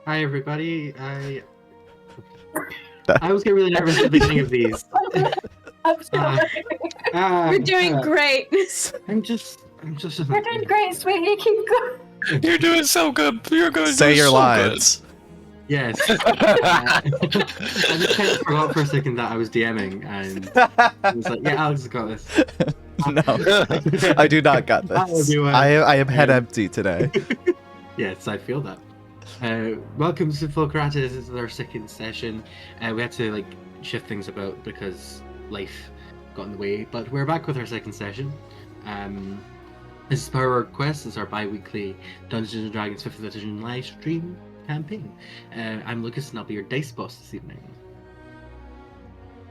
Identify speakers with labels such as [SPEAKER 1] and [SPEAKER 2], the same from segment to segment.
[SPEAKER 1] Hi everybody. I always get really nervous at the beginning of these.
[SPEAKER 2] I'm sorry.
[SPEAKER 3] We're doing great.
[SPEAKER 1] I'm just.
[SPEAKER 2] We're doing great, sweetie. Keep going.
[SPEAKER 4] You're doing so good. You're going to
[SPEAKER 5] Say
[SPEAKER 4] do
[SPEAKER 5] your
[SPEAKER 4] so
[SPEAKER 5] lines.
[SPEAKER 1] Yes. I just kind of forgot for a second that I was DMing, and I was like, "Yeah, Alex has got this."
[SPEAKER 5] No, I do not got
[SPEAKER 1] Hi,
[SPEAKER 5] this.
[SPEAKER 1] everyone.
[SPEAKER 5] I am head empty today.
[SPEAKER 1] Yes, I feel that. Welcome to Fulcratus. This is our second session. We had to shift things about because life got in the way, but we're back with our second session. This is Power Quest. It's our bi-weekly Dungeons & Dragons 5th edition live stream campaign. I'm Lukas and I'll be your dice boss this evening.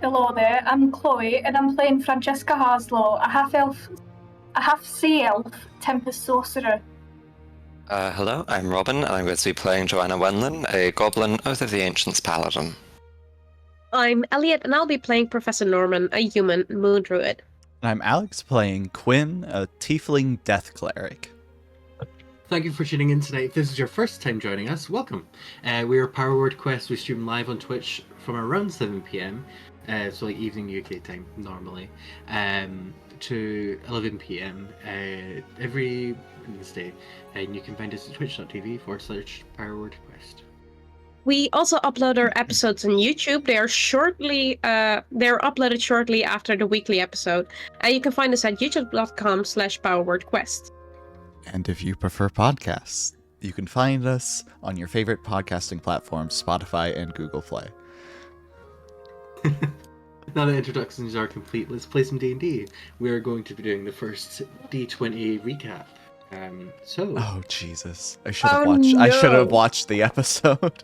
[SPEAKER 2] Hello there. I'm Chloe, and I'm playing Francesca Harslow, a half sea elf, Tempest sorcerer.
[SPEAKER 4] Hello, I'm Robyn, and I'm going to be playing Joanna Wenlin, a goblin Oath of the Ancients paladin.
[SPEAKER 3] I'm Elliot, and I'll be playing Professor Norman, a human moon druid.
[SPEAKER 5] I'm Alex playing Quinn, a tiefling death cleric.
[SPEAKER 1] Thank you for tuning in tonight. If this is your first time joining us, welcome. We are Power Word Quest. We stream live on Twitch from around 7 p.m, so evening UK time normally, to 11 p.m. Every Wednesday. And you can find us at twitch.tv/Power Word Quest.
[SPEAKER 3] We also upload our episodes on YouTube. They're uploaded shortly after the weekly episode. And you can find us at youtube.com/PowerWordQuest.
[SPEAKER 5] And if you prefer podcasts, you can find us on your favorite podcasting platforms, Spotify and Google Play.
[SPEAKER 1] Now that introductions are complete, let's play some D&D. We're going to be doing the first D20 recap.
[SPEAKER 5] Oh Jesus! I should have watched the episode.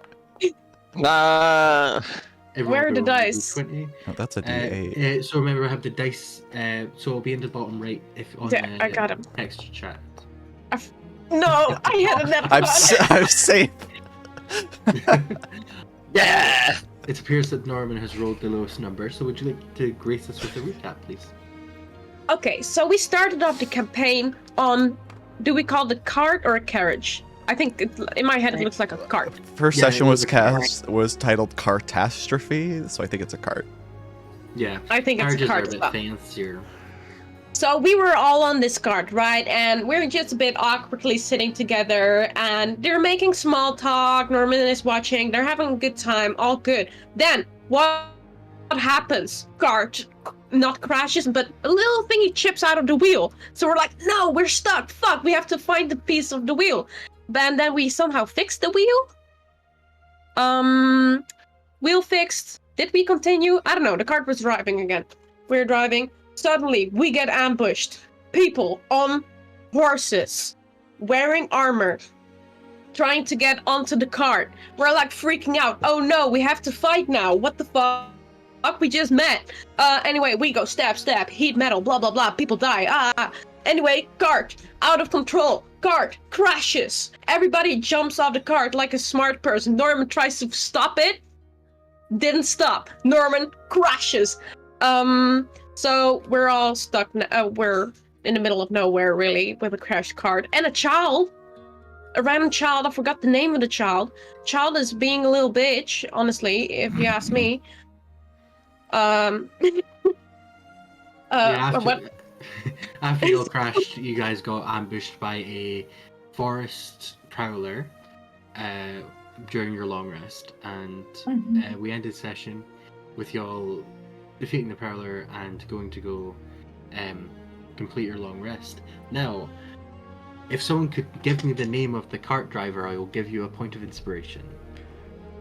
[SPEAKER 4] Nah.
[SPEAKER 3] Where are the dice?
[SPEAKER 1] D20.
[SPEAKER 5] Oh, that's a D8.
[SPEAKER 1] So remember, I have the dice. So it'll be in the bottom right if on
[SPEAKER 3] I got him.
[SPEAKER 1] Text chat.
[SPEAKER 3] No, I had a net.
[SPEAKER 5] I'm safe.
[SPEAKER 4] Yeah!
[SPEAKER 1] It appears that Norman has rolled the lowest number. So would you like to grace us with a recap, please?
[SPEAKER 3] Okay, so we started off the campaign on. Do we call it a cart or a carriage? I think in my head it looks like a cart.
[SPEAKER 5] First
[SPEAKER 1] Yeah,
[SPEAKER 5] session
[SPEAKER 1] it
[SPEAKER 5] was
[SPEAKER 1] was
[SPEAKER 5] titled Cartastrophe, so I think it's a cart.
[SPEAKER 1] Yeah.
[SPEAKER 3] I think it's a
[SPEAKER 1] Carriages
[SPEAKER 3] cart
[SPEAKER 1] are a
[SPEAKER 3] as
[SPEAKER 1] bit
[SPEAKER 3] well.
[SPEAKER 1] fancier.
[SPEAKER 3] So we were all on this cart, right? And we're just a bit awkwardly sitting together, and they're making small talk. Norman is watching. They're having a good time. All good. Then what happens? Cart not crashes, but a little thingy chips out of the wheel. So we're like, no, we're stuck. Fuck, we have to find the piece of the wheel. And then we somehow fixed the wheel. Wheel fixed. Did we continue? I don't know. The cart was driving again. We're driving. Suddenly, we get ambushed. People on horses, wearing armor, trying to get onto the cart. We're like freaking out. Oh no, we have to fight now. What the fuck? We just met. Anyway, we go stab, heat metal, blah, blah, blah. People die. Anyway, cart, out of control. Cart crashes. Everybody jumps off the cart like a smart person. Norman tries to stop it. Didn't stop. Norman crashes. So we're all stuck. We're in the middle of nowhere, really, with a crashed cart. And a child. A random child. I forgot the name of the child. Child is being a little bitch, honestly, if you ask me.
[SPEAKER 1] After you all crashed, you guys got ambushed by a forest prowler during your long rest, and we ended session with y'all defeating the prowler and going to go complete your long rest. Now, if someone could give me the name of the cart driver, I will give you a point of inspiration.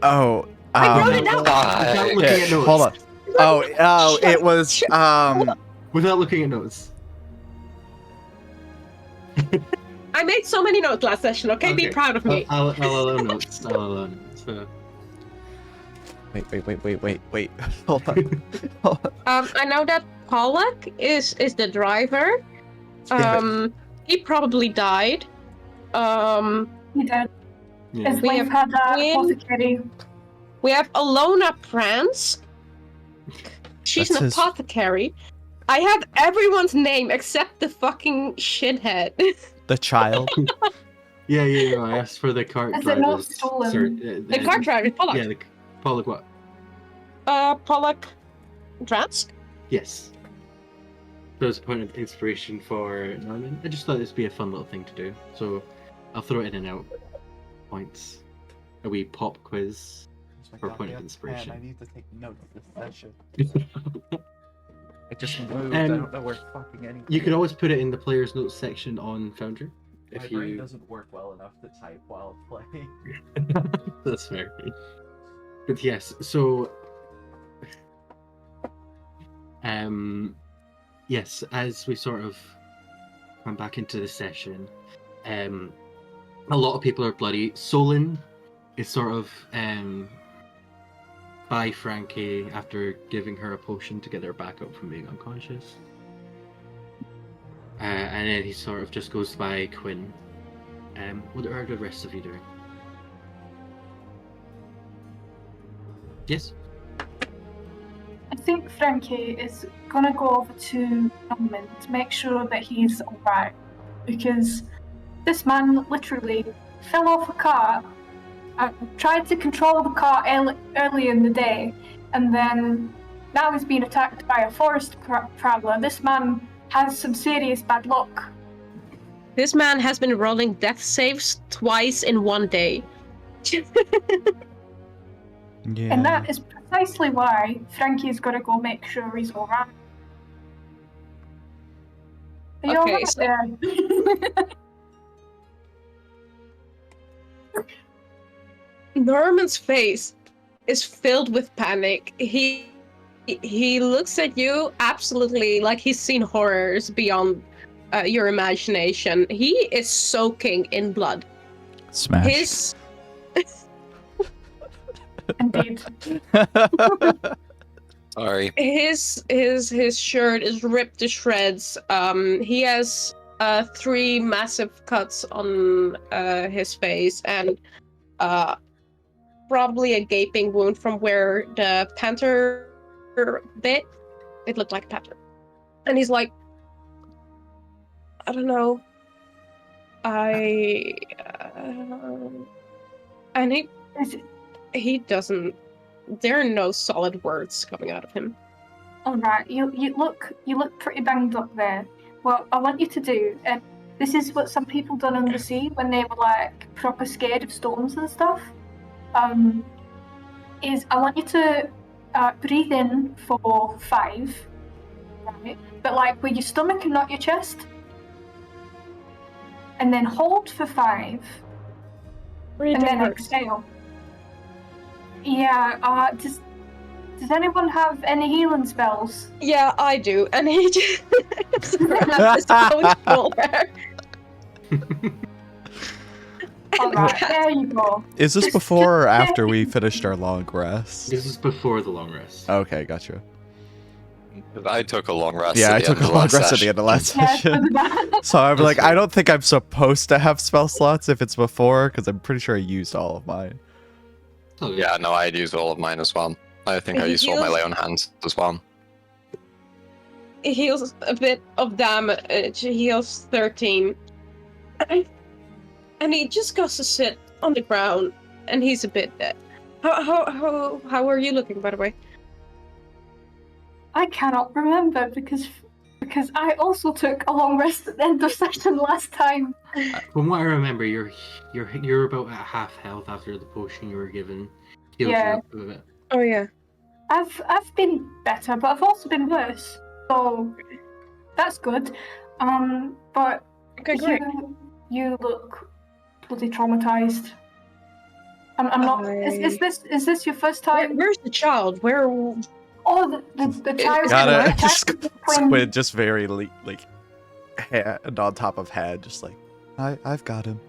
[SPEAKER 5] Oh,
[SPEAKER 3] I wrote it down.
[SPEAKER 1] Without looking at notes.
[SPEAKER 5] Hold on. Oh, it was
[SPEAKER 1] Without looking at notes.
[SPEAKER 3] I made so many notes last session, okay? Be proud of me.
[SPEAKER 1] I'll allow notes.
[SPEAKER 5] Wait. Hold on.
[SPEAKER 3] I know that Pollock is the driver. He probably died.
[SPEAKER 2] He did.
[SPEAKER 1] Yeah.
[SPEAKER 2] His
[SPEAKER 3] We
[SPEAKER 2] wife
[SPEAKER 3] have
[SPEAKER 2] had a
[SPEAKER 3] Quinn.
[SPEAKER 2] apothecary.
[SPEAKER 3] We have Alona Prance. She's
[SPEAKER 5] That's
[SPEAKER 3] an
[SPEAKER 5] his-
[SPEAKER 3] apothecary. I have everyone's name except the fucking shithead.
[SPEAKER 5] The child.
[SPEAKER 1] Yeah, I asked for the cart
[SPEAKER 2] Is it not
[SPEAKER 1] drivers.
[SPEAKER 2] stolen?
[SPEAKER 3] The cart driver, Pollock.
[SPEAKER 1] Yeah, Pollock what?
[SPEAKER 3] Pollock Dransk?
[SPEAKER 1] Yes. So as a point of inspiration for Norman, I just thought this would be a fun little thing to do. So I'll throw it in and out. Points. A wee pop quiz for point of inspiration.
[SPEAKER 5] I need to take note of this session. It just moved. I don't know where fucking anything.
[SPEAKER 1] You could always put it in the player's notes section on Foundry.
[SPEAKER 5] My brain doesn't work well enough to type while playing.
[SPEAKER 1] That's fair. But yes, so yes, as we sort of come back into the session, a lot of people are bloody. Solon is sort of by Frankie after giving her a potion to get her back up from being unconscious. And then he sort of just goes by Quinn. What are the rest of you doing? Yes?
[SPEAKER 2] I think Frankie is gonna go over to Norman to make sure that he's alright. Because this man literally fell off a cart, tried to control the cart early in the day, and then now he's being attacked by a forest traveller. This man has some serious bad luck.
[SPEAKER 3] This man has been rolling death saves twice in one day.
[SPEAKER 5] Yeah.
[SPEAKER 2] And that is precisely why Frankie's got to go make sure he's alright. Are you
[SPEAKER 3] Okay,
[SPEAKER 2] alright
[SPEAKER 3] so-
[SPEAKER 2] there?
[SPEAKER 3] Norman's face is filled with panic. He looks at you absolutely like he's seen horrors beyond your imagination. He is soaking in blood.
[SPEAKER 5] Smash.
[SPEAKER 3] His
[SPEAKER 2] Indeed.
[SPEAKER 4] Sorry.
[SPEAKER 3] his shirt is ripped to shreds. He has 3 massive cuts on his face and probably a gaping wound from where the panther bit. It looked like a panther. And he's like, I don't know. And he doesn't. There are no solid words coming out of him.
[SPEAKER 2] Alright, you look pretty banged up there. What I want you to do, and this is what some people done on the sea when they were like proper scared of storms and stuff, is I want you to breathe in for 5, right? But like with your stomach and not your chest. And then hold for 5. And then exhale. Yeah, does anyone have any healing spells?
[SPEAKER 3] Yeah, I do. And he just has his own shoulder.
[SPEAKER 2] Alright, there you go.
[SPEAKER 5] Is this
[SPEAKER 2] Just-
[SPEAKER 5] before or
[SPEAKER 2] just-
[SPEAKER 5] after we finished our long rest?
[SPEAKER 1] This is before the long rest.
[SPEAKER 5] Okay, gotcha.
[SPEAKER 4] I took a long rest.
[SPEAKER 5] Yeah,
[SPEAKER 4] at
[SPEAKER 5] I
[SPEAKER 4] the
[SPEAKER 5] took
[SPEAKER 4] end
[SPEAKER 5] a
[SPEAKER 4] of the
[SPEAKER 5] long
[SPEAKER 4] last
[SPEAKER 5] rest at the
[SPEAKER 4] session.
[SPEAKER 5] end of last
[SPEAKER 2] Yeah,
[SPEAKER 5] session.
[SPEAKER 2] that's
[SPEAKER 5] So I'm like,
[SPEAKER 1] That's
[SPEAKER 5] I don't think I'm supposed to have spell slots if it's before, because I'm pretty sure I used all of mine.
[SPEAKER 1] Oh,
[SPEAKER 4] Yeah, no, I'd used all of mine as well. I think I used all my lay on hands as well.
[SPEAKER 3] He heals a bit of damage. He heals 13. And he just goes to sit on the ground, and he's a bit dead. How are you looking, by the way?
[SPEAKER 2] I cannot remember because I also took a long rest at the end of session last time.
[SPEAKER 1] From what I remember, you're about at half health after the potion you were given. Healed you
[SPEAKER 2] Yeah.
[SPEAKER 1] up a bit.
[SPEAKER 3] Oh yeah.
[SPEAKER 2] I've been better, but I've also been worse. So that's good. But
[SPEAKER 3] Okay, great.
[SPEAKER 2] you look bloody traumatized. I'm not. Is this your first time?
[SPEAKER 3] Where's the child? Where?
[SPEAKER 2] Oh, the child.
[SPEAKER 5] Gotta
[SPEAKER 2] the
[SPEAKER 5] just
[SPEAKER 2] child-
[SPEAKER 5] squid, just very like hand on top of head, just like I've got him.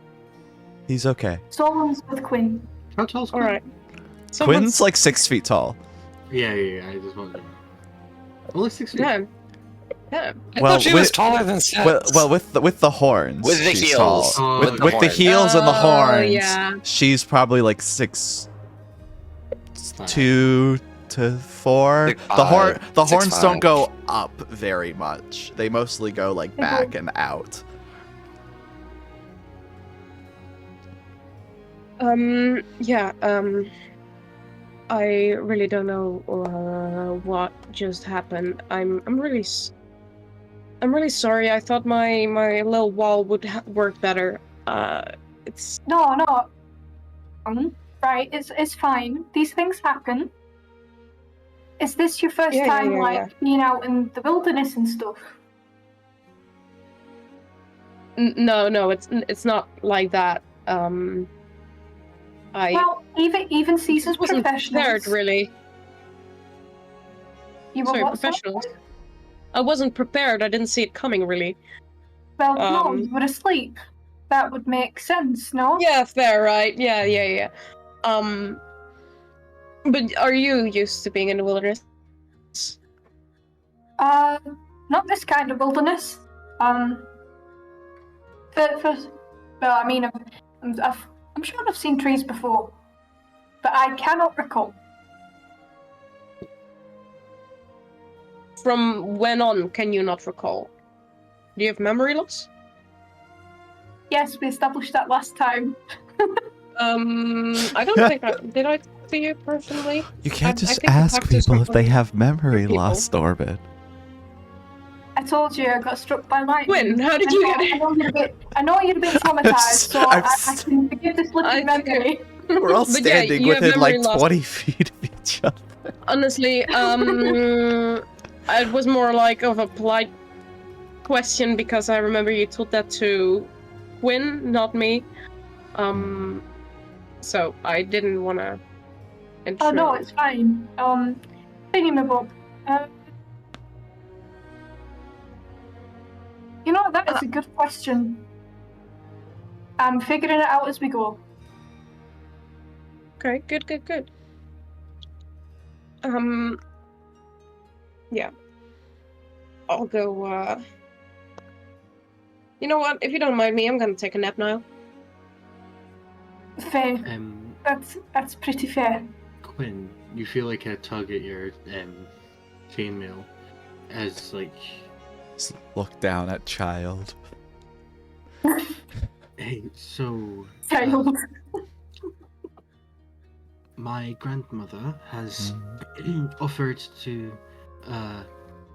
[SPEAKER 5] He's okay.
[SPEAKER 2] Solon's with Quinn.
[SPEAKER 1] How tall's
[SPEAKER 3] All
[SPEAKER 1] Quinn?
[SPEAKER 3] right.
[SPEAKER 5] Quinn's like 6 feet tall.
[SPEAKER 1] Yeah. I just wanted. Only 6 feet.
[SPEAKER 3] Damn. Damn.
[SPEAKER 4] I
[SPEAKER 5] Well,
[SPEAKER 4] thought she was taller than Seth.
[SPEAKER 5] Well, with the horns,
[SPEAKER 4] With the
[SPEAKER 5] she's
[SPEAKER 4] heels.
[SPEAKER 5] tall.
[SPEAKER 1] Oh,
[SPEAKER 5] with
[SPEAKER 1] the
[SPEAKER 5] with the
[SPEAKER 4] horns.
[SPEAKER 5] heels and the
[SPEAKER 3] Oh,
[SPEAKER 5] horns,
[SPEAKER 3] yeah.
[SPEAKER 5] she's probably like 6'2" to 4.
[SPEAKER 4] 6'5",
[SPEAKER 5] The horns
[SPEAKER 4] 6'5".
[SPEAKER 5] don't go up very much. They mostly go like
[SPEAKER 2] They go-
[SPEAKER 5] back and out.
[SPEAKER 3] Yeah, I really don't know what just happened. I'm really sorry. I thought my little wall would work better. It's
[SPEAKER 2] No. Right, it's fine. These things happen. Is this your first time, being out in the wilderness and stuff?
[SPEAKER 3] No, it's not like that.
[SPEAKER 2] Well, even Caesar's
[SPEAKER 3] wasn't
[SPEAKER 2] professionals.
[SPEAKER 3] prepared, really.
[SPEAKER 2] You were
[SPEAKER 3] Sorry,
[SPEAKER 2] what,
[SPEAKER 3] professionals. I wasn't prepared. I didn't see it coming, really.
[SPEAKER 2] Well, no, you were asleep. That would make sense, no?
[SPEAKER 3] Yeah, fair, right? Yeah. But are you used to being in the wilderness?
[SPEAKER 2] Not this kind of wilderness. Well, I mean, I'm sure I've seen trees before, but I cannot recall.
[SPEAKER 3] From when on can you not recall? Do you have memory loss?
[SPEAKER 2] Yes, we established that last time.
[SPEAKER 3] I don't think did I talk to you personally?
[SPEAKER 5] You can't
[SPEAKER 3] I
[SPEAKER 5] just
[SPEAKER 3] think I
[SPEAKER 5] ask
[SPEAKER 3] talked to
[SPEAKER 5] people if they
[SPEAKER 3] some
[SPEAKER 5] have memory
[SPEAKER 3] people.
[SPEAKER 5] loss, Orbit.
[SPEAKER 2] I told you I got struck by lightning.
[SPEAKER 3] When? How did you get it?
[SPEAKER 2] I know you're a bit traumatized, so I can forgive this little memory.
[SPEAKER 5] We're all
[SPEAKER 3] But yeah,
[SPEAKER 5] standing
[SPEAKER 3] you have
[SPEAKER 5] within like
[SPEAKER 3] memory loss.
[SPEAKER 5] 20 feet of each other.
[SPEAKER 3] Honestly, it was more like of a polite question because I remember you told that to Quinn, not me. So I didn't want to.
[SPEAKER 2] Oh no, it's fine. Thingamabob. You know, that is a good question. I'm figuring it out as we go.
[SPEAKER 3] Okay, good. Yeah. I'll go, You know what? If you don't mind me, I'm gonna take a nap now.
[SPEAKER 2] Fair. That's pretty fair.
[SPEAKER 1] Quinn, you feel like a tug at your chainmail as like.
[SPEAKER 5] Just look down at child.
[SPEAKER 1] Hey, so.
[SPEAKER 2] Child.
[SPEAKER 1] My grandmother has offered to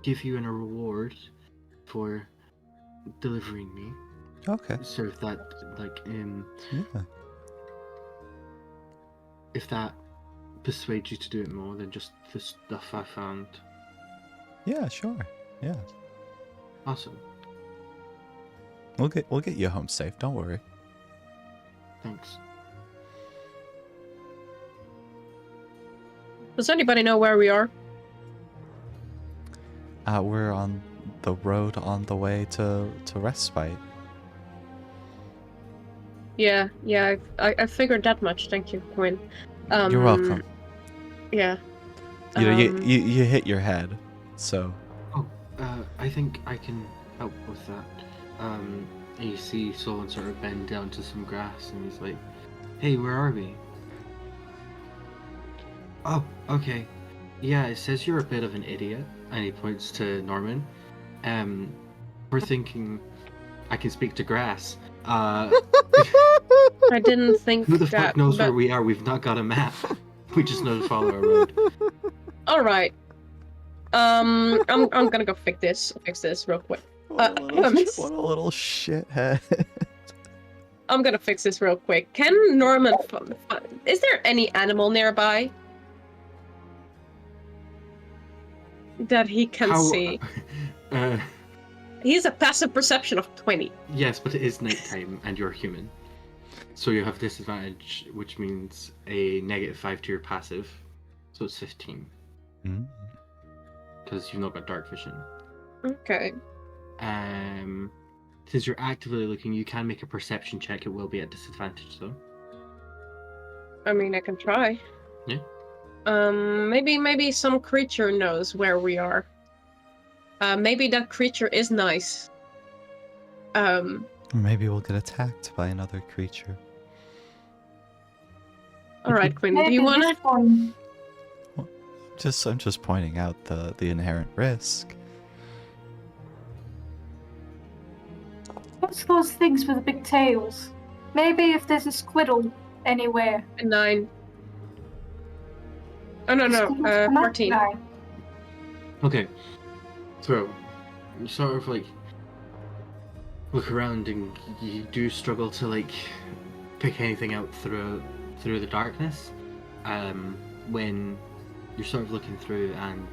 [SPEAKER 1] give you a reward for delivering me.
[SPEAKER 5] Okay.
[SPEAKER 1] So if that,
[SPEAKER 5] Yeah.
[SPEAKER 1] if that persuades you to do it more than just the stuff I found.
[SPEAKER 5] Yeah, sure. Yeah.
[SPEAKER 1] Awesome.
[SPEAKER 5] We'll get you home safe, don't worry.
[SPEAKER 1] Thanks.
[SPEAKER 3] Does anybody know where we are?
[SPEAKER 5] We're on the road on the way to Respite.
[SPEAKER 3] Yeah, I figured that much. Thank you, Quinn.
[SPEAKER 5] You're welcome.
[SPEAKER 3] Yeah.
[SPEAKER 5] You know, you hit your head, so.
[SPEAKER 1] Oh, I think I can help with that. And you see Solon sort of bend down to some grass, and he's like, "Hey, where are we?" Oh, okay. Yeah, it says you're a bit of an idiot, and he points to Norman. We're thinking I can speak to grass.
[SPEAKER 3] I didn't think
[SPEAKER 1] Who the
[SPEAKER 3] that,
[SPEAKER 1] fuck knows
[SPEAKER 3] but...
[SPEAKER 1] where we are? We've not got a map. We just know to follow our road.
[SPEAKER 3] All right. I'm gonna go fix this real quick.
[SPEAKER 5] What a little shithead.
[SPEAKER 3] I'm gonna fix this real quick. Can Norman... Is there any animal nearby that he can see? He has a passive perception of 20.
[SPEAKER 1] Yes, but it is nighttime and you're human. So you have disadvantage, which means a -5 to your passive. So it's 15. Because you've not got dark vision.
[SPEAKER 3] Okay.
[SPEAKER 1] Since you're actively looking, you can make a perception check. It will be at disadvantage, though.
[SPEAKER 3] I mean, I can try.
[SPEAKER 1] Yeah.
[SPEAKER 3] Maybe some creature knows where we are. Maybe that creature is nice.
[SPEAKER 5] Maybe we'll get attacked by another creature.
[SPEAKER 3] All right, Quinn. Do you wanna?
[SPEAKER 2] I'm
[SPEAKER 5] just pointing out the inherent risk.
[SPEAKER 2] What's those things with the big tails? Maybe if there's a squirrel anywhere.
[SPEAKER 3] A 9. Oh, no,
[SPEAKER 2] Just come on,
[SPEAKER 3] 14.
[SPEAKER 2] 9.
[SPEAKER 1] Okay. So, you sort of like look around and you do struggle to like pick anything out through the darkness. When you're sort of looking through and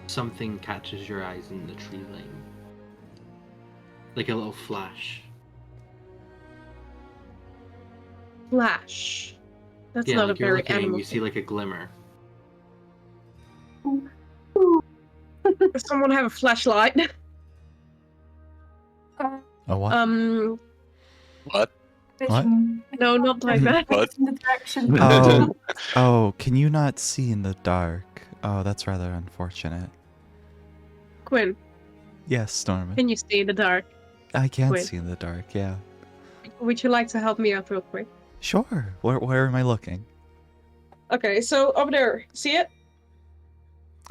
[SPEAKER 1] something catches your eyes in the tree line. Like a little flash.
[SPEAKER 3] Flash. That's
[SPEAKER 1] Yeah,
[SPEAKER 3] not
[SPEAKER 1] like
[SPEAKER 3] a
[SPEAKER 1] you're
[SPEAKER 3] very
[SPEAKER 1] looking and
[SPEAKER 3] animal
[SPEAKER 1] you see like a glimmer.
[SPEAKER 3] Does someone have a flashlight?
[SPEAKER 5] A what?
[SPEAKER 4] What?
[SPEAKER 2] Vision.
[SPEAKER 3] No, not like that.
[SPEAKER 4] What?
[SPEAKER 2] In the direction.
[SPEAKER 5] Oh, can you not see in the dark? Oh, that's rather unfortunate.
[SPEAKER 3] Quinn,
[SPEAKER 5] Yes, Norman.
[SPEAKER 3] can you see in the dark?
[SPEAKER 5] I can
[SPEAKER 3] Wait.
[SPEAKER 5] see in the dark, yeah.
[SPEAKER 3] Would you like to help me out real quick?
[SPEAKER 5] Sure. Where am I looking?
[SPEAKER 3] Okay, so over there, see it?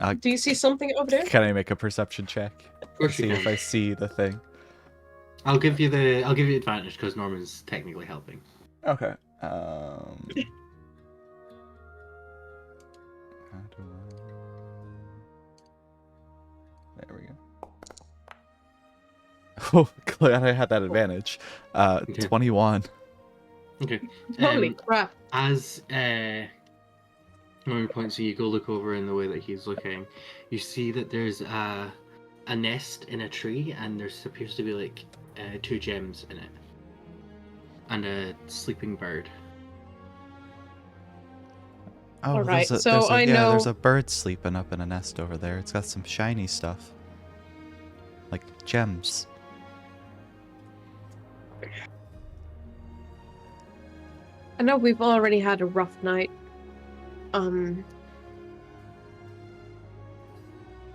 [SPEAKER 5] Uh,
[SPEAKER 3] Do you see something over there?
[SPEAKER 5] Can I make a perception check?
[SPEAKER 1] Of course
[SPEAKER 5] See
[SPEAKER 1] you
[SPEAKER 5] if
[SPEAKER 1] can.
[SPEAKER 5] I see the thing.
[SPEAKER 1] I'll give you advantage because Norman's technically helping.
[SPEAKER 5] Okay. There we go. Oh, glad I had that advantage. 21.
[SPEAKER 1] Okay.
[SPEAKER 3] Holy crap.
[SPEAKER 1] As Norman points, so you go look over in the way that he's looking, you see that there's a nest in a tree, and there appears to be like 2 gems in it, and a sleeping bird.
[SPEAKER 5] Oh,
[SPEAKER 3] Alright,
[SPEAKER 5] there's
[SPEAKER 3] so I know-
[SPEAKER 5] there's a bird sleeping up in a nest over there. It's got some shiny stuff. Like gems.
[SPEAKER 3] I know we've already had a rough night.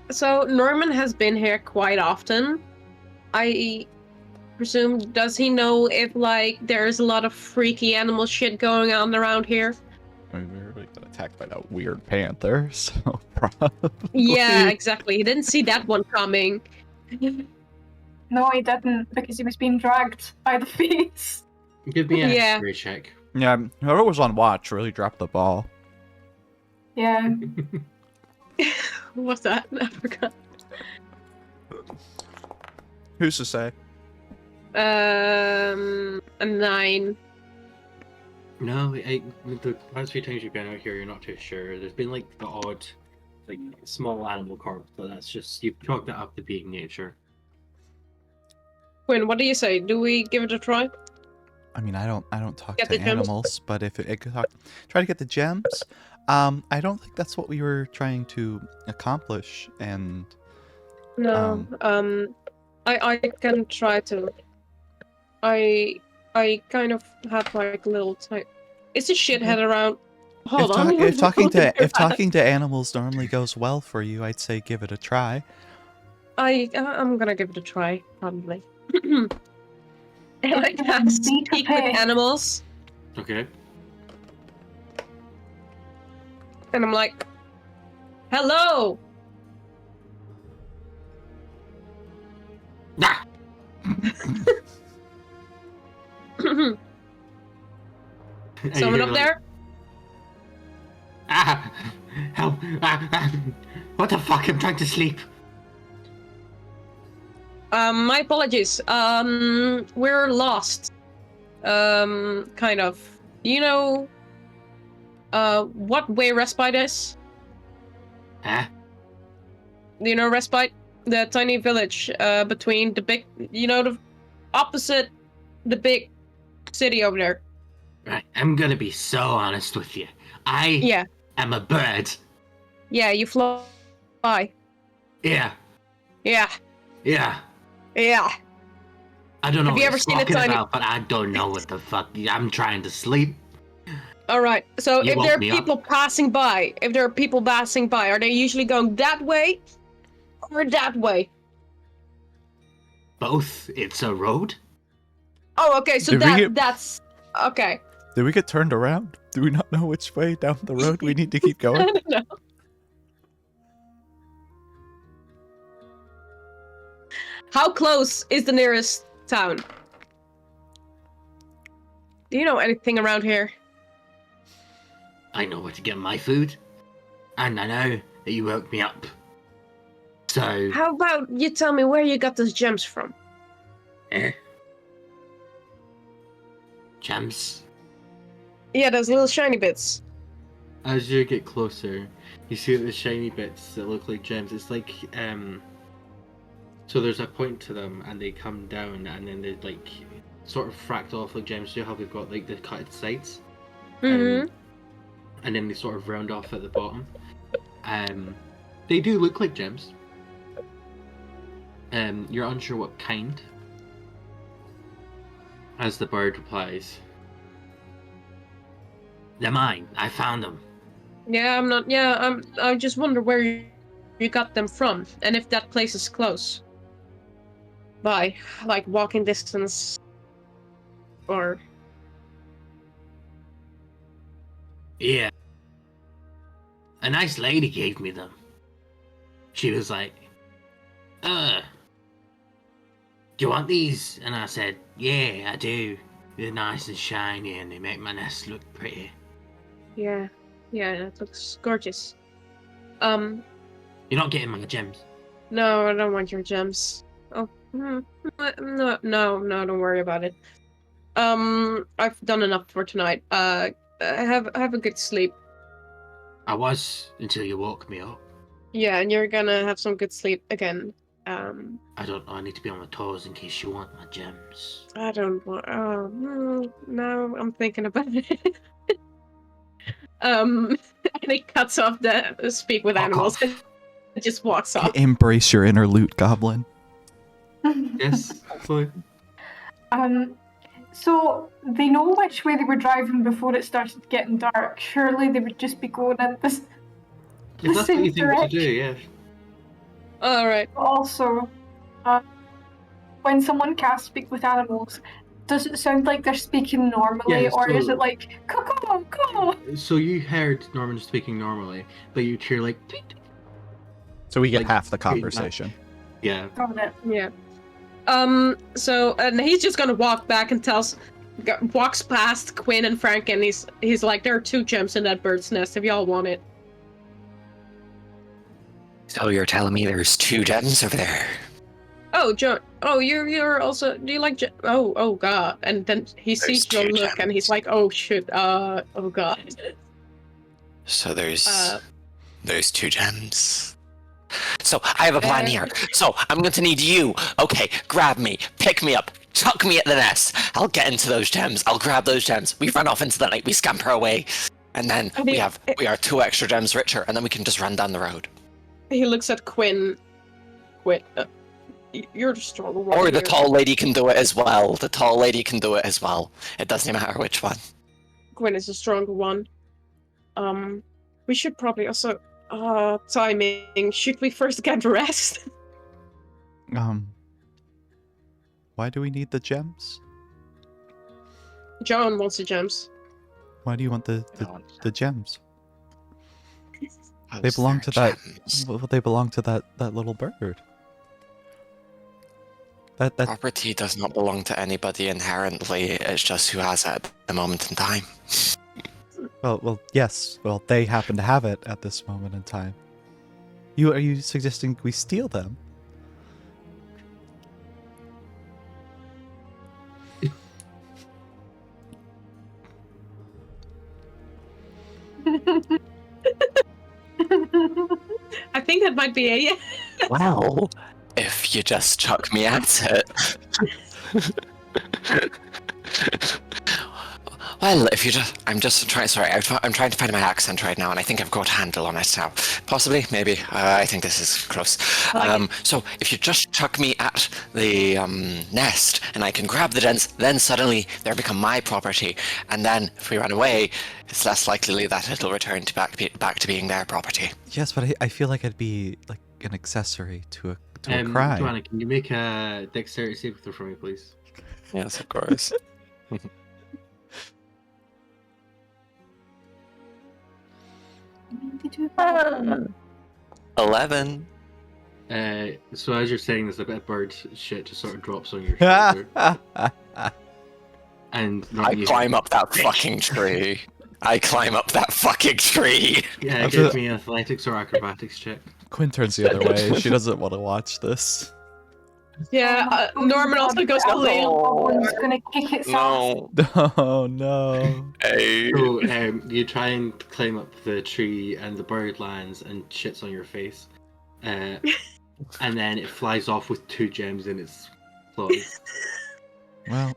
[SPEAKER 3] So Norman has been here quite often. I presume, does he know if like there's a lot of freaky animal shit going on around here?
[SPEAKER 5] I mean, we were really got attacked by that weird panther, so probably.
[SPEAKER 3] Yeah, exactly. He didn't see that one coming.
[SPEAKER 2] No, he didn't, because he was being dragged by the feet.
[SPEAKER 1] Give me an
[SPEAKER 3] Yeah.
[SPEAKER 1] X-ray check.
[SPEAKER 5] Yeah, whoever was on watch really dropped the ball.
[SPEAKER 2] Yeah.
[SPEAKER 3] What's that? I forgot.
[SPEAKER 5] Who's to say?
[SPEAKER 3] A 9.
[SPEAKER 1] No, the past few times you've been out here, you're not too sure. There's been like the odd, like small animal corpse, but that's just you've chalked that up to being nature.
[SPEAKER 3] Quinn, what do you say? Do we give it a try?
[SPEAKER 5] I mean, I don't talk
[SPEAKER 3] Get
[SPEAKER 5] to
[SPEAKER 3] the gems?
[SPEAKER 5] animals, but if it could try to get the gems, I don't think that's what we were trying to accomplish. And
[SPEAKER 3] No. I can try to. I kind of have like a little type. Is a shithead around? Hold on.
[SPEAKER 5] if talking to animals normally goes well for you, I'd say give it a try.
[SPEAKER 3] I'm gonna give it a try, probably. And I cast
[SPEAKER 2] Be
[SPEAKER 3] speak
[SPEAKER 2] prepared.
[SPEAKER 3] with animals,
[SPEAKER 1] Okay.
[SPEAKER 3] and I'm like, "Hello."
[SPEAKER 1] Ah! And you
[SPEAKER 3] Someone
[SPEAKER 1] hear,
[SPEAKER 3] up
[SPEAKER 1] like,
[SPEAKER 3] there?
[SPEAKER 1] Ah! Help! What the fuck? I'm trying to sleep.
[SPEAKER 3] My apologies. We're lost. Kind of. You know, what way Respite is?
[SPEAKER 1] Huh?
[SPEAKER 3] Do you know Respite? The tiny village, between the big, the opposite the big city over there.
[SPEAKER 1] Right. I'm gonna be so honest with you. I
[SPEAKER 3] Yeah.
[SPEAKER 1] am a bird.
[SPEAKER 3] Yeah, you fly.
[SPEAKER 1] Yeah.
[SPEAKER 3] Yeah.
[SPEAKER 1] Yeah.
[SPEAKER 3] Yeah.
[SPEAKER 1] I don't know
[SPEAKER 3] Have
[SPEAKER 1] what
[SPEAKER 3] you ever
[SPEAKER 1] you're
[SPEAKER 3] seen a
[SPEAKER 1] talking
[SPEAKER 3] tiny-
[SPEAKER 1] about, but I don't know what the fuck. I'm trying to sleep.
[SPEAKER 3] Alright, so
[SPEAKER 1] You
[SPEAKER 3] if
[SPEAKER 1] woke
[SPEAKER 3] there are
[SPEAKER 1] me up.
[SPEAKER 3] people passing by, are they usually going that way or that way?
[SPEAKER 1] Both. It's a road.
[SPEAKER 3] Oh, okay, so
[SPEAKER 5] Did we get-
[SPEAKER 3] that's okay.
[SPEAKER 5] Did we get turned around? Do we not know which way down the road we need to keep
[SPEAKER 3] I
[SPEAKER 5] going?
[SPEAKER 3] don't know. How close is the nearest town? Do you know anything around here?
[SPEAKER 1] I know where to get my food, and I know that you woke me up. So,
[SPEAKER 3] How about you tell me where you got those gems from?
[SPEAKER 1] Gems.
[SPEAKER 3] Yeah, those little shiny bits.
[SPEAKER 1] As you get closer, you see the shiny bits that look like gems. It's like, so there's a point to them, and they come down, and then they like sort of fract off like gems. So how they've got like the cutted sides,
[SPEAKER 3] Mm-hmm.
[SPEAKER 1] and then they sort of round off at the bottom. They do look like gems. You're unsure what kind. As the bird replies, "They're mine. I found them."
[SPEAKER 3] Yeah, I'm not. Yeah, I just wonder where you got them from, and if that place is close. By like walking distance, or
[SPEAKER 1] Yeah. A nice lady gave me them. She was like, do you want these? And I said, yeah, I do. They're nice and shiny and they make my nest look pretty.
[SPEAKER 3] yeah, it looks gorgeous.
[SPEAKER 1] You're not getting my gems.
[SPEAKER 3] No, I don't want your gems. Oh, no, don't worry about it. I've done enough for tonight. Have a good sleep.
[SPEAKER 1] I was until you woke me up.
[SPEAKER 3] Yeah, and you're gonna have some good sleep again.
[SPEAKER 1] I don't know, I need to be on my toes in case you want my gems.
[SPEAKER 3] I don't want. No, I'm thinking about it. And he cuts off the speak with
[SPEAKER 1] Fuck
[SPEAKER 3] animals
[SPEAKER 1] off.
[SPEAKER 3] and just walks off.
[SPEAKER 5] Embrace your inner loot, goblin.
[SPEAKER 1] Yes, Chloe?
[SPEAKER 2] So they know which way they were driving before it started getting dark. Surely they would just be going in this.
[SPEAKER 1] If that's what you think to do, yeah.
[SPEAKER 3] Alright.
[SPEAKER 2] Also, when someone casts speak with animals, does it sound like they're speaking normally,
[SPEAKER 1] Yeah,
[SPEAKER 2] or is
[SPEAKER 1] so-
[SPEAKER 2] it like "Caw-caw,
[SPEAKER 1] So you heard Norman speaking normally, but you hear like, tweet.
[SPEAKER 5] So we get
[SPEAKER 1] Like,
[SPEAKER 5] half the
[SPEAKER 1] pretty
[SPEAKER 5] conversation.
[SPEAKER 1] Yeah.
[SPEAKER 2] Got it.
[SPEAKER 3] Yeah. So and he's just gonna walk back and walks past Quinn and Frank, and he's like, there are 2 gems in that bird's nest if y'all want it.
[SPEAKER 4] So you're telling me there's 2 gems over there?
[SPEAKER 3] Oh, Joe. Oh, you're also. Do you like? Oh, God! And then he sees Joe
[SPEAKER 4] 2
[SPEAKER 3] look, and he's like, "Oh shit! Oh God!"
[SPEAKER 4] So there's 2 gems. So I have a plan here. So I'm going to need you. Okay, grab me, pick me up, tuck me at the nest. I'll get into those gems. I'll grab those gems. We run off into the night. We scamper away, and then we are 2 extra gems richer, and then we can just run down the road.
[SPEAKER 3] He looks at Quinn. Quinn, you're the stronger one.
[SPEAKER 4] Or the
[SPEAKER 3] here.
[SPEAKER 4] tall lady can do it as well. The tall lady can do it as well. It doesn't matter which one.
[SPEAKER 3] Quinn is the stronger one. We should probably also. Timing. Should we first get rest?
[SPEAKER 5] Why do we need the gems?
[SPEAKER 3] John wants the gems.
[SPEAKER 5] Why do you want the gems? They
[SPEAKER 4] Those
[SPEAKER 5] belong
[SPEAKER 4] are
[SPEAKER 5] to that.
[SPEAKER 4] gems.
[SPEAKER 5] Well, they belong to that little bird. That
[SPEAKER 4] Property does not belong to anybody inherently. It's just who has it at the moment in time.
[SPEAKER 5] well, yes. Well, they happen to have it at this moment in time. Are you suggesting we steal them?
[SPEAKER 3] I think that might be a yeah.
[SPEAKER 4] Well, if you just chuck me at it. Well, if you just, I'm trying to find my accent right now, and I think I've got a handle on it now. Possibly, maybe. I think this is close. So if you just chuck me at the nest, and I can grab the gems, then suddenly they become my property. And then if we run away, it's less likely that it'll return to back to being their property.
[SPEAKER 5] Yes, but I feel like it'd be like an accessory to a crime.
[SPEAKER 1] Joanna, can you make a dexterity saving throw for me, please?
[SPEAKER 4] Yes, of course. 11.
[SPEAKER 1] So as you're saying this, a bit of bird shit just sort of drops on your shoulder. And
[SPEAKER 4] I climb up that fucking tree. I climb up that fucking tree.
[SPEAKER 1] Yeah, give me athletics or acrobatics check.
[SPEAKER 5] Quinn turns the other way. She doesn't want to watch this.
[SPEAKER 3] Yeah, Norman also goes to lean.
[SPEAKER 2] One's gonna kick its ass.
[SPEAKER 4] No.
[SPEAKER 5] Oh no.
[SPEAKER 4] Hey.
[SPEAKER 1] So you try and climb up the tree, and the bird lands and shits on your face, and then it flies off with 2 gems in its claws.
[SPEAKER 5] Well,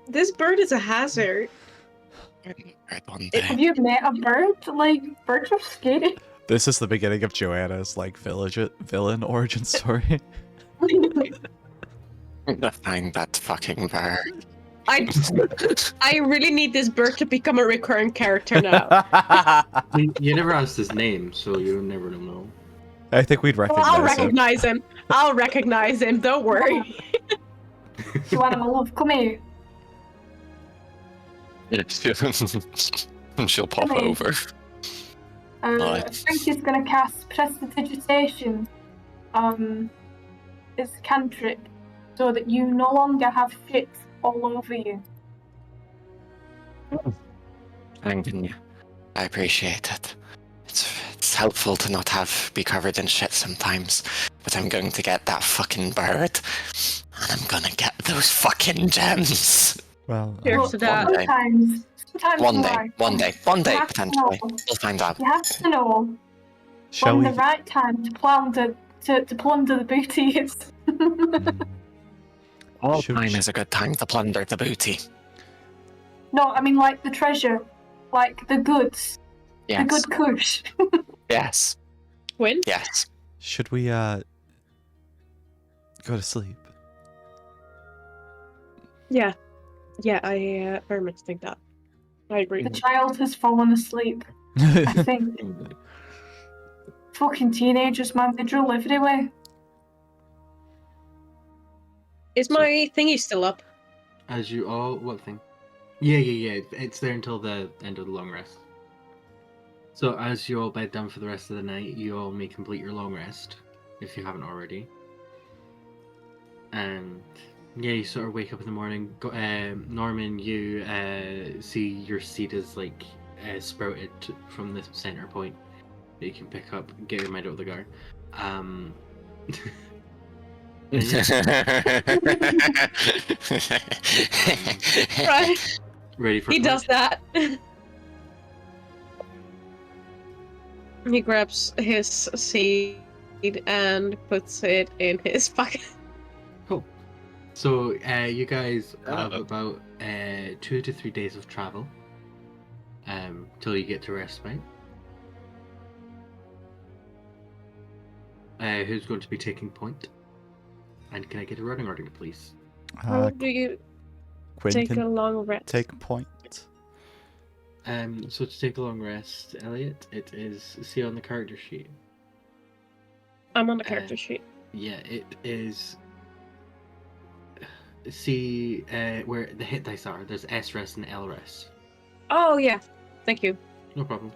[SPEAKER 3] This bird is a hazard.
[SPEAKER 4] Right one
[SPEAKER 2] Have
[SPEAKER 4] day.
[SPEAKER 2] you met a bird? Like, birds are scary.
[SPEAKER 5] this is the beginning of Joanna's like villain origin story.
[SPEAKER 4] I'm gonna find that fucking bird.
[SPEAKER 3] I really need this bird to become a recurring character now.
[SPEAKER 1] You never asked his name, so you never know.
[SPEAKER 5] I think we'd
[SPEAKER 3] Well,
[SPEAKER 5] recognize
[SPEAKER 3] I'll
[SPEAKER 5] him.
[SPEAKER 3] recognize him. I'll recognize him. Don't worry.
[SPEAKER 2] Joanna, my love, come here.
[SPEAKER 4] She'll pop
[SPEAKER 2] Come here.
[SPEAKER 4] over. Nice.
[SPEAKER 2] Frankie's gonna cast Prestidigitation. It's a cantrip, so that you no longer have shit all over you.
[SPEAKER 4] Thank you. I appreciate it. It's helpful to not be covered in shit sometimes. But I'm going to get that fucking bird, and I'm gonna get those fucking gems.
[SPEAKER 5] Well,
[SPEAKER 3] Cheers to that.
[SPEAKER 2] Sometimes
[SPEAKER 4] One
[SPEAKER 2] in
[SPEAKER 4] day,
[SPEAKER 2] life,
[SPEAKER 4] one day
[SPEAKER 2] you have to
[SPEAKER 4] potentially.
[SPEAKER 2] know-
[SPEAKER 4] We'll find out.
[SPEAKER 2] You have to know
[SPEAKER 5] shall
[SPEAKER 2] when
[SPEAKER 5] we?
[SPEAKER 2] the right time to plunder the booty is.
[SPEAKER 4] All
[SPEAKER 5] Should-
[SPEAKER 4] time is a good time to plunder the booty.
[SPEAKER 2] No, I mean like the treasure, like the goods,
[SPEAKER 4] Yes.
[SPEAKER 2] the good kush.
[SPEAKER 4] Yes.
[SPEAKER 3] Win?
[SPEAKER 4] Yes.
[SPEAKER 5] Should we go to sleep?
[SPEAKER 3] Yeah. Yeah, I very much think that. I agree.
[SPEAKER 2] The child has fallen asleep. I think. Fucking teenagers, man, they drool everywhere.
[SPEAKER 3] Is my thingy still up?
[SPEAKER 1] As you all, what thing? Yeah. It's there until the end of the long rest. So as you all bed down for the rest of the night, you all may complete your long rest, if you haven't already. And yeah, you sort of wake up in the morning. Norman, you see your seed is like sprouted from the center point that you can pick up. Get your mind out of the guard. And yeah,
[SPEAKER 3] Right.
[SPEAKER 1] ready for
[SPEAKER 3] He
[SPEAKER 1] lunch.
[SPEAKER 3] does that. He grabs his seed and puts it in his pocket.
[SPEAKER 1] Cool. So you guys have about 2 to 3 days of travel till you get to Respite. Who's going to be taking point? And can I get a running order, please?
[SPEAKER 3] How do you
[SPEAKER 5] Quinn
[SPEAKER 3] take a
[SPEAKER 5] can
[SPEAKER 3] long rest?
[SPEAKER 5] take point.
[SPEAKER 1] So to take a long rest, Elliot, it is see on the character sheet.
[SPEAKER 3] I'm on the character sheet.
[SPEAKER 1] Yeah, it is. See where the hit dice are. There's S rest and L rest.
[SPEAKER 3] Oh yeah, thank you.
[SPEAKER 1] No problem.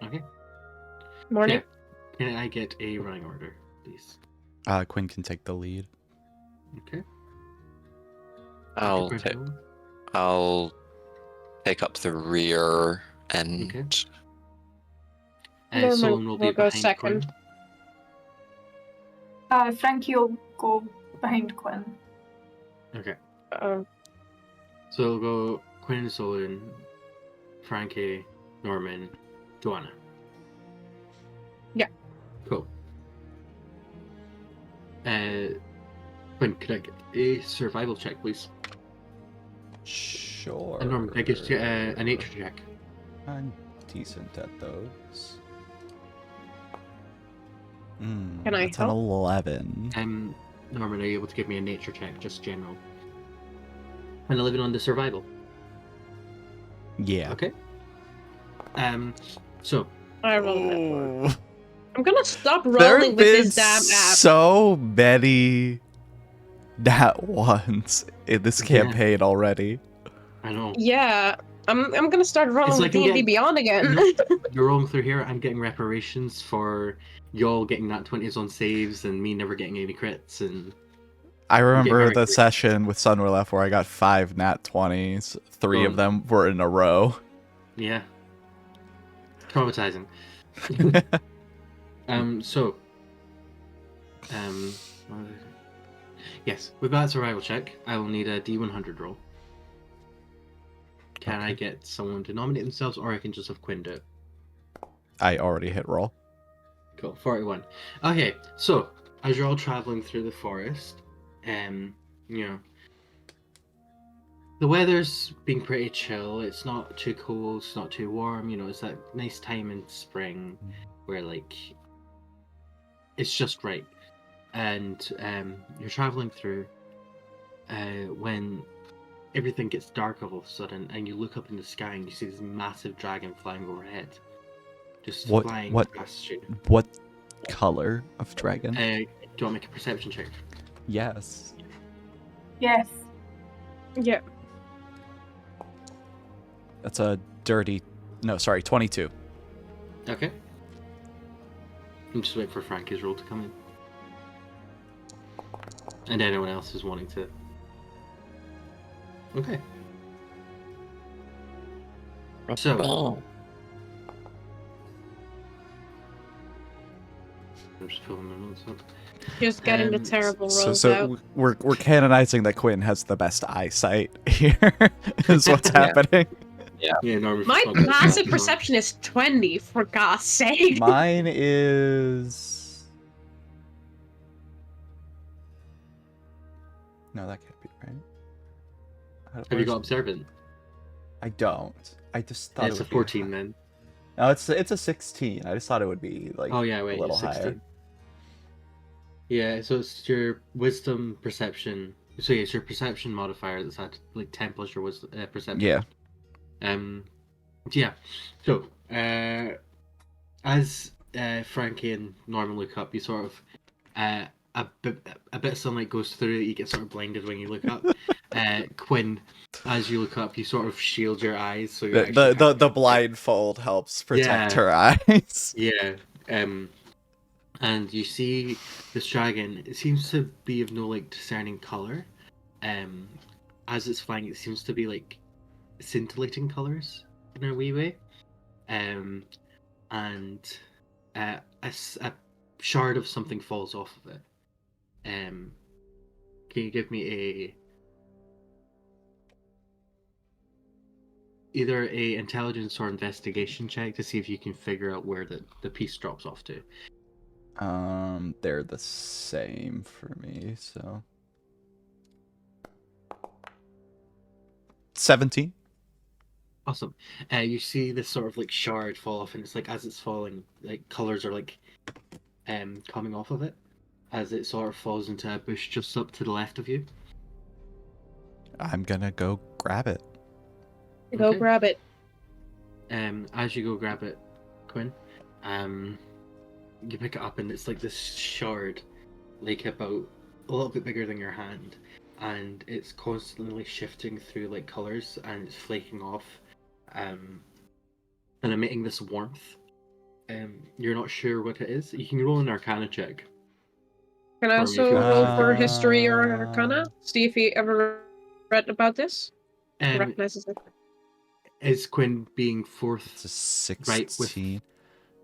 [SPEAKER 1] Okay.
[SPEAKER 3] Morning.
[SPEAKER 1] Yeah. Can I get a running order, please?
[SPEAKER 5] Quinn can take the lead.
[SPEAKER 1] Okay.
[SPEAKER 4] I'll take up the rear end.
[SPEAKER 1] Okay.
[SPEAKER 3] Norman
[SPEAKER 1] Solon will be
[SPEAKER 3] will go
[SPEAKER 1] behind
[SPEAKER 3] second.
[SPEAKER 1] Quinn.
[SPEAKER 2] Frankie will go behind Quinn.
[SPEAKER 1] Okay.
[SPEAKER 3] Oh,
[SPEAKER 1] So it'll go Quinn and Solon, Frankie, Norman, Joanna.
[SPEAKER 3] Yeah.
[SPEAKER 1] Cool. Quinn, could I get a survival check, please?
[SPEAKER 5] Sure.
[SPEAKER 1] And Norman, can I get you a nature check?
[SPEAKER 5] I'm decent at those.
[SPEAKER 3] Can I
[SPEAKER 5] That's an
[SPEAKER 3] help?
[SPEAKER 5] 11.
[SPEAKER 1] Norman, are you able to give me a nature check, just general? And 11 on the survival.
[SPEAKER 5] Yeah.
[SPEAKER 1] Okay. So
[SPEAKER 3] I rolled that one.
[SPEAKER 5] Oh.
[SPEAKER 3] I'm gonna stop
[SPEAKER 5] There
[SPEAKER 3] rolling
[SPEAKER 5] have
[SPEAKER 3] with
[SPEAKER 5] been
[SPEAKER 3] this damn app.
[SPEAKER 5] so many nat ones in this
[SPEAKER 1] Yeah.
[SPEAKER 5] campaign already.
[SPEAKER 1] I know.
[SPEAKER 3] Yeah, I'm gonna start rolling
[SPEAKER 1] like I'm
[SPEAKER 3] D&D
[SPEAKER 1] getting-
[SPEAKER 3] Beyond again.
[SPEAKER 1] You're rolling through here. I'm getting reparations for y'all getting nat 20s on saves and me never getting any crits. And
[SPEAKER 5] I remember
[SPEAKER 1] very
[SPEAKER 5] the
[SPEAKER 1] curious.
[SPEAKER 5] session with Sunwell left where I got 5 nat 20s. 3 of
[SPEAKER 1] Oh.
[SPEAKER 5] them were in a row.
[SPEAKER 1] Yeah, traumatizing. So, yes, with that survival check, I will need a D100 roll. Can I
[SPEAKER 5] Okay.
[SPEAKER 1] get someone to nominate themselves, or I can just have Quinn do it?
[SPEAKER 5] I already hit roll.
[SPEAKER 1] Cool, 41. Okay, so as you're all traveling through the forest, you know, the weather's been pretty chill. It's not too cold, it's not too warm. You know, it's that nice time in spring where like it's just right. And you're traveling through when everything gets dark all of a sudden, and you look up in the sky and you see this massive dragon flying overhead, just flying past you.
[SPEAKER 5] What color of dragon?
[SPEAKER 1] Do you want to make a perception check?
[SPEAKER 5] Yes.
[SPEAKER 2] Yes.
[SPEAKER 3] Yeah.
[SPEAKER 5] That's a dirty... No, sorry, 22.
[SPEAKER 1] Okay. I'm just waiting for Frankie's roll to come in. And anyone else is wanting to. Okay. So.
[SPEAKER 4] Oh.
[SPEAKER 1] I'm just pulling my notes up.
[SPEAKER 3] Just getting the terrible rolls
[SPEAKER 5] So
[SPEAKER 3] out.
[SPEAKER 5] we're canonizing that Quinn has the best eyesight here, is what's happening.
[SPEAKER 1] Yeah, Norman's
[SPEAKER 3] My
[SPEAKER 1] just not
[SPEAKER 3] passive
[SPEAKER 1] good.
[SPEAKER 3] perception is 20, for God's sake.
[SPEAKER 5] Mine is... No, that can't be right.
[SPEAKER 1] Have you got observant?
[SPEAKER 5] I don't. I just thought
[SPEAKER 1] It's
[SPEAKER 5] it
[SPEAKER 1] a
[SPEAKER 5] would be
[SPEAKER 1] 14 then.
[SPEAKER 5] No, it's a 16. I just thought it would be like
[SPEAKER 1] Oh yeah, wait,
[SPEAKER 5] a little
[SPEAKER 1] it's 16.
[SPEAKER 5] higher.
[SPEAKER 1] Yeah, so it's your wisdom perception. So yeah, it's your perception modifier that's at like 10 plus your wisdom perception.
[SPEAKER 5] Yeah.
[SPEAKER 1] Yeah. So as Frankie and Norman look up, you sort of a bit of sunlight goes through. You get sort of blinded when you look up. Quinn, as you look up, you sort of shield your eyes, so you're
[SPEAKER 5] The blindfold helps protect her eyes.
[SPEAKER 1] Yeah. And you see this dragon. It seems to be of no like discerning color. As it's flying, it seems to be like scintillating colors in a wee way. And a shard of something falls off of it. Can you give me either a intelligence or investigation check to see if you can figure out where the piece drops off to?
[SPEAKER 5] They're the same for me, so 17.
[SPEAKER 1] Awesome. You see this sort of like shard fall off, and it's like as it's falling, like colors are like coming off of it as it sort of falls into a bush just up to the left of you.
[SPEAKER 5] I'm gonna go grab it.
[SPEAKER 3] Go
[SPEAKER 1] Okay.
[SPEAKER 3] grab it.
[SPEAKER 1] As you go grab it, Quinn, you pick it up, and it's like this shard, like about a little bit bigger than your hand, and it's constantly shifting through like colors, and it's flaking off, and emitting this warmth. You're not sure what it is. You can roll an Arcana check.
[SPEAKER 3] Can I
[SPEAKER 1] Or
[SPEAKER 3] also
[SPEAKER 1] if you-
[SPEAKER 3] roll for history or arcana? See if he ever read about this. Recognizes it.
[SPEAKER 1] Is Quinn being fourth?
[SPEAKER 5] It's a 16.
[SPEAKER 1] Right, with-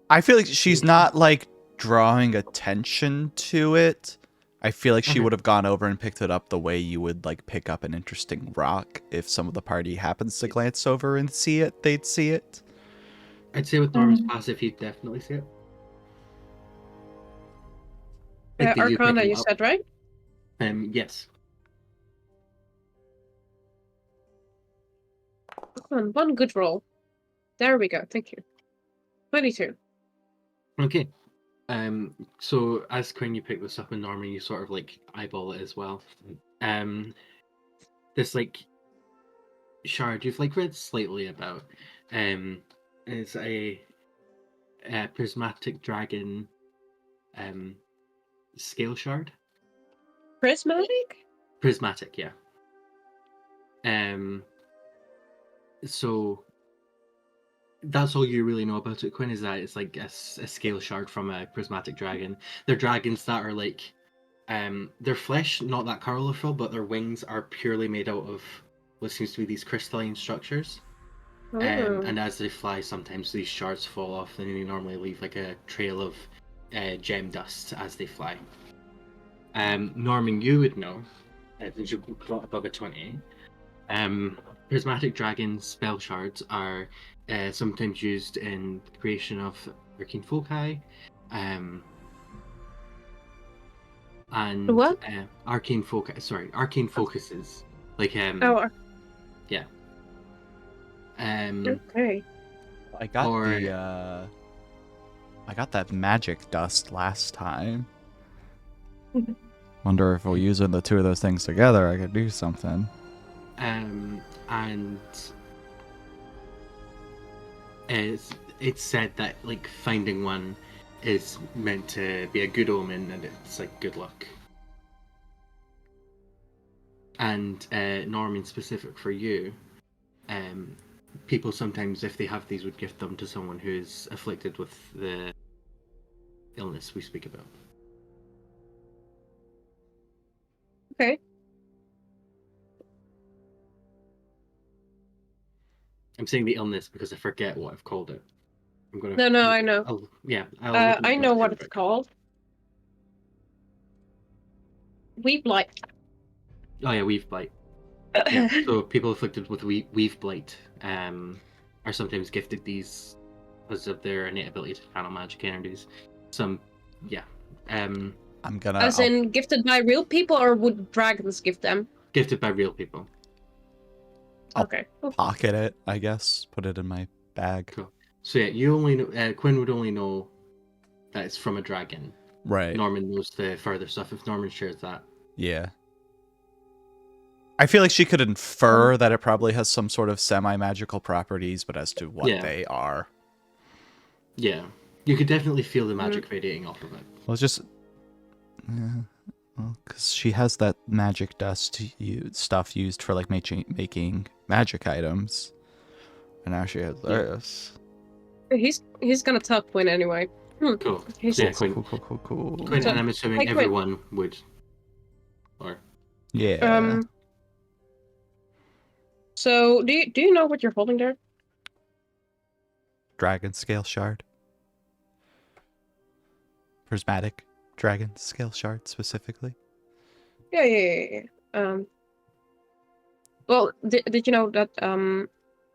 [SPEAKER 5] I feel like she's not like drawing attention to it. I feel like she
[SPEAKER 1] Okay.
[SPEAKER 5] would have gone over and picked it up the way you would like pick up an interesting rock. If some of the party happens to glance over and see it, they'd see it.
[SPEAKER 1] I'd say with Norman's passive, you'd definitely see it. Like, did you pick
[SPEAKER 3] Arcana,
[SPEAKER 1] him
[SPEAKER 3] you
[SPEAKER 1] up?
[SPEAKER 3] said, right?
[SPEAKER 1] Yes.
[SPEAKER 3] One good roll. There we go. Thank you. 22.
[SPEAKER 1] Okay. So as Quinn, you pick this up, and Norman, you sort of like eyeball it as well. This like shard you've like read slightly about. Is a prismatic dragon. Scale shard.
[SPEAKER 3] Prismatic?
[SPEAKER 1] Prismatic, yeah. So that's all you really know about it, Quinn, is that it's like a scale shard from a prismatic dragon. They're dragons that are like, their flesh not that colorful, but their wings are purely made out of what seems to be these crystalline structures. And as they fly, sometimes these shards fall off, and they normally leave like a trail of gem dust as they fly. Norman, you would know, since you got above a 20. Prismatic dragon spell shards are sometimes used in the creation of arcane foci, and
[SPEAKER 3] What?
[SPEAKER 1] arcane focuses. Like
[SPEAKER 3] Oh,
[SPEAKER 1] yeah.
[SPEAKER 3] okay.
[SPEAKER 5] I got that magic dust last time. Wonder if we're using the two of those things together, I could do something.
[SPEAKER 1] And it's said that like finding one is meant to be a good omen, and it's like good luck. And Norman, specific for you, people sometimes, if they have these, would gift them to someone who is afflicted with the illness we speak about.
[SPEAKER 3] Okay.
[SPEAKER 1] I'm saying the illness because I forget what I've called it. I'm gonna.
[SPEAKER 3] No, I know. I know what it's called. Weave blight.
[SPEAKER 1] Oh yeah, weave blight. Yeah. So people afflicted with weave blight are sometimes gifted these because of their innate ability to channel magic energies.
[SPEAKER 5] I'm gonna.
[SPEAKER 3] As in gifted by real people, or would dragons gift them?
[SPEAKER 1] Gifted by real people.
[SPEAKER 3] Okay.
[SPEAKER 5] Pocket it, I guess. Put it in my bag.
[SPEAKER 1] Cool. So yeah, you only know. Quinn would only know that it's from a dragon.
[SPEAKER 5] Right.
[SPEAKER 1] Norman knows the further stuff. If Norman shares that.
[SPEAKER 5] Yeah. I feel like she could infer that it probably has some sort of semi-magical properties, but as to what they are.
[SPEAKER 1] Yeah. You could definitely feel the magic radiating off of it.
[SPEAKER 5] Well, it's just... because she has that magic dust stuff used for, like, making magic items. And now she has this.
[SPEAKER 3] He's gonna tell Quinn anyway.
[SPEAKER 1] Cool.
[SPEAKER 5] Cool.
[SPEAKER 1] Quinn, and I'm assuming everyone would. Or...
[SPEAKER 5] Yeah.
[SPEAKER 3] So, do you know what you're holding there?
[SPEAKER 5] Dragon scale shard. Prismatic dragon scale shard specifically.
[SPEAKER 3] Yeah. Well, did you know that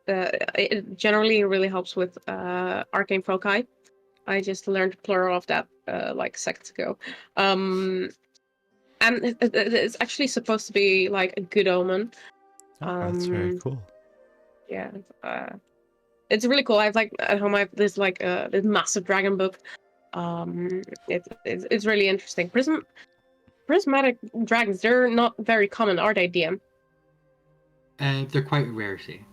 [SPEAKER 3] it generally really helps with arcane foci? I just learned plural of that like seconds ago. And it's actually supposed to be like a good omen.
[SPEAKER 5] That's very cool.
[SPEAKER 3] Yeah, it's really cool. I've like at home. I have this like this massive dragon book. It's really interesting. Prismatic dragons, they're not very common, are they, DM?
[SPEAKER 1] They're quite a rarity.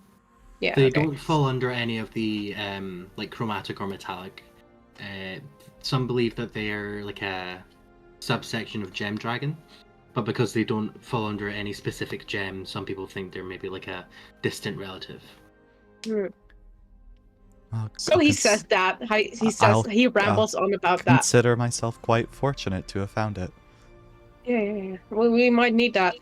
[SPEAKER 3] Yeah,
[SPEAKER 1] they don't fall under any of the like chromatic or metallic. Some believe that they are like a subsection of gem dragon, but because they don't fall under any specific gem, some people think they're maybe like a distant relative.
[SPEAKER 3] So he says that. He rambles on about that.
[SPEAKER 5] Consider myself quite fortunate to have found it.
[SPEAKER 3] Yeah. Well, we might need that.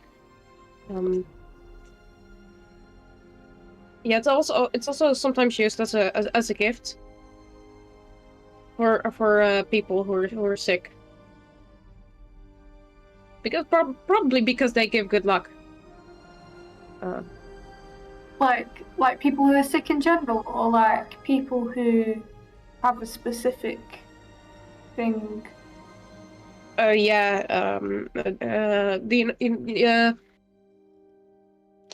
[SPEAKER 3] Yeah, it's also sometimes used as a gift for people who are sick. Because probably because they give good luck.
[SPEAKER 2] Like people who are sick in general, or like people who have a specific thing.
[SPEAKER 3] Yeah. Do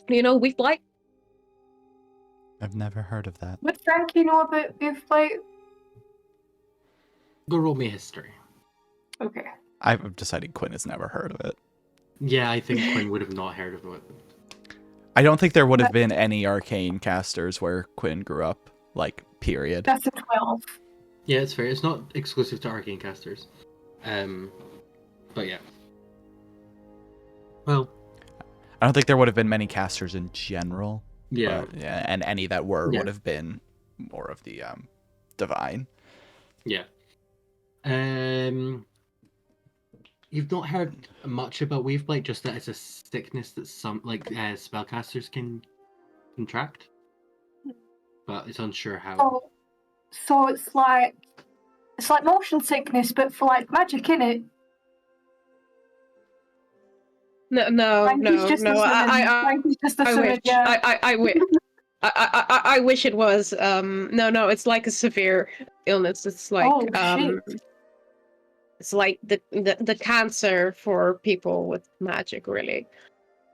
[SPEAKER 3] you know weak blight?
[SPEAKER 5] I've never heard of that.
[SPEAKER 2] Would Frankie know about weak blight?
[SPEAKER 1] Go roll me history.
[SPEAKER 2] Okay.
[SPEAKER 5] I've decided Quinn has never heard of it.
[SPEAKER 1] Yeah, I think Quinn would have not heard of it.
[SPEAKER 5] I don't think there would have been any arcane casters where Quinn grew up, like, period.
[SPEAKER 2] That's a 12.
[SPEAKER 1] Yeah, it's fair. It's not exclusive to arcane casters. But yeah. Well,
[SPEAKER 5] I don't think there would have been many casters in general
[SPEAKER 1] Yeah.
[SPEAKER 5] But, yeah, and any that were
[SPEAKER 1] Yeah.
[SPEAKER 5] would have been more of the divine.
[SPEAKER 1] Yeah. You've not heard much about Weaveblight, just that it's a sickness that some spellcasters can contract, but it's unsure how.
[SPEAKER 2] Oh, so it's like motion sickness, but for like magic, innit?
[SPEAKER 3] No.
[SPEAKER 2] Frankie's just a
[SPEAKER 3] I
[SPEAKER 2] summon,
[SPEAKER 3] wish.
[SPEAKER 2] yeah.
[SPEAKER 3] I wish it was. No. It's like a severe illness. It's like
[SPEAKER 2] shit.
[SPEAKER 3] it's like the cancer for people with magic. Really,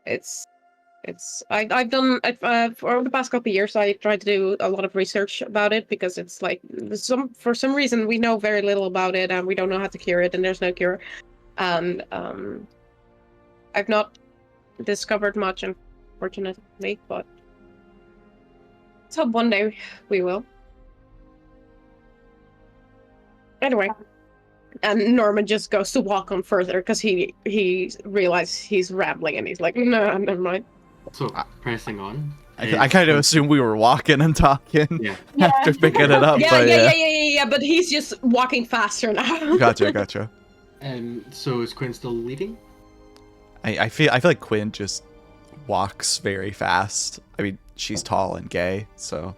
[SPEAKER 3] I've done for the past couple of years. I tried to do a lot of research about it because it's like for some reason we know very little about it and we don't know how to cure it and there's no cure. And I've not discovered much, unfortunately, but let's hope one day we will. Anyway, and Norman just goes to walk on further because he realizes he's rambling and he's like, no, never mind.
[SPEAKER 1] So pressing on.
[SPEAKER 5] I kind of assumed we were walking and talking
[SPEAKER 1] Yeah.
[SPEAKER 5] after picking it up.
[SPEAKER 3] Yeah, but he's just walking faster now.
[SPEAKER 5] Gotcha.
[SPEAKER 1] So is Quinn still leading?
[SPEAKER 5] I feel like Quinn just walks very fast. I mean, she's tall and gay, so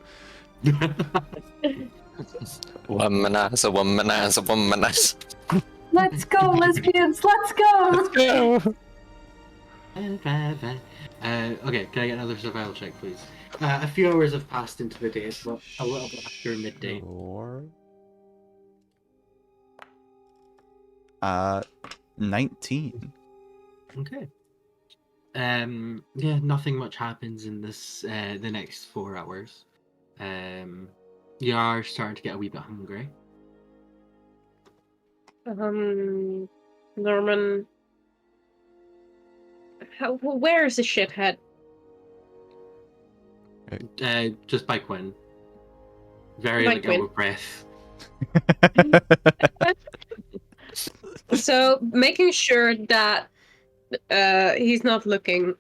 [SPEAKER 4] womanize.
[SPEAKER 2] Let's go, lesbians, let's go!
[SPEAKER 4] Let's go.
[SPEAKER 1] Okay, can I get another survival check, please? A few hours have passed into the day. It's a little bit after midday.
[SPEAKER 5] Sure. 19.
[SPEAKER 1] Okay. Yeah, nothing much happens in this the next 4 hours. You are starting to get a wee bit hungry.
[SPEAKER 3] Norman, where is the shithead?
[SPEAKER 1] Just by Quinn. Very
[SPEAKER 3] By
[SPEAKER 1] like
[SPEAKER 3] Quinn.
[SPEAKER 1] out of breath.
[SPEAKER 3] So making sure that he's not looking.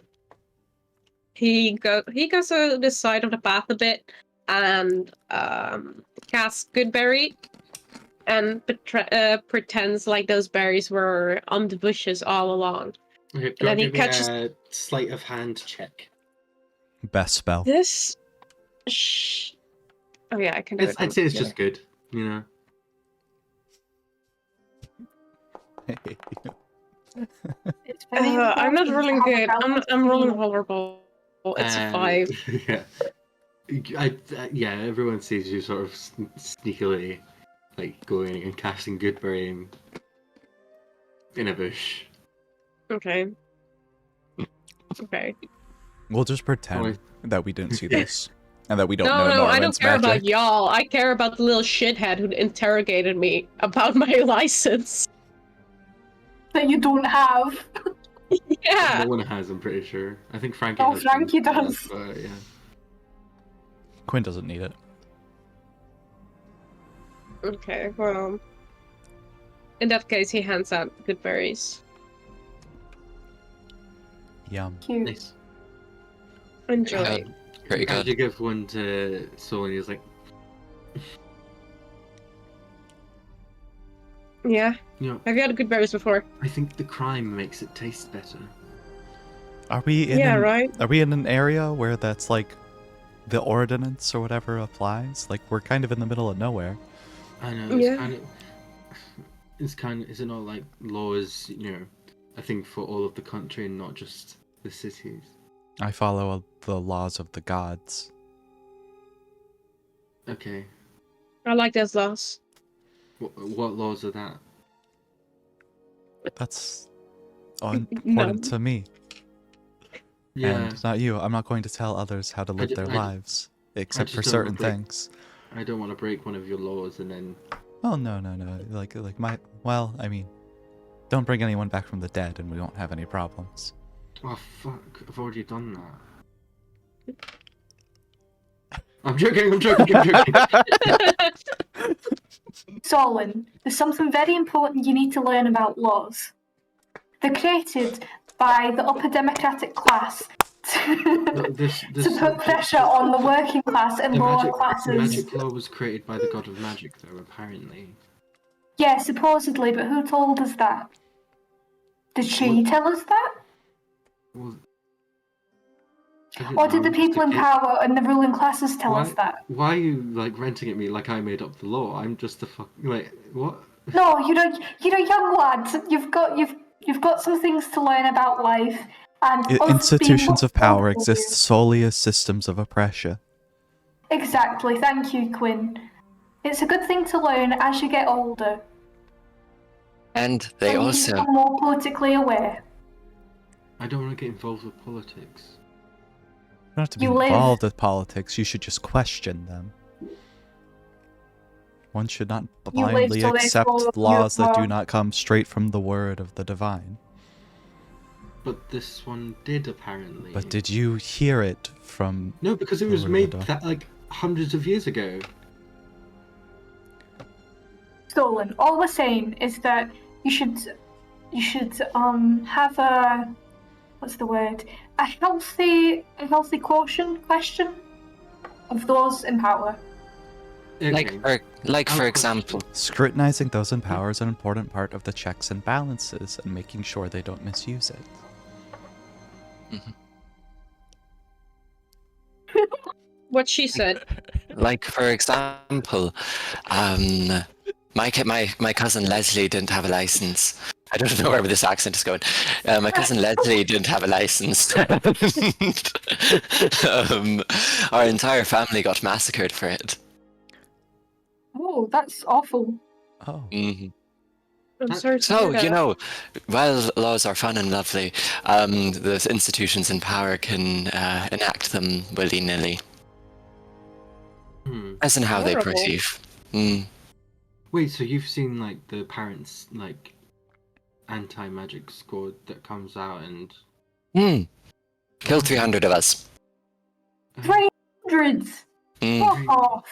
[SPEAKER 3] He goes to the side of the path a bit and casts Goodberry and pretends like those berries were on the bushes all along.
[SPEAKER 1] Okay,
[SPEAKER 3] And then he
[SPEAKER 1] give me
[SPEAKER 3] catches
[SPEAKER 1] a sleight of hand check.
[SPEAKER 5] Best spell.
[SPEAKER 3] this. Oh yeah, I can do it.
[SPEAKER 1] I'd say it's just good, you know.
[SPEAKER 2] It's very
[SPEAKER 3] I'm not
[SPEAKER 2] important
[SPEAKER 3] rolling
[SPEAKER 2] to have
[SPEAKER 3] good.
[SPEAKER 2] a balance
[SPEAKER 3] I'm rolling
[SPEAKER 2] between-
[SPEAKER 3] horrible. It's a 5.
[SPEAKER 1] Yeah. Everyone sees you sort of sneakily, like going and casting Goodberry in a bush.
[SPEAKER 3] Okay.
[SPEAKER 5] We'll just pretend that we didn't see this and that we don't know
[SPEAKER 3] No,
[SPEAKER 5] Norman's
[SPEAKER 3] I don't care
[SPEAKER 5] magic.
[SPEAKER 3] about y'all. I care about the little shithead who interrogated me about my license.
[SPEAKER 2] that you don't have.
[SPEAKER 3] Yeah.
[SPEAKER 1] No one has, I'm pretty sure. I think Frankie
[SPEAKER 2] Oh,
[SPEAKER 1] has.
[SPEAKER 2] Frankie
[SPEAKER 1] one,
[SPEAKER 2] does.
[SPEAKER 1] But, yeah.
[SPEAKER 5] Quinn doesn't need it.
[SPEAKER 3] Okay, well. In that case, he hands out good berries.
[SPEAKER 5] Yum.
[SPEAKER 2] Cute.
[SPEAKER 1] Nice.
[SPEAKER 3] Enjoy.
[SPEAKER 4] Very
[SPEAKER 1] As
[SPEAKER 4] good.
[SPEAKER 1] you give one to Sol, and he's like,
[SPEAKER 3] Yeah.
[SPEAKER 1] you know,
[SPEAKER 3] Have you had good berries before?
[SPEAKER 1] I think the crime makes it taste better.
[SPEAKER 5] Are we in
[SPEAKER 3] Right?
[SPEAKER 5] Are we in an area where that's like the ordinance or whatever applies? Like we're kind of in the middle of nowhere.
[SPEAKER 1] I know, it's
[SPEAKER 3] Yeah.
[SPEAKER 1] kind of, is it not like law is, you know, a thing for all of the country and not just the cities?
[SPEAKER 5] I follow the laws of the gods.
[SPEAKER 1] Okay.
[SPEAKER 3] I like those laws.
[SPEAKER 1] What laws are that?
[SPEAKER 5] That's important to me.
[SPEAKER 1] Yeah.
[SPEAKER 5] And not you. I'm not going to tell others how to live their lives, except for
[SPEAKER 1] just don't
[SPEAKER 5] certain
[SPEAKER 1] break-
[SPEAKER 5] things.
[SPEAKER 1] I don't want to break one of your laws and then...
[SPEAKER 5] Oh, no. Like well, I mean, don't bring anyone back from the dead and we won't have any problems.
[SPEAKER 1] Oh, fuck. I've already done that. I'm joking.
[SPEAKER 2] Solon, there's something very important you need to learn about laws. They're created by the upper democratic class to put pressure on the working class and lower classes.
[SPEAKER 1] The magic law was created by the god of magic, though, apparently.
[SPEAKER 2] Yeah, supposedly, but who told us that? Did she tell us that?
[SPEAKER 1] Well,
[SPEAKER 2] Or did the people in power and the ruling classes tell us that?
[SPEAKER 1] Why are you like ranting at me like I made up the law? I'm just a what?
[SPEAKER 2] No, you're a young lad. You've got some things to learn about life. And
[SPEAKER 5] institutions of power exist solely as systems of oppression.
[SPEAKER 2] Exactly. Thank you, Quinn. It's a good thing to learn as you get older.
[SPEAKER 4] And they also
[SPEAKER 2] become more politically aware.
[SPEAKER 1] I don't want to get involved with politics.
[SPEAKER 5] You don't have to be involved with politics, you should just question them. One should not blindly accept laws that do not come straight from the word of the divine.
[SPEAKER 1] But this one did, apparently.
[SPEAKER 5] But did you hear it from...
[SPEAKER 1] No, because it was made like hundreds of years ago.
[SPEAKER 2] Stolen. All we're saying is that you should have a... what's the word? A healthy question of those in power.
[SPEAKER 1] Okay.
[SPEAKER 4] Like for example,
[SPEAKER 5] scrutinizing those in power is an important part of the checks and balances and making sure they don't misuse it.
[SPEAKER 4] Mm-hmm.
[SPEAKER 3] What she said.
[SPEAKER 4] Like for example, my cousin Leslie didn't have a license. I don't know where this accent is going. My cousin Leslie didn't have a license. Our entire family got massacred for it.
[SPEAKER 2] Oh, that's awful.
[SPEAKER 5] Oh.
[SPEAKER 4] Mm-hmm.
[SPEAKER 3] I'm sorry to
[SPEAKER 4] So,
[SPEAKER 3] hear that.
[SPEAKER 4] you know, while laws are fun and lovely, the institutions in power can enact them willy-nilly. As in how they perceive.
[SPEAKER 1] Wait, so you've seen, like, the parents, like, anti-magic squad that comes out and...
[SPEAKER 4] Kill 300 of us.
[SPEAKER 2] 300! Fuck off!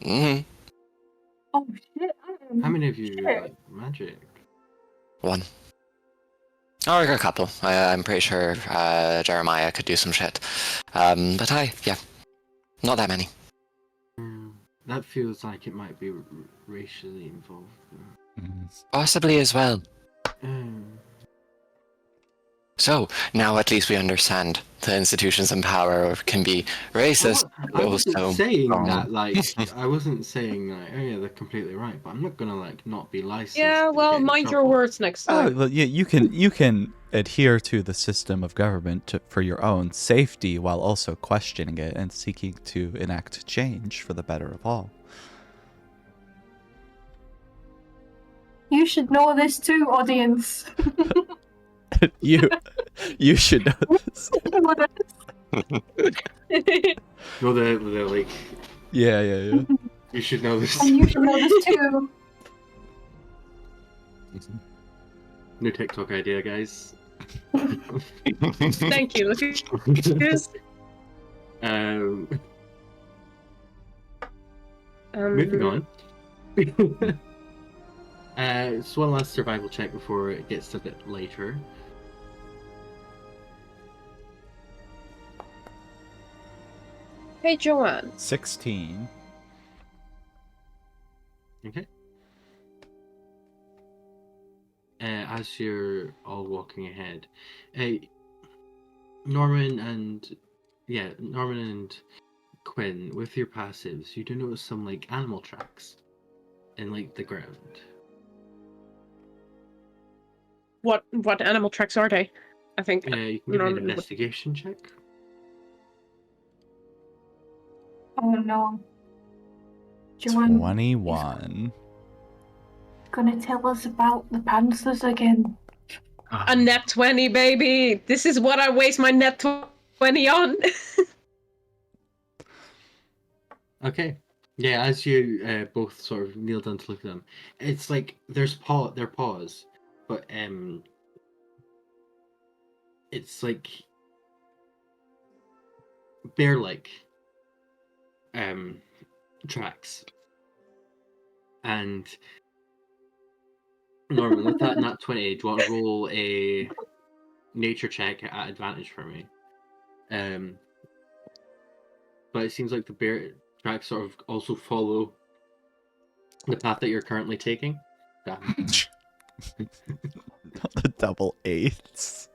[SPEAKER 4] Mm-hmm.
[SPEAKER 2] Oh, shit.
[SPEAKER 1] How many of you like magic?
[SPEAKER 4] One. Or a couple. I'm pretty sure Jeremiah could do some shit. But not that many.
[SPEAKER 1] That feels like it might be racially involved.
[SPEAKER 4] Possibly as well. So, now at least we understand the institutions in power can be racist.
[SPEAKER 1] I wasn't saying that, like, I wasn't saying, like, oh yeah, they're completely right, but I'm not gonna, like, not be licensed.
[SPEAKER 3] Yeah, well, mind your words next time.
[SPEAKER 5] Oh, well, yeah, you can adhere to the system of government for your own safety while also questioning it and seeking to enact change for the better of all.
[SPEAKER 2] You should know this too, audience.
[SPEAKER 5] You should know this.
[SPEAKER 1] No, they're like...
[SPEAKER 5] Yeah.
[SPEAKER 1] You should know this.
[SPEAKER 2] And you should know this too.
[SPEAKER 1] New TikTok idea, guys.
[SPEAKER 3] Thank you.
[SPEAKER 1] Moving on. So one last survival check before it gets a bit later.
[SPEAKER 3] Hey, Joanne.
[SPEAKER 5] 16.
[SPEAKER 1] Okay. As you're all walking ahead, Norman and Quinn, with your passives, you do notice some like animal tracks in like the ground.
[SPEAKER 3] What animal tracks are they? I think.
[SPEAKER 1] You can give me an investigation check.
[SPEAKER 2] Oh no. Joanne
[SPEAKER 5] 21.
[SPEAKER 2] Gonna tell us about the panthers again.
[SPEAKER 3] A net 20, baby! This is what I waste my net 20 on!
[SPEAKER 1] Okay. Yeah, as you both sort of kneel down to look at them, it's like their paws, but it's like bear-like tracks. And Norman, with that nat 20, do you want to roll a nature check at advantage for me. But it seems like the bear tracks sort of also follow the path that you're currently taking. Damn.
[SPEAKER 5] The double eights.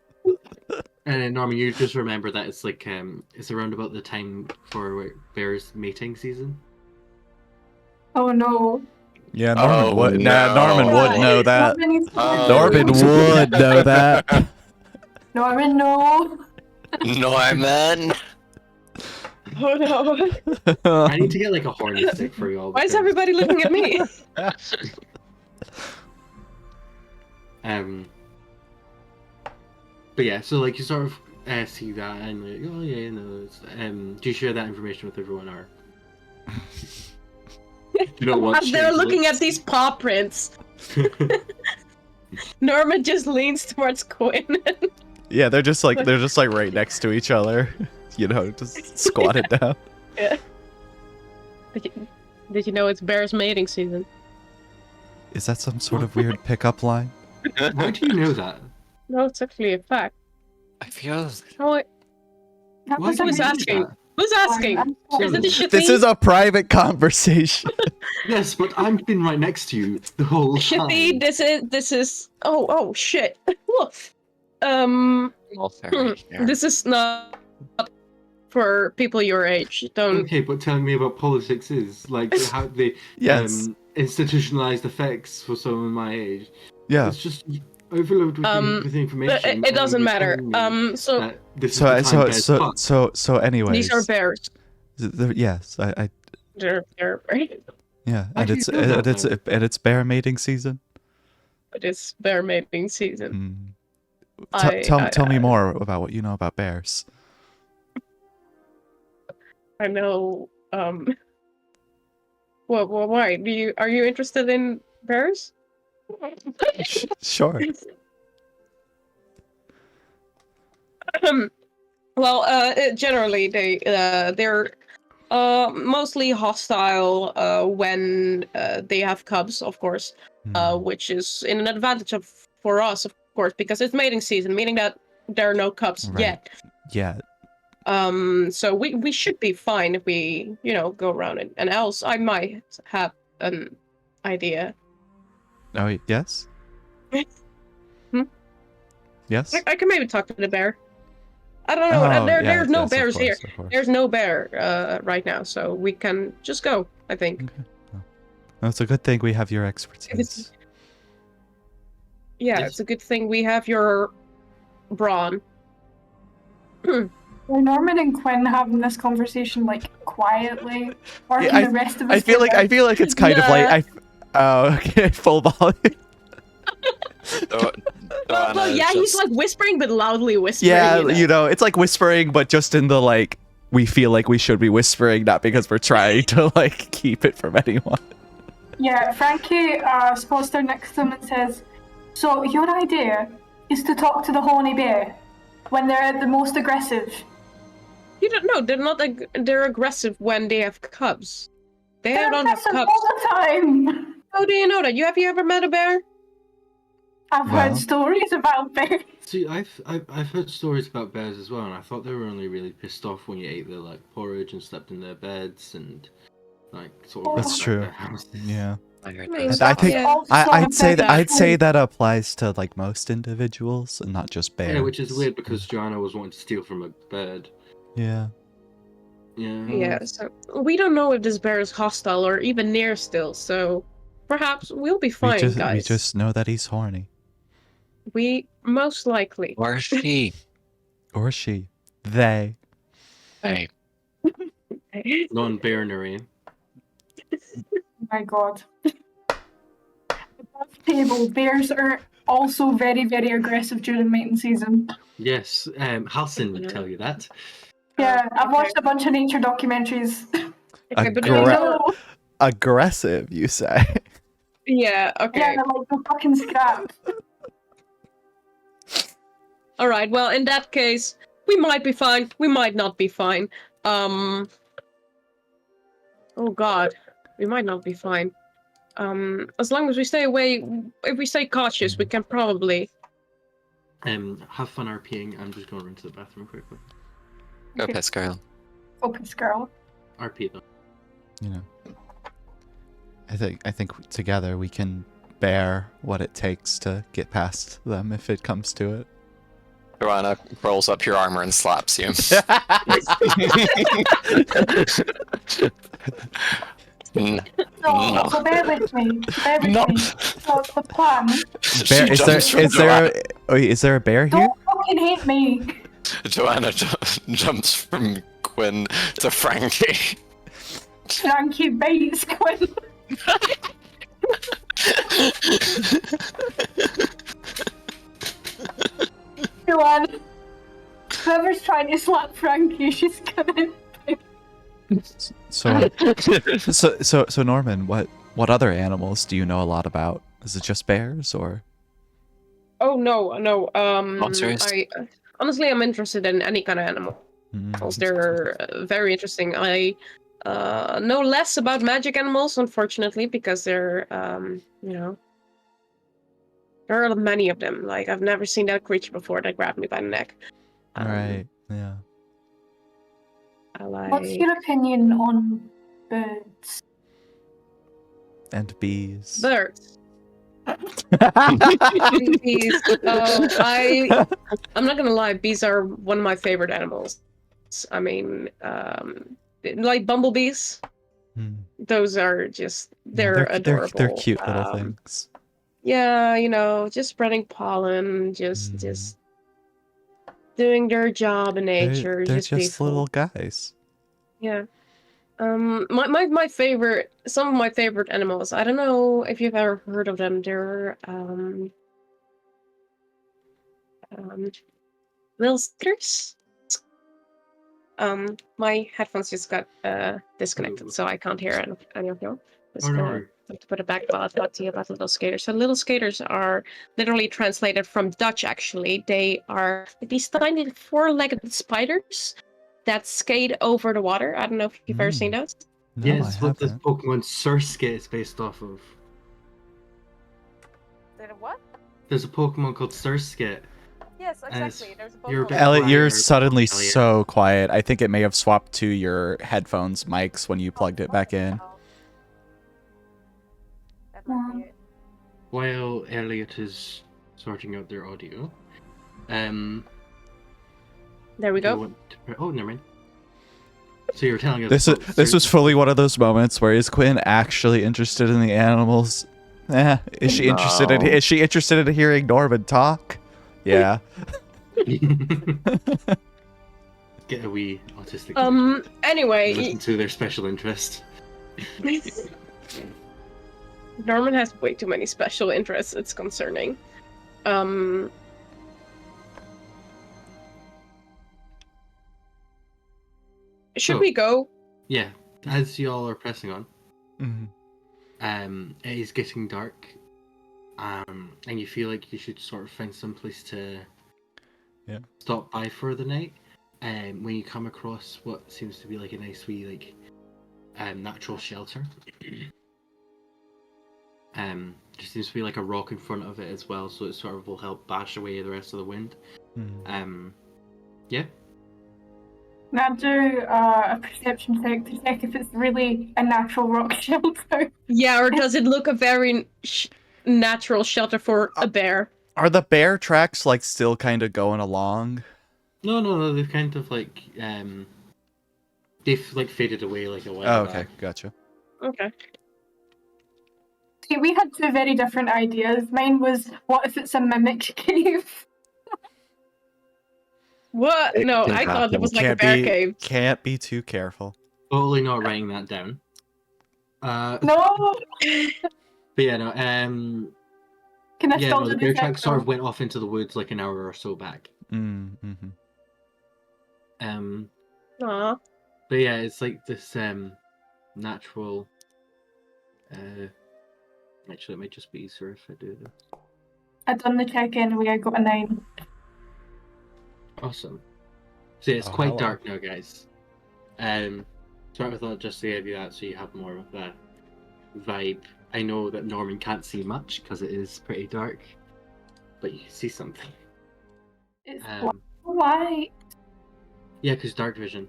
[SPEAKER 1] And then, Norman, you just remember that it's like it's around about the time for bears mating season.
[SPEAKER 2] Oh no.
[SPEAKER 5] Yeah, Norman
[SPEAKER 4] Oh,
[SPEAKER 5] would.
[SPEAKER 4] no.
[SPEAKER 5] Nah, Norman would know that.
[SPEAKER 2] Norman needs to
[SPEAKER 4] Oh.
[SPEAKER 5] Norman would know that.
[SPEAKER 2] Norman, no.
[SPEAKER 4] Norman.
[SPEAKER 3] Oh no.
[SPEAKER 1] I need to get like a horny stick for you all.
[SPEAKER 3] Why is
[SPEAKER 1] because,
[SPEAKER 3] everybody looking at me?
[SPEAKER 1] But yeah, so like you sort of see that and like, oh yeah, no. Do you share that information with everyone or? You know what?
[SPEAKER 3] As they're looking at these paw prints, Norman just leans towards Quinn.
[SPEAKER 5] Yeah, they're just like right next to each other. You know, just squatted down.
[SPEAKER 3] Yeah. Did you know it's bear's mating season?
[SPEAKER 5] Is that some sort of weird pickup line?
[SPEAKER 1] How do you know that?
[SPEAKER 3] No, it's actually a fact.
[SPEAKER 4] I feel.
[SPEAKER 3] Oh, wait.
[SPEAKER 2] That
[SPEAKER 1] Why
[SPEAKER 2] was
[SPEAKER 1] do you
[SPEAKER 3] Who's
[SPEAKER 1] do
[SPEAKER 3] asking?
[SPEAKER 1] that?
[SPEAKER 3] Who's asking?
[SPEAKER 2] I'm
[SPEAKER 3] Is it the shit
[SPEAKER 5] This is a private conversation.
[SPEAKER 1] Yes, but I've been right next to you the whole
[SPEAKER 3] Shippy,
[SPEAKER 1] time.
[SPEAKER 3] this is oh shit. Woof. This is not for people your age. Don't
[SPEAKER 1] Okay, but telling me about politics is like how they
[SPEAKER 5] Yes.
[SPEAKER 1] Institutionalized effects for someone my age.
[SPEAKER 5] Yeah.
[SPEAKER 1] It's just overloaded with information.
[SPEAKER 3] but it doesn't
[SPEAKER 1] and
[SPEAKER 3] matter.
[SPEAKER 1] telling me
[SPEAKER 3] So
[SPEAKER 1] that this is the time bears fuck.
[SPEAKER 5] So anyways.
[SPEAKER 3] these are bears.
[SPEAKER 5] Yes, I
[SPEAKER 3] They're
[SPEAKER 5] yeah,
[SPEAKER 1] How
[SPEAKER 5] and
[SPEAKER 1] do you
[SPEAKER 5] it's
[SPEAKER 1] know that,
[SPEAKER 5] and it's bear mating season.
[SPEAKER 3] It is bear mating season.
[SPEAKER 5] Tell me more about what you know about bears.
[SPEAKER 3] I know. Well, why? Are you interested in bears?
[SPEAKER 5] Sure.
[SPEAKER 3] Generally they're mostly hostile when they have cubs, of course, which is an advantage for us, of course, because it's mating season, meaning that there are no cubs yet.
[SPEAKER 5] Yeah.
[SPEAKER 3] So we should be fine if we, go around it. And else I might have an idea.
[SPEAKER 5] Oh, yes? Yes?
[SPEAKER 3] I can maybe talk to the bear. I don't know. There's no bears here. There's no bear right now, so we can just go, I think.
[SPEAKER 5] Okay. Well, it's a good thing we have your expertise.
[SPEAKER 3] Yeah, it's a good thing we have your brawn.
[SPEAKER 2] Well, Norman and Quinn having this conversation like quietly, or can the rest of us?
[SPEAKER 5] I feel like it's kind of like okay, full volume.
[SPEAKER 3] Well, yeah, he's like whispering, but loudly whispering.
[SPEAKER 5] Yeah, it's like whispering, but just in the like we feel like we should be whispering, not because we're trying to like keep it from anyone.
[SPEAKER 2] Yeah, Frankie spots there next to him and says, "So your idea is to talk to the horny bear when they're the most aggressive?"
[SPEAKER 3] You don't know. They're not. They're aggressive when they have cubs.
[SPEAKER 2] They're
[SPEAKER 3] don't have
[SPEAKER 2] aggressive
[SPEAKER 3] cubs
[SPEAKER 2] all the time.
[SPEAKER 3] How do you know that? Have you ever met a bear?
[SPEAKER 2] I've heard stories about bears.
[SPEAKER 1] See, I've heard stories about bears as well, and I thought they were only really pissed off when you ate their like porridge and slept in their beds and like sort of.
[SPEAKER 5] That's true.
[SPEAKER 1] Their houses.
[SPEAKER 5] Yeah.
[SPEAKER 3] And
[SPEAKER 5] I think
[SPEAKER 2] Yeah.
[SPEAKER 5] I'd say that applies to like most individuals and not just bears.
[SPEAKER 1] Yeah, which is weird because Joanna was wanting to steal from a bird.
[SPEAKER 5] Yeah.
[SPEAKER 1] Yeah.
[SPEAKER 3] Yeah. So we don't know if this bear is hostile or even near still. So perhaps we'll be fine, guys.
[SPEAKER 5] We just know that he's horny.
[SPEAKER 3] We most likely.
[SPEAKER 4] Or she.
[SPEAKER 5] Or she. They.
[SPEAKER 4] Hey.
[SPEAKER 1] Non-binary.
[SPEAKER 2] Oh my god. Above table, bears are also very, very aggressive during mating season.
[SPEAKER 1] Yes, Halcyon would tell you that.
[SPEAKER 2] Yeah, I've watched a bunch of nature documentaries.
[SPEAKER 3] Okay, but
[SPEAKER 5] Aggressive, you say?
[SPEAKER 3] yeah. Okay.
[SPEAKER 2] Yeah, they're like the fucking scrap.
[SPEAKER 3] All right. Well, in that case, we might be fine. We might not be fine. Oh God, we might not be fine. As long as we stay away, if we stay cautious, we can probably
[SPEAKER 1] Have fun RPing. I'm just going to run to the bathroom quickly.
[SPEAKER 4] Go piss, girl.
[SPEAKER 2] Focus, girl.
[SPEAKER 1] RP though.
[SPEAKER 5] You know, I think together we can bear what it takes to get past them if it comes to it.
[SPEAKER 4] Joanna rolls up your armor and slaps you.
[SPEAKER 2] No,
[SPEAKER 4] No.
[SPEAKER 2] so bear with me. Bear with
[SPEAKER 4] No.
[SPEAKER 2] me. So the plan.
[SPEAKER 5] Bear, is there a bear here?
[SPEAKER 2] Don't fucking hate me.
[SPEAKER 4] Joanna jumps from Quinn to Frankie.
[SPEAKER 2] Frankie Bates, Quinn. Joanne. Whoever's trying to slap Frankie, she's gonna.
[SPEAKER 5] So Norman, what other animals do you know a lot about? Is it just bears or?
[SPEAKER 3] Oh no.
[SPEAKER 4] Monsters?
[SPEAKER 3] Honestly, I'm interested in any kind of animal. They're very interesting. I know less about magic animals, unfortunately, because they're there are many of them. Like I've never seen that creature before that grabbed me by the neck.
[SPEAKER 5] Right. Yeah.
[SPEAKER 3] I like
[SPEAKER 2] What's your opinion on birds?
[SPEAKER 5] And bees.
[SPEAKER 3] birds. Bees. I'm not gonna lie. Bees are one of my favorite animals. I mean, like bumblebees. Those are just they're adorable.
[SPEAKER 5] They're cute little things.
[SPEAKER 3] Yeah, just spreading pollen, just doing their job in nature.
[SPEAKER 5] They're
[SPEAKER 3] just
[SPEAKER 5] just
[SPEAKER 3] peaceful.
[SPEAKER 5] little guys.
[SPEAKER 3] Yeah. My favorite, some of my favorite animals. I don't know if you've ever heard of them. They're little skaters. My headphones just got disconnected, so I can't hear any of you. Just gonna have to put it back while I talk to you about little skaters. So little skaters are literally translated from Dutch. Actually, they are these tiny four-legged spiders that skate over the water. I don't know if you've ever seen those.
[SPEAKER 5] No,
[SPEAKER 1] Yeah,
[SPEAKER 5] I
[SPEAKER 1] it's what this
[SPEAKER 5] haven't.
[SPEAKER 1] Pokemon Surskit is based off of.
[SPEAKER 6] What?
[SPEAKER 1] There's a Pokemon called Surskit.
[SPEAKER 6] Yes,
[SPEAKER 1] And
[SPEAKER 6] exactly. There's a
[SPEAKER 1] you're a
[SPEAKER 6] Pokemon.
[SPEAKER 1] bit
[SPEAKER 5] Elliot, you're
[SPEAKER 1] quieter,
[SPEAKER 5] suddenly
[SPEAKER 1] Elliot.
[SPEAKER 5] so quiet. I think it may have swapped to your headphones mics when you plugged it back in.
[SPEAKER 6] That might be it.
[SPEAKER 1] While Elliot is sorting out their audio,
[SPEAKER 3] There we go.
[SPEAKER 1] Oh, never mind. So you were telling us
[SPEAKER 5] This was fully one of those moments where is Quinn actually interested in the animals? Is she interested in hearing Norman talk? Yeah.
[SPEAKER 1] Get a wee autistic.
[SPEAKER 3] Anyway,
[SPEAKER 1] Listen to their special interest.
[SPEAKER 3] Norman has way too many special interests. It's concerning. Should we go?
[SPEAKER 1] Yeah, as y'all are pressing on,
[SPEAKER 5] Mhm.
[SPEAKER 1] it is getting dark, and you feel like you should sort of find some place to stop by for the night. When you come across what seems to be like a nice wee natural shelter, there seems to be like a rock in front of it as well, so it sort of will help bash away the rest of the wind. Yeah.
[SPEAKER 2] Now do a perception check to check if it's really a natural rock shelter.
[SPEAKER 3] Yeah, or does it look a very natural shelter for a bear?
[SPEAKER 5] Are the bear tracks like still kind of going along?
[SPEAKER 1] No, they've kind of like they've like faded away like a while.
[SPEAKER 5] Oh, okay,
[SPEAKER 1] back.
[SPEAKER 5] gotcha.
[SPEAKER 3] Okay.
[SPEAKER 2] See, we had two very different ideas. Mine was, what if it's a mimic cave?
[SPEAKER 3] What?
[SPEAKER 4] It
[SPEAKER 3] No,
[SPEAKER 4] can
[SPEAKER 3] I thought it was like a
[SPEAKER 5] Can't
[SPEAKER 3] bear
[SPEAKER 5] be
[SPEAKER 3] cave.
[SPEAKER 5] can't be too careful.
[SPEAKER 1] Totally not writing that down.
[SPEAKER 2] No!
[SPEAKER 1] But yeah, no.
[SPEAKER 2] Can I
[SPEAKER 1] Yeah,
[SPEAKER 2] still
[SPEAKER 1] no.
[SPEAKER 2] do
[SPEAKER 1] The
[SPEAKER 2] the
[SPEAKER 1] bear
[SPEAKER 2] check,
[SPEAKER 1] track sort of
[SPEAKER 2] though?
[SPEAKER 1] went off into the woods like an hour or so back.
[SPEAKER 5] Mm-hmm.
[SPEAKER 3] Aw.
[SPEAKER 1] But yeah, it's like this natural. Actually, it might just be easier if I do this.
[SPEAKER 2] I'd done the check anyway, I got a 9.
[SPEAKER 1] Awesome. So yeah, it's
[SPEAKER 5] Oh,
[SPEAKER 1] quite
[SPEAKER 5] hello.
[SPEAKER 1] dark now, guys. So I thought just to give you that so you have more of that vibe. I know that Norman can't see much because it is pretty dark, but you can see something.
[SPEAKER 2] It's
[SPEAKER 1] Um,
[SPEAKER 2] black and white.
[SPEAKER 1] Yeah, because dark vision.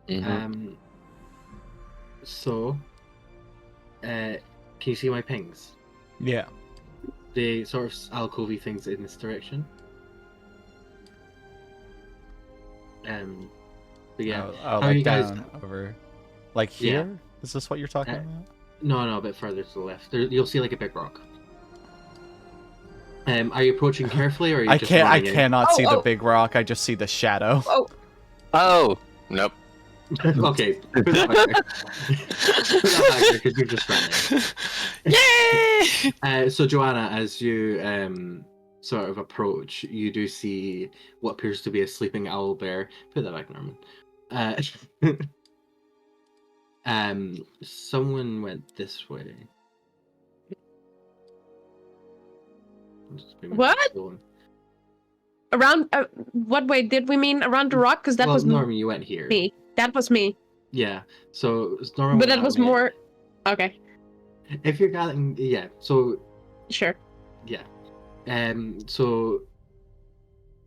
[SPEAKER 4] Mhm.
[SPEAKER 1] So, can you see my pings?
[SPEAKER 5] Yeah.
[SPEAKER 1] The sort of alcovey things in this direction. But yeah,
[SPEAKER 5] Oh,
[SPEAKER 1] how
[SPEAKER 5] like
[SPEAKER 1] you guys?
[SPEAKER 5] down over. Like
[SPEAKER 1] Yeah.
[SPEAKER 5] here? Is this what you're talking about?
[SPEAKER 1] No, a bit further to the left. There, you'll see like a big rock. Are you approaching carefully, or are you
[SPEAKER 5] I
[SPEAKER 1] just
[SPEAKER 5] can't. I
[SPEAKER 1] running in?
[SPEAKER 5] cannot see the
[SPEAKER 3] Oh.
[SPEAKER 5] big rock. I just see the shadow.
[SPEAKER 3] Oh,
[SPEAKER 4] Oh, nope.
[SPEAKER 1] Okay, put that back there. Put that back there because you're just running.
[SPEAKER 4] Yay!
[SPEAKER 1] So Joanna, as you sort of approach, you do see what appears to be a sleeping owl bear. Put that back, Norman. Someone went this way.
[SPEAKER 3] What? Around what way did we mean? Around the rock? Because that was
[SPEAKER 1] Norman, you went here.
[SPEAKER 3] me. That was me.
[SPEAKER 1] Yeah. So Norman.
[SPEAKER 3] But that was more. Okay.
[SPEAKER 1] If you're gathering, yeah. So
[SPEAKER 3] Sure.
[SPEAKER 1] yeah. So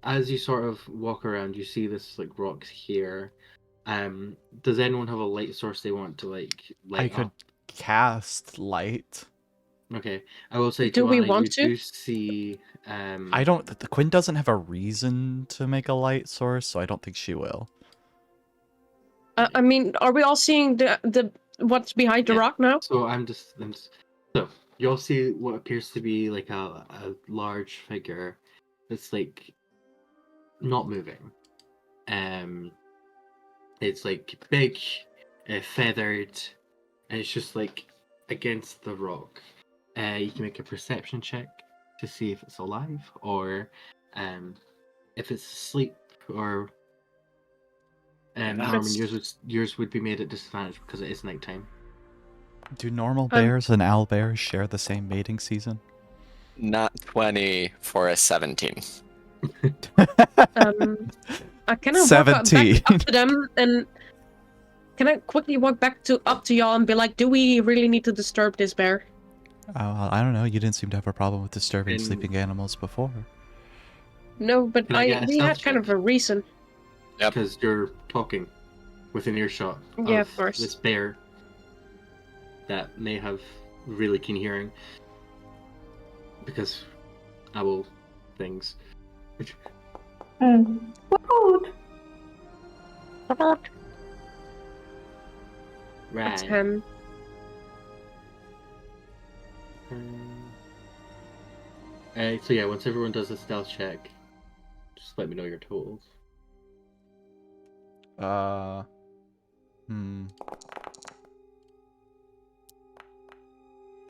[SPEAKER 1] as you sort of walk around, you see this like rocks here. Does anyone have a light source they want to light
[SPEAKER 5] I could
[SPEAKER 1] up?
[SPEAKER 5] cast light.
[SPEAKER 1] Okay, I will say,
[SPEAKER 3] Do we
[SPEAKER 1] Joanna,
[SPEAKER 3] want
[SPEAKER 1] you
[SPEAKER 3] to?
[SPEAKER 1] do see.
[SPEAKER 5] I don't. The Quinn doesn't have a reason to make a light source, so I don't think she will.
[SPEAKER 3] I mean, are we all seeing the what's behind the
[SPEAKER 1] Yeah.
[SPEAKER 3] rock now?
[SPEAKER 1] So so you'll see what appears to be like a large figure that's like not moving. It's like big, feathered, and it's just like against the rock. You can make a perception check to see if it's alive or if it's asleep. Or Norman, yours would be made at disadvantage because it is nighttime.
[SPEAKER 5] Do normal bears and owl bears share the same mating season?
[SPEAKER 4] Not 20 for a 17.
[SPEAKER 3] I kind of
[SPEAKER 5] 17.
[SPEAKER 3] walk back up to them and can I quickly walk back up to y'all and be like, do we really need to disturb this bear?
[SPEAKER 5] I don't know. You didn't seem to have a problem with disturbing sleeping animals before.
[SPEAKER 3] No, but
[SPEAKER 1] Can I get a
[SPEAKER 3] we
[SPEAKER 1] stealth
[SPEAKER 3] had kind
[SPEAKER 1] check?
[SPEAKER 3] of a reason.
[SPEAKER 4] Yep.
[SPEAKER 1] Because you're talking within earshot
[SPEAKER 3] Yeah, of course.
[SPEAKER 1] this bear that may have really keen hearing. Because owl things.
[SPEAKER 2] Food.
[SPEAKER 3] That's
[SPEAKER 1] Right.
[SPEAKER 3] him.
[SPEAKER 1] So yeah, once everyone does a stealth check, just let me know your totals.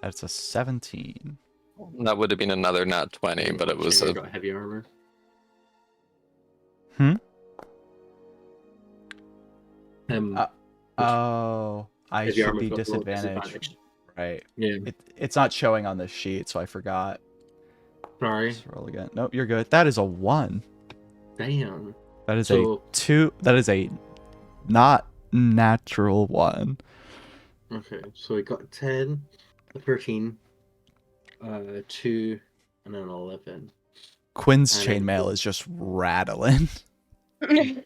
[SPEAKER 5] That's a 17.
[SPEAKER 4] That would have been another nat 20, but it was
[SPEAKER 1] Check
[SPEAKER 4] a...
[SPEAKER 1] you got heavy armor.
[SPEAKER 5] I
[SPEAKER 1] Heavy
[SPEAKER 5] should
[SPEAKER 1] armor's
[SPEAKER 5] be
[SPEAKER 1] got roll
[SPEAKER 5] disadvantaged. Right.
[SPEAKER 1] Yeah.
[SPEAKER 5] It's not showing on the sheet, so I forgot.
[SPEAKER 1] Sorry.
[SPEAKER 5] Let's roll again. Nope, you're good. That is a 1.
[SPEAKER 1] Damn.
[SPEAKER 5] That is
[SPEAKER 1] So-
[SPEAKER 5] a 2. That is a not natural 1.
[SPEAKER 1] Okay, so we got 10, a 13, 2, and an 11.
[SPEAKER 5] Quinn's
[SPEAKER 1] And then-
[SPEAKER 5] chainmail is just rattling.
[SPEAKER 1] I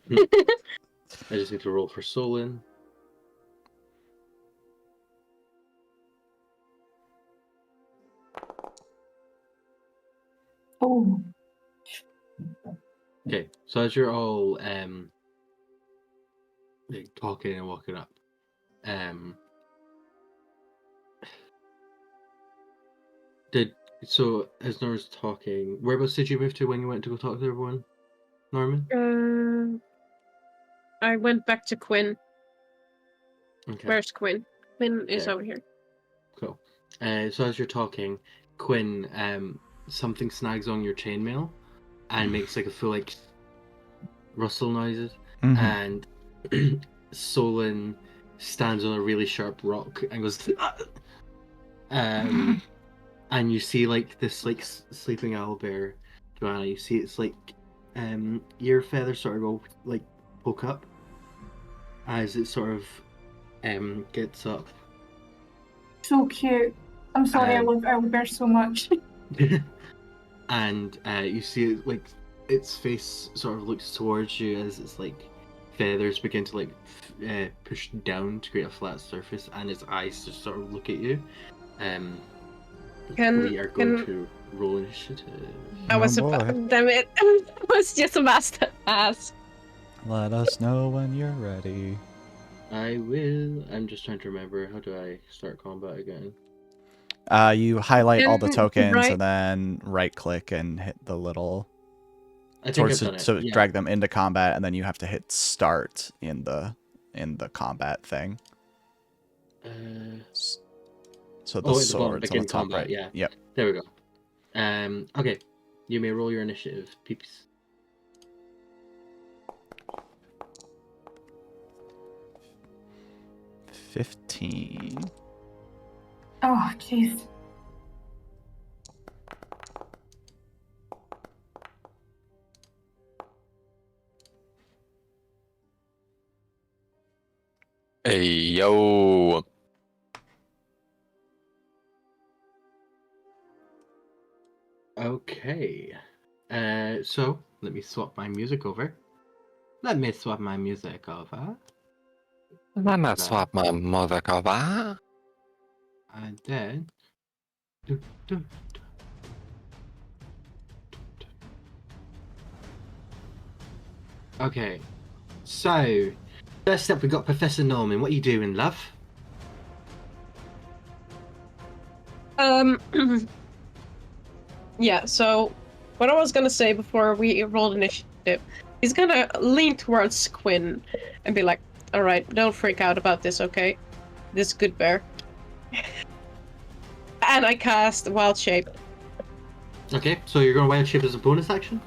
[SPEAKER 1] just need to roll for Solon.
[SPEAKER 2] Oh.
[SPEAKER 1] Okay, so as you're all like talking and walking up, as Norman's talking, whereabouts did you move to when you went to go talk to everyone, Norman?
[SPEAKER 3] I went back to Quinn.
[SPEAKER 1] Okay,
[SPEAKER 3] Where's Quinn? Quinn is
[SPEAKER 1] Okay.
[SPEAKER 3] over here.
[SPEAKER 1] cool. So as you're talking, Quinn, something snags on your chainmail and makes like a full like rustle noises,
[SPEAKER 5] Mhm.
[SPEAKER 1] and Solon stands on a really sharp rock and goes, and you see like this like sleeping owl bear, Joanna. You see it's like ear feathers sort of go like poke up as it sort of gets up.
[SPEAKER 2] So cute. I'm sorry, I love Owlbear so much.
[SPEAKER 1] And you see it like its face sort of looks towards you as its like feathers begin to like push down to create a flat surface, and its eyes just sort of look at you. We are going to roll initiative.
[SPEAKER 3] I was
[SPEAKER 5] Oh, boy.
[SPEAKER 3] about, damn it. I was just about to ask.
[SPEAKER 5] Let us know when you're ready.
[SPEAKER 1] I will. I'm just trying to remember. How do I start combat again?
[SPEAKER 5] You highlight all the
[SPEAKER 3] And
[SPEAKER 5] tokens
[SPEAKER 3] right-
[SPEAKER 5] and then right click and hit the little
[SPEAKER 1] I think I've
[SPEAKER 5] to,
[SPEAKER 1] done it.
[SPEAKER 5] to
[SPEAKER 1] Yeah.
[SPEAKER 5] drag them into combat, and then you have to hit start in the combat thing. So the
[SPEAKER 1] at the bottom,
[SPEAKER 5] swords on
[SPEAKER 1] begin
[SPEAKER 5] the top
[SPEAKER 1] combat,
[SPEAKER 5] right.
[SPEAKER 1] yeah.
[SPEAKER 5] Yep.
[SPEAKER 1] There we go. Okay. You may roll your initiative, peeps.
[SPEAKER 5] 15.
[SPEAKER 2] Oh, jeez.
[SPEAKER 4] Hey, yo.
[SPEAKER 1] Okay. So let me swap my music over.
[SPEAKER 4] Let me swap my music over.
[SPEAKER 1] And then. Okay. So, first up, we got Professor Norman. What are you doing, love?
[SPEAKER 3] Yeah, so what I was gonna say before we rolled initiative, he's gonna lean towards Quinn and be like, alright, don't freak out about this, okay? This good bear. And I cast Wild Shape.
[SPEAKER 1] Okay, so you're going to wild shape as a bonus action?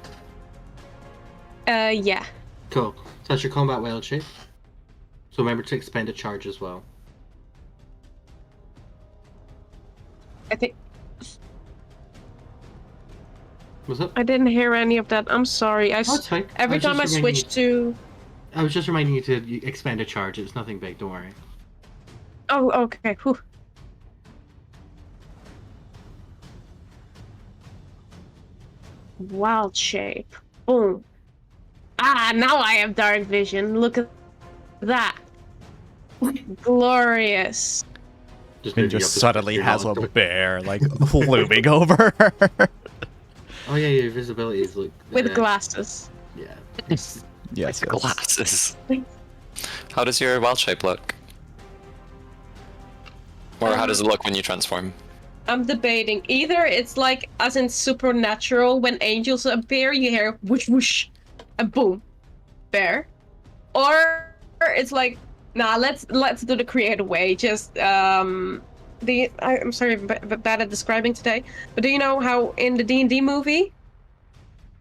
[SPEAKER 3] Yeah.
[SPEAKER 1] Cool. So that's your combat wild shape. So remember to expend a charge as well.
[SPEAKER 3] I think
[SPEAKER 1] What's up?
[SPEAKER 3] I didn't hear any of that. I'm sorry.
[SPEAKER 1] Oh, it's fine.
[SPEAKER 3] Every time I switched to...
[SPEAKER 1] I was just reminding you to expend a charge. It's nothing big, don't worry.
[SPEAKER 3] Oh, okay. Whew. Wild Shape. Boom. Ah, now I have dark vision. Look at that. Glorious.
[SPEAKER 5] And just suddenly has a bear like looming over her.
[SPEAKER 1] Oh yeah, your visibility is like
[SPEAKER 3] With glasses.
[SPEAKER 1] Yeah.
[SPEAKER 5] Yes.
[SPEAKER 4] Glasses. How does your wild shape look? Or how does it look when you transform?
[SPEAKER 3] I'm debating. Either it's like, as in supernatural, when angels appear, you hear whoosh whoosh, and boom, bear. Or it's like, nah, let's do the creative way. Just I'm sorry, bad at describing today. But do you know how in the D&D movie,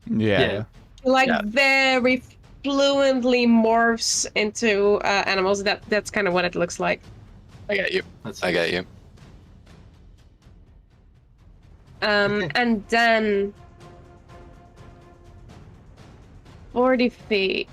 [SPEAKER 5] Yeah.
[SPEAKER 3] like very fluently morphs into animals? That's kind of what it looks like.
[SPEAKER 4] I get you. I get you.
[SPEAKER 1] Okay.
[SPEAKER 3] And then 40 feet.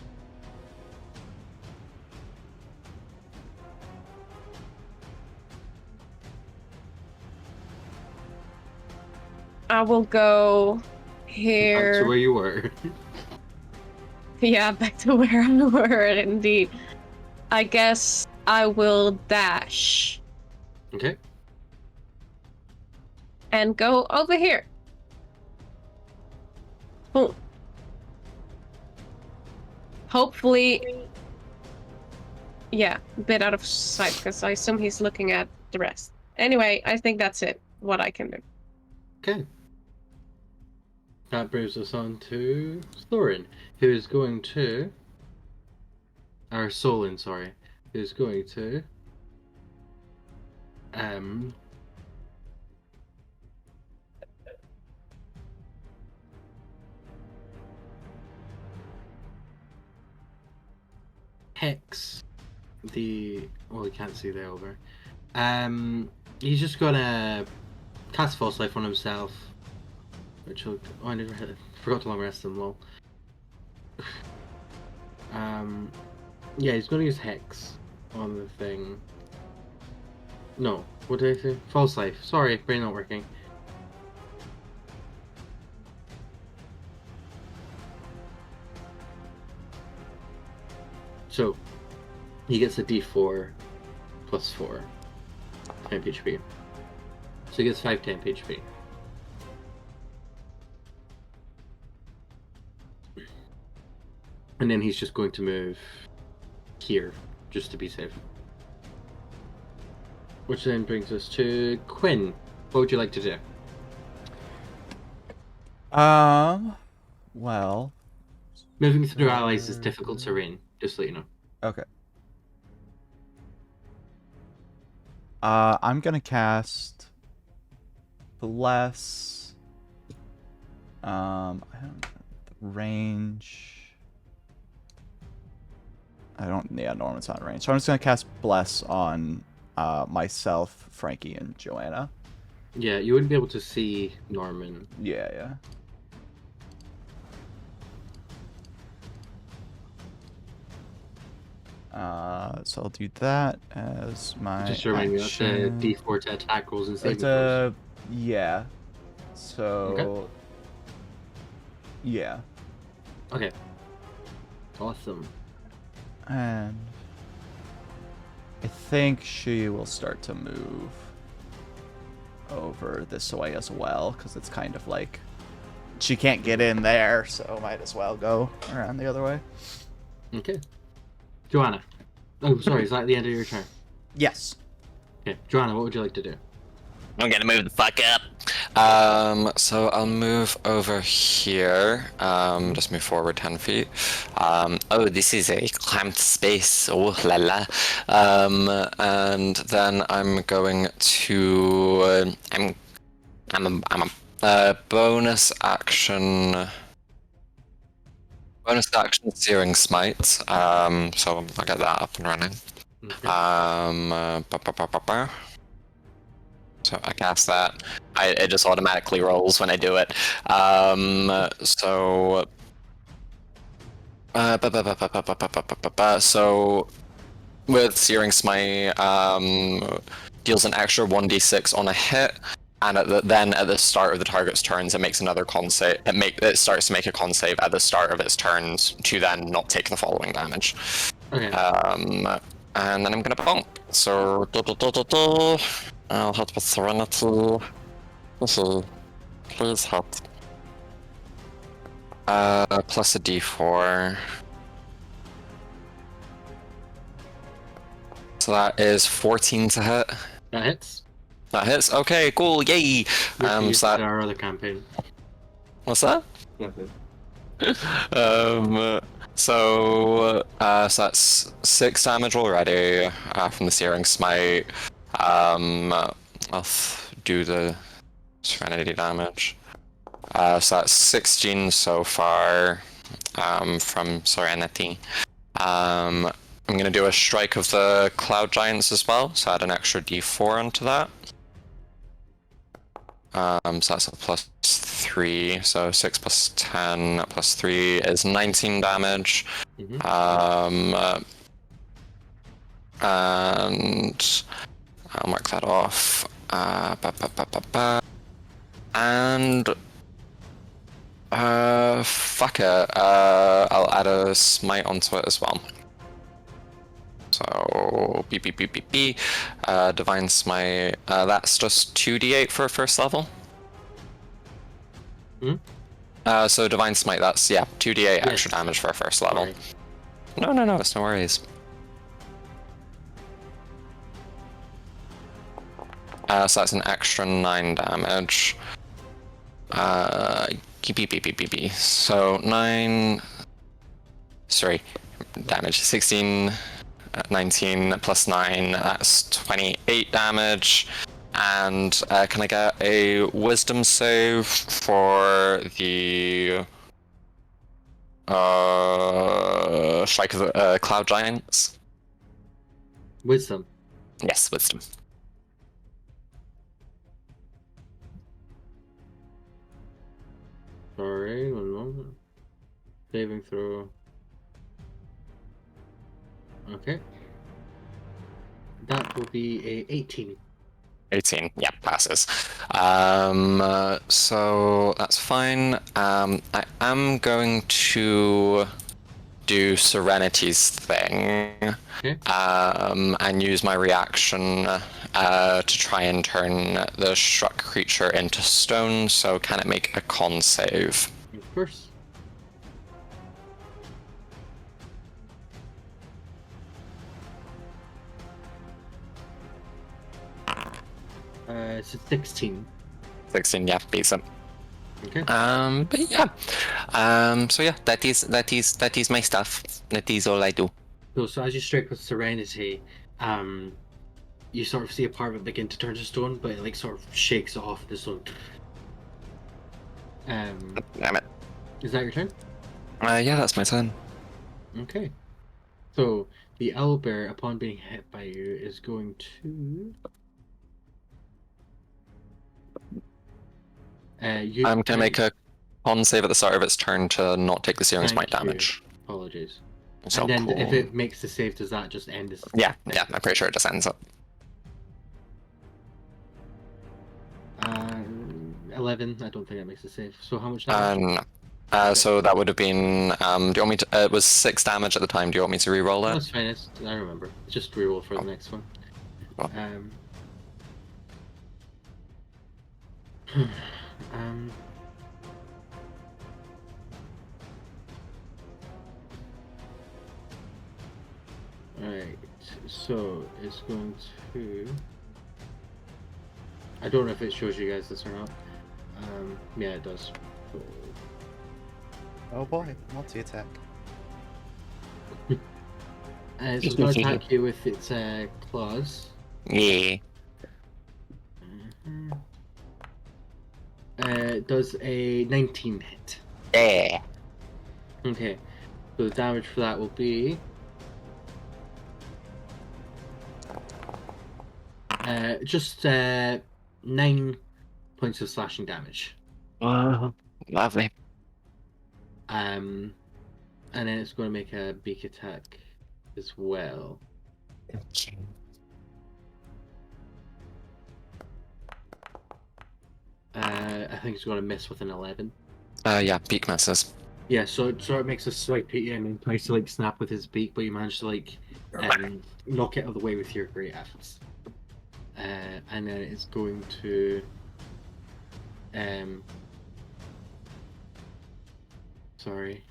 [SPEAKER 3] I will go here.
[SPEAKER 1] Back to where you were.
[SPEAKER 3] Yeah, back to where I were, indeed. I guess I will dash
[SPEAKER 1] Okay.
[SPEAKER 3] and go over here. Boom. Hopefully, yeah, a bit out of sight because I assume he's looking at the rest. Anyway, I think that's it. What I can do.
[SPEAKER 1] Okay. That brings us on to Thorin, who is going to... Or Solon, sorry. Who's going to... Hex the... Well, you can't see the over. He's just gonna cast False Life on himself. Which will... Oh, I never forgot to long rest him, lol. Yeah, he's gonna use Hex on the thing. No, what did I say? False Life. Sorry, brain not working. So he gets a D4 plus 4 temp HP. So he gets 5 temp HP. And then he's just going to move here, just to be safe. Which then brings us to Quinn. What would you like to do?
[SPEAKER 5] Well.
[SPEAKER 1] Moving through allies is difficult terrain, just so you know.
[SPEAKER 5] Okay. I'm gonna cast Bless. I don't range. I don't. Yeah, Norman's not in range, so I'm just gonna cast Bless on myself, Frankie, and Joanna.
[SPEAKER 1] Yeah, you wouldn't be able to see Norman.
[SPEAKER 5] Yeah. So I'll do that as my
[SPEAKER 1] Just remind me, that's a
[SPEAKER 5] action.
[SPEAKER 1] D4 to attack rolls and saving
[SPEAKER 5] It's
[SPEAKER 1] throws.
[SPEAKER 5] yeah. So
[SPEAKER 1] Okay.
[SPEAKER 5] yeah.
[SPEAKER 1] Okay. Awesome.
[SPEAKER 5] And I think she will start to move over this way as well, because it's kind of like she can't get in there, so might as well go around the other way.
[SPEAKER 1] Okay. Joanna. Oh, sorry, is that the end of your turn?
[SPEAKER 5] Yes.
[SPEAKER 1] Okay. Joanna, what would you like to do?
[SPEAKER 4] I'm gonna move the fuck up. So I'll move over here. Just move forward 10 feet. Oh, this is a clamped space. Oh la la. And then I'm going to. I'm a bonus action. Bonus action Searing Smite. So I'll get that up and running.
[SPEAKER 1] Okay.
[SPEAKER 4] So I cast that. It just automatically rolls when I do it. So with Searing Smite, deals an extra 1d6 on a hit, and then at the start of the target's turns, it makes another con save. It starts to make a con save at the start of its turns to then not take the following damage.
[SPEAKER 1] Okay.
[SPEAKER 4] And then I'm gonna bonk. So I'll hit with Serenity. Please hit. Plus a D4. So that is 14 to hit.
[SPEAKER 1] That hits.
[SPEAKER 4] That hits. Okay, cool, yay! So that,
[SPEAKER 1] our other campaign.
[SPEAKER 4] what's that?
[SPEAKER 1] Nothing.
[SPEAKER 4] So that's 6 damage already from the Searing Smite. I'll do the Serenity damage. So that's 16 so far from Serenity. I'm gonna do a Strike of the Cloud Giants as well, so add an extra D4 onto that. So that's a +3, so 6 plus 10 plus 3 is 19 damage.
[SPEAKER 1] Mm-hmm.
[SPEAKER 4] And I'll mark that off. And fuck it. I'll add a smite onto it as well. So beep. Divine Smite. That's just 2d8 for first level.
[SPEAKER 1] Hmm?
[SPEAKER 4] So Divine Smite, that's 2d8 extra damage for first level.
[SPEAKER 1] Sorry.
[SPEAKER 4] No, it's no worries. So that's an extra 9 damage. Beep. So 9. Sorry, damage 16. 19 plus 9, that's 28 damage. And can I get a wisdom save for the Strike of the Cloud Giants?
[SPEAKER 1] Wisdom.
[SPEAKER 4] Yes, wisdom.
[SPEAKER 1] Sorry, 1 moment. Saving throw. Okay. That will be a 18.
[SPEAKER 4] 18, yeah, passes. So that's fine. I am going to do Serenity's thing,
[SPEAKER 1] Okay.
[SPEAKER 4] and use my reaction to try and turn the struck creature into stone. So can it make a con save?
[SPEAKER 1] Of course. It's a 16.
[SPEAKER 4] 16, yeah, beats it.
[SPEAKER 1] Okay.
[SPEAKER 4] But yeah. So yeah, that is my stuff. That is all I do.
[SPEAKER 1] So as you strike with Serenity, you sort of see a part of it begin to turn to stone, but it like sort of shakes it off the stone.
[SPEAKER 4] Damn it.
[SPEAKER 1] Is that your turn?
[SPEAKER 4] Yeah, that's my turn.
[SPEAKER 1] Okay. So the owlbear, upon being hit by you, is going to.
[SPEAKER 4] I'm gonna make a con save at the start of its turn to not take the searing smite
[SPEAKER 1] Thank you.
[SPEAKER 4] damage.
[SPEAKER 1] Apologies.
[SPEAKER 4] So
[SPEAKER 1] And then
[SPEAKER 4] cool.
[SPEAKER 1] if it makes the save, does that just end this?
[SPEAKER 4] Yeah, I'm pretty sure it just ends up.
[SPEAKER 1] 11. I don't think that makes the save. So how much damage?
[SPEAKER 4] No. So that would have been. Do you want me to? It was 6 damage at the time. Do you want me to re-roll that?
[SPEAKER 1] That's fine. I remember. Just reroll for the next one.
[SPEAKER 4] Oh.
[SPEAKER 1] Alright, so it's going to. I don't know if it shows you guys this or not. Yeah, it does.
[SPEAKER 5] Oh boy, multi-attack.
[SPEAKER 1] So it's going to attack you with its claws.
[SPEAKER 4] Yeah.
[SPEAKER 1] It does a 19 hit.
[SPEAKER 4] Yeah.
[SPEAKER 1] Okay, so the damage for that will be. Just 9 points of slashing damage.
[SPEAKER 4] Oh, lovely.
[SPEAKER 1] And then it's going to make a beak attack as well. I think it's going to miss with an 11.
[SPEAKER 4] Yeah, beak misses.
[SPEAKER 1] Yeah, so it makes a swipe at you and then tries to like snap with his beak, but you manage to like knock it out of the way with your great efforts. And then it's going to sorry.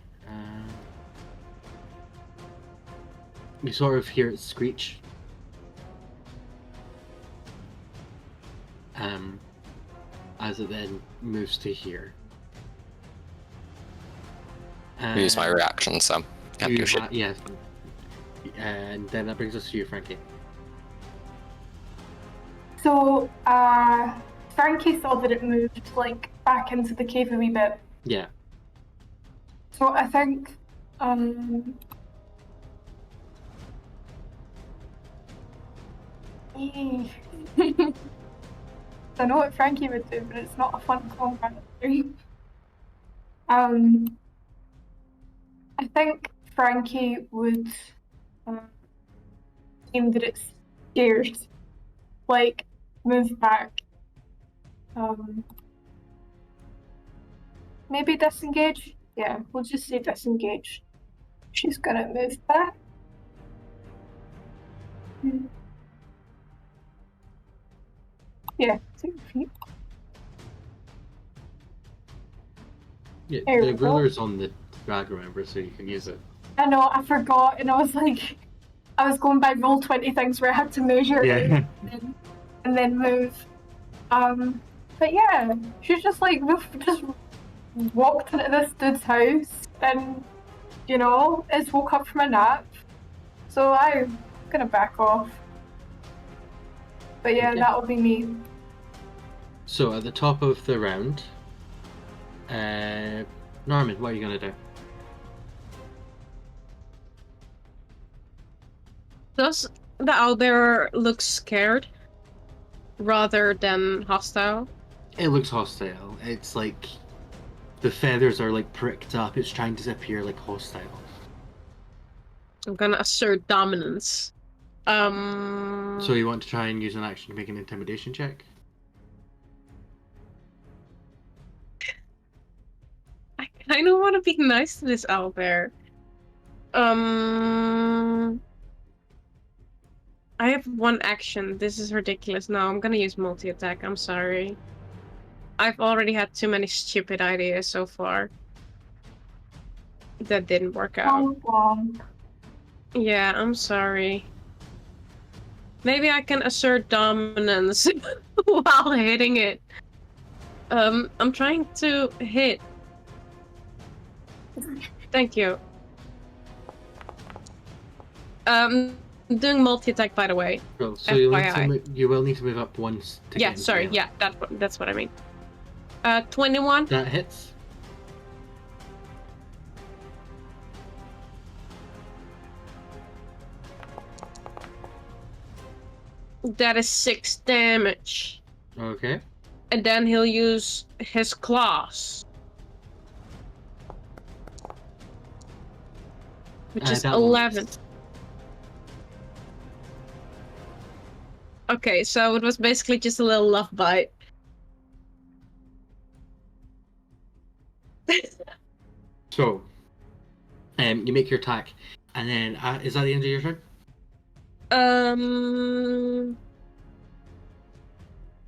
[SPEAKER 1] You sort of hear it screech. As it then moves to here.
[SPEAKER 4] Use my reaction, so can't do shit.
[SPEAKER 1] Yeah. And then that brings us to you, Frankie.
[SPEAKER 2] So, Frankie saw that it moved, like, back into the cave a wee bit.
[SPEAKER 1] Yeah.
[SPEAKER 2] So I think, I know what Frankie would do, but it's not a fun combat. I think Frankie would seem that it's scared, like move back. Maybe disengage? Yeah, we'll just say disengage. She's gonna move back. Yeah, 6 feet.
[SPEAKER 1] Yeah,
[SPEAKER 2] There
[SPEAKER 1] the
[SPEAKER 2] we go.
[SPEAKER 1] ruler's on the drag, remember, so you can use it.
[SPEAKER 2] I know, I forgot, and I was like, I was going by Roll20 things where I had to measure
[SPEAKER 1] Yeah.
[SPEAKER 2] and then move. But yeah, she's just like just walked into this dude's house and, you know, is woke up from a nap. So I'm gonna back off. But yeah,
[SPEAKER 1] Okay.
[SPEAKER 2] that'll be me.
[SPEAKER 1] So at the top of the round, Norman, what are you gonna do?
[SPEAKER 3] Does the owlbear look scared rather than hostile?
[SPEAKER 1] It looks hostile. It's like the feathers are like pricked up. It's trying to appear like hostile.
[SPEAKER 3] I'm gonna assert dominance.
[SPEAKER 1] So you want to try and use an action to make an intimidation check?
[SPEAKER 3] I kind of want to be nice to this owlbear. I have one action. This is ridiculous. No, I'm gonna use multi-attack. I'm sorry. I've already had too many stupid ideas so far. That didn't work out.
[SPEAKER 2] Womp.
[SPEAKER 3] Yeah, I'm sorry. Maybe I can assert dominance while hitting it. I'm trying to hit. Thank you. Doing multi-attack, by the way.
[SPEAKER 1] Cool. So you
[SPEAKER 3] FYI.
[SPEAKER 1] will need to move up once to
[SPEAKER 3] Yeah,
[SPEAKER 1] get
[SPEAKER 3] sorry.
[SPEAKER 1] into
[SPEAKER 3] Yeah, that's what I mean. 21.
[SPEAKER 1] That hits.
[SPEAKER 3] That is 6 damage.
[SPEAKER 1] Okay.
[SPEAKER 3] And then he'll use his claws. Which is
[SPEAKER 1] that
[SPEAKER 3] 11.
[SPEAKER 1] works.
[SPEAKER 3] Okay, so it was basically just a little love bite.
[SPEAKER 1] So, you make your attack, and then is that the end of your turn?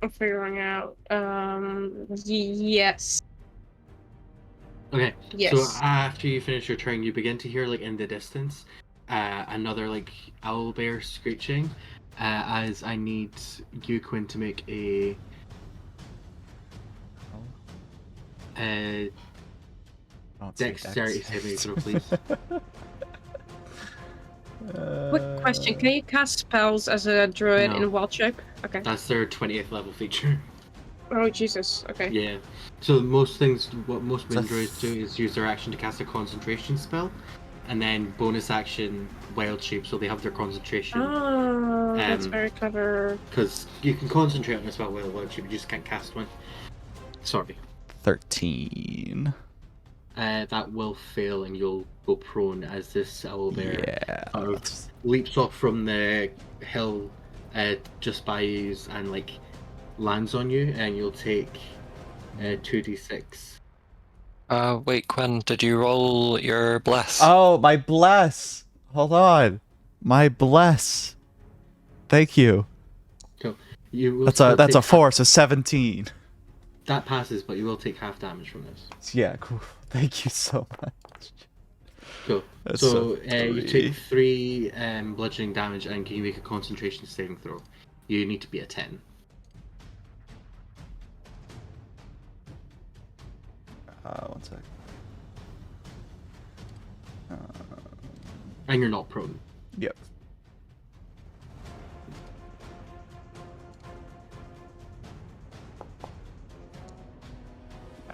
[SPEAKER 3] I'm figuring out. Yes.
[SPEAKER 1] Okay.
[SPEAKER 3] Yes.
[SPEAKER 1] So after you finish your turn, you begin to hear like in the distance, another like owl bear screeching. As I need you, Quinn, to make a dexterity saving throw, please.
[SPEAKER 3] Quick question: can you cast spells as a druid
[SPEAKER 1] No.
[SPEAKER 3] in wild shape? Okay.
[SPEAKER 1] That's their 20th level feature.
[SPEAKER 3] Oh Jesus. Okay.
[SPEAKER 1] Yeah. So what most wind
[SPEAKER 5] That's-
[SPEAKER 1] druids do is use their action to cast a concentration spell, and then bonus action wild shape, so they have their concentration.
[SPEAKER 3] Oh, that's very clever.
[SPEAKER 1] Because you can concentrate on a spell while wild shape, you just can't cast one. Sorry.
[SPEAKER 5] 13.
[SPEAKER 1] That will fail, and you'll go prone as this owlbear
[SPEAKER 5] Yeah.
[SPEAKER 1] sort of leaps off from the hill just by you and like lands on you, and you'll take 2d6.
[SPEAKER 4] Wait, Quinn, did you roll your bless?
[SPEAKER 5] Oh, my bless. Hold on. My bless. Thank you.
[SPEAKER 1] So you will
[SPEAKER 5] That's
[SPEAKER 1] still
[SPEAKER 5] a
[SPEAKER 1] take
[SPEAKER 5] 4, so 17.
[SPEAKER 1] That passes, but you will take half damage from this.
[SPEAKER 5] Yeah, cool. Thank you so much.
[SPEAKER 1] Cool.
[SPEAKER 5] That's
[SPEAKER 1] So
[SPEAKER 5] a
[SPEAKER 1] you
[SPEAKER 5] 3.
[SPEAKER 1] take 3 bludgeoning damage, and can you make a concentration saving throw? You need to be a 10.
[SPEAKER 5] One sec.
[SPEAKER 1] And you're not prone.
[SPEAKER 5] Yep.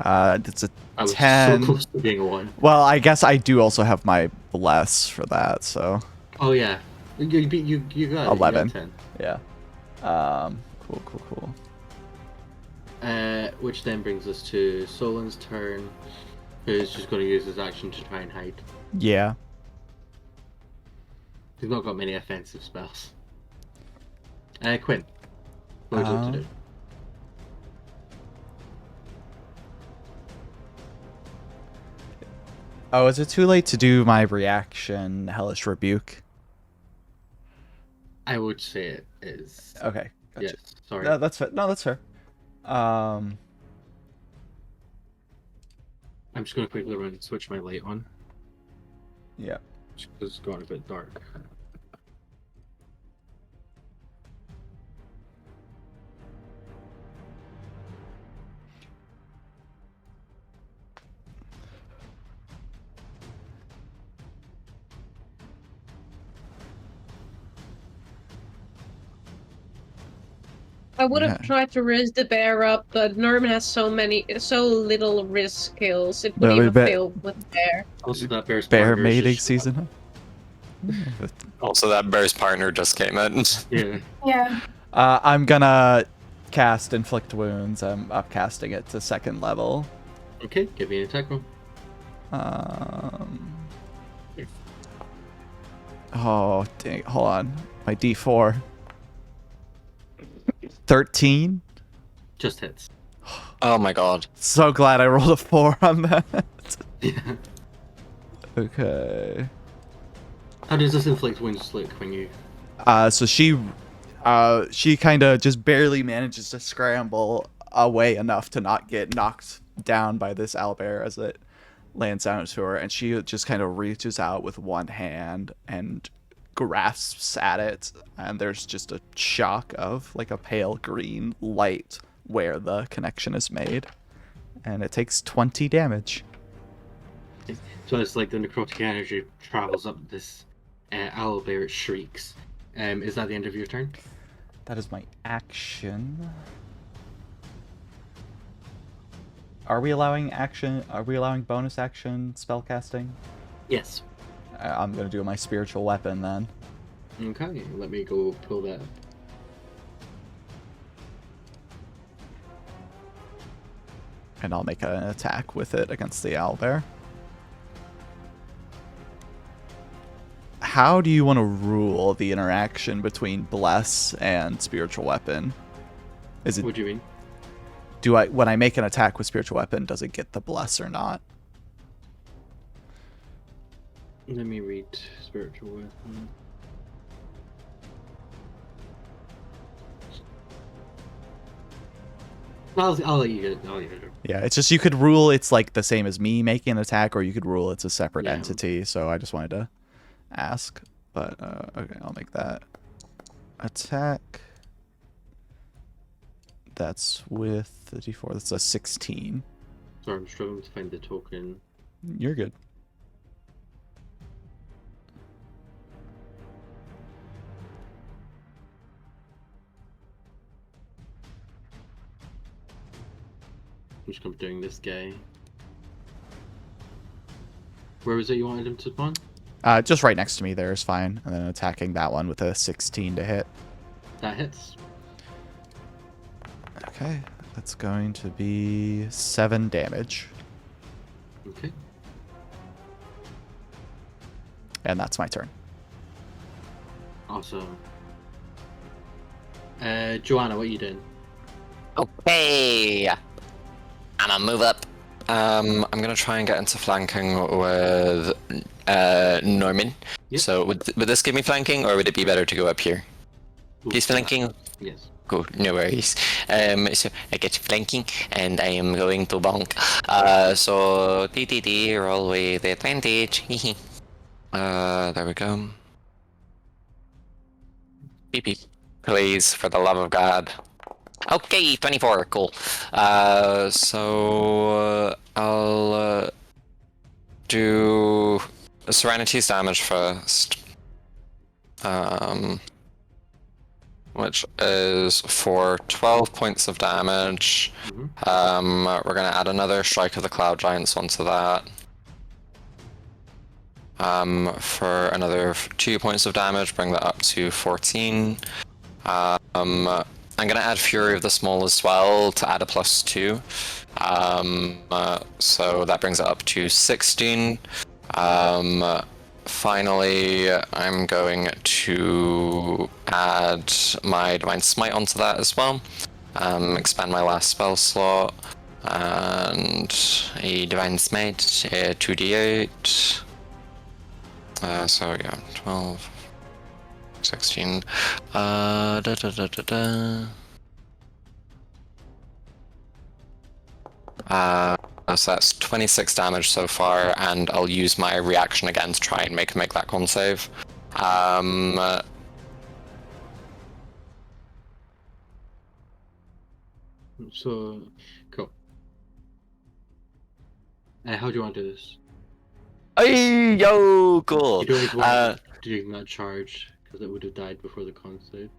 [SPEAKER 5] It's a
[SPEAKER 1] I was
[SPEAKER 5] 10.
[SPEAKER 1] so close to being a 1.
[SPEAKER 5] Well, I guess I do also have my bless for that, so
[SPEAKER 1] Oh yeah. You got it. You got
[SPEAKER 5] 11.
[SPEAKER 1] 10.
[SPEAKER 5] yeah. Cool.
[SPEAKER 1] Which then brings us to Solon's turn, who's just going to use his action to try and hide.
[SPEAKER 5] Yeah.
[SPEAKER 1] He's not got many offensive spells. Quinn, what would you like to do?
[SPEAKER 5] Oh, is it too late to do my reaction, Hellish Rebuke?
[SPEAKER 1] I would say it is.
[SPEAKER 5] Okay, gotcha.
[SPEAKER 1] Yes, sorry.
[SPEAKER 5] No, that's fair. No, that's fair.
[SPEAKER 1] I'm just going to quickly run and switch my light on,
[SPEAKER 5] Yeah.
[SPEAKER 1] just 'cause it's gone a bit dark.
[SPEAKER 3] I would have
[SPEAKER 5] Yeah.
[SPEAKER 3] tried to raise the bear up, but Norman has so little risk skills. It would
[SPEAKER 5] Well, we
[SPEAKER 3] even
[SPEAKER 5] bet-
[SPEAKER 3] fail with bear.
[SPEAKER 1] Also, that bear's
[SPEAKER 5] Bear
[SPEAKER 1] partner is
[SPEAKER 5] mating
[SPEAKER 1] just-
[SPEAKER 5] season.
[SPEAKER 4] Also, that bear's partner just came in.
[SPEAKER 1] Yeah.
[SPEAKER 2] Yeah.
[SPEAKER 5] I'm gonna cast Inflict Wounds. I'm upcasting it to 2nd level.
[SPEAKER 1] Okay, give me an attack roll.
[SPEAKER 5] Oh, dang. Hold on. My D4. 13?
[SPEAKER 1] Just hits.
[SPEAKER 4] Oh my god.
[SPEAKER 5] So glad I rolled a 4 on that.
[SPEAKER 1] Yeah.
[SPEAKER 5] Okay.
[SPEAKER 1] How does this inflict wounds look when you...
[SPEAKER 5] So she kind of just barely manages to scramble away enough to not get knocked down by this owlbear as it lands down to her, and she just kind of reaches out with one hand and grasps at it, and there's just a shock of like a pale green light where the connection is made, and it takes 20 damage.
[SPEAKER 1] So it's like the necrotic energy travels up this owlbear, it shrieks. Is that the end of your turn?
[SPEAKER 5] That is my action. Are we allowing action? Are we allowing bonus action spellcasting?
[SPEAKER 1] Yes.
[SPEAKER 5] I'm gonna do my spiritual weapon then.
[SPEAKER 1] Okay, let me go pull that up.
[SPEAKER 5] And I'll make an attack with it against the owlbear. How do you want to rule the interaction between bless and spiritual weapon? Is it?
[SPEAKER 1] What do you mean?
[SPEAKER 5] When I make an attack with spiritual weapon, does it get the bless or not?
[SPEAKER 1] Let me read spiritual weapon. I'll let you get it. I'll let you get it.
[SPEAKER 5] Yeah, it's just you could rule it's like the same as me making an attack, or you could rule it's a separate
[SPEAKER 1] Yeah.
[SPEAKER 5] entity. So I just wanted to ask, but okay, I'll make that attack. That's with the d4. That's a 16.
[SPEAKER 1] Sorry, I'm struggling to find the token.
[SPEAKER 5] You're good.
[SPEAKER 1] I'm just comparing this guy. Where was it you wanted him to spawn?
[SPEAKER 5] Just right next to me there is fine, and then attacking that one with a 16 to hit.
[SPEAKER 1] That hits.
[SPEAKER 5] Okay, that's going to be 7 damage,
[SPEAKER 1] Okay.
[SPEAKER 5] and that's my turn.
[SPEAKER 1] Awesome. Joanna, what are you doing?
[SPEAKER 4] Okay. I'm gonna move up. I'm gonna try and get into flanking with Norman.
[SPEAKER 1] Yep.
[SPEAKER 4] So would this give me flanking, or would it be better to go up here? He's flanking.
[SPEAKER 1] Yes.
[SPEAKER 4] Cool, no worries. So I get flanking, and I am going to bonk. So DDD roll with the advantage. There we go. Beep beep. Please, for the love of God. Okay, 24, cool. So I'll do Serenity's damage first. Which is for 12 points of damage.
[SPEAKER 1] Mm-hmm.
[SPEAKER 4] We're gonna add another Strike of the Cloud Giants onto that. For another 2 points of damage, bring that up to 14. I'm gonna add Fury of the Small as well to add a +2. So that brings it up to 16. Finally, I'm going to add my Divine Smite onto that as well. Expand my last spell slot. And a Divine Smite, 2d8. So yeah, 12, 16. So that's 26 damage so far, and I'll use my reaction again to try and make that con save.
[SPEAKER 1] So, cool. How do you want to do this?
[SPEAKER 4] Hey, yo, cool.
[SPEAKER 1] You don't even want doing that charge, because it would have died before the con save.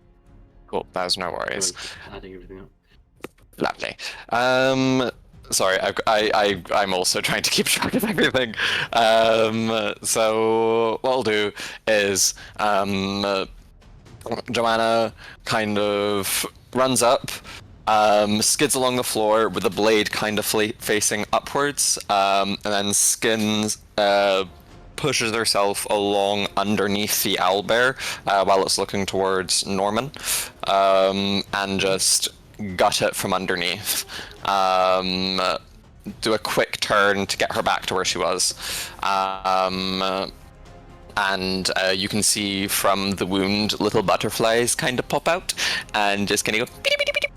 [SPEAKER 4] Cool, that's no worries.
[SPEAKER 1] So just adding everything up.
[SPEAKER 4] Lovely. Sorry, I'm also trying to keep track of everything. So what I'll do is Joanna kind of runs up, skids along the floor with the blade kind of facing upwards, and then skins, pushes herself along underneath the owlbear while it's looking towards Norman, and just gut it from underneath. Do a quick turn to get her back to where she was. And and you can see from the wound little butterflies kind of pop out and just kind of go beep, beep, beep, beep.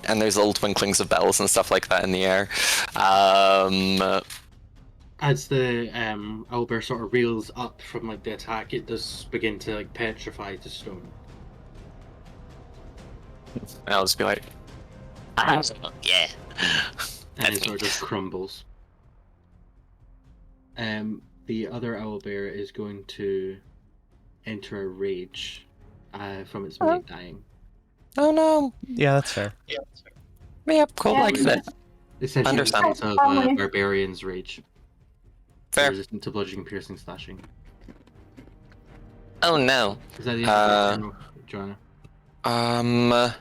[SPEAKER 4] And there's little twinklings of bells and stuff like that in the air.
[SPEAKER 1] As the owlbear sort of reels up from like the attack, it does begin to like petrify to stone.
[SPEAKER 4] And I'll just be like, yeah.
[SPEAKER 1] And it sort of just crumbles. The other owlbear is going to enter a rage from its mate dying.
[SPEAKER 4] Oh no.
[SPEAKER 5] Yeah, that's fair.
[SPEAKER 4] Yep, cool,
[SPEAKER 2] Yeah.
[SPEAKER 4] like that.
[SPEAKER 1] Essentially,
[SPEAKER 4] Understand.
[SPEAKER 1] the sense of barbarian's rage.
[SPEAKER 4] Fair.
[SPEAKER 1] Resistant to bludgeoning, piercing, slashing.
[SPEAKER 4] Oh no.
[SPEAKER 1] Is that the end of your turn, Joanna?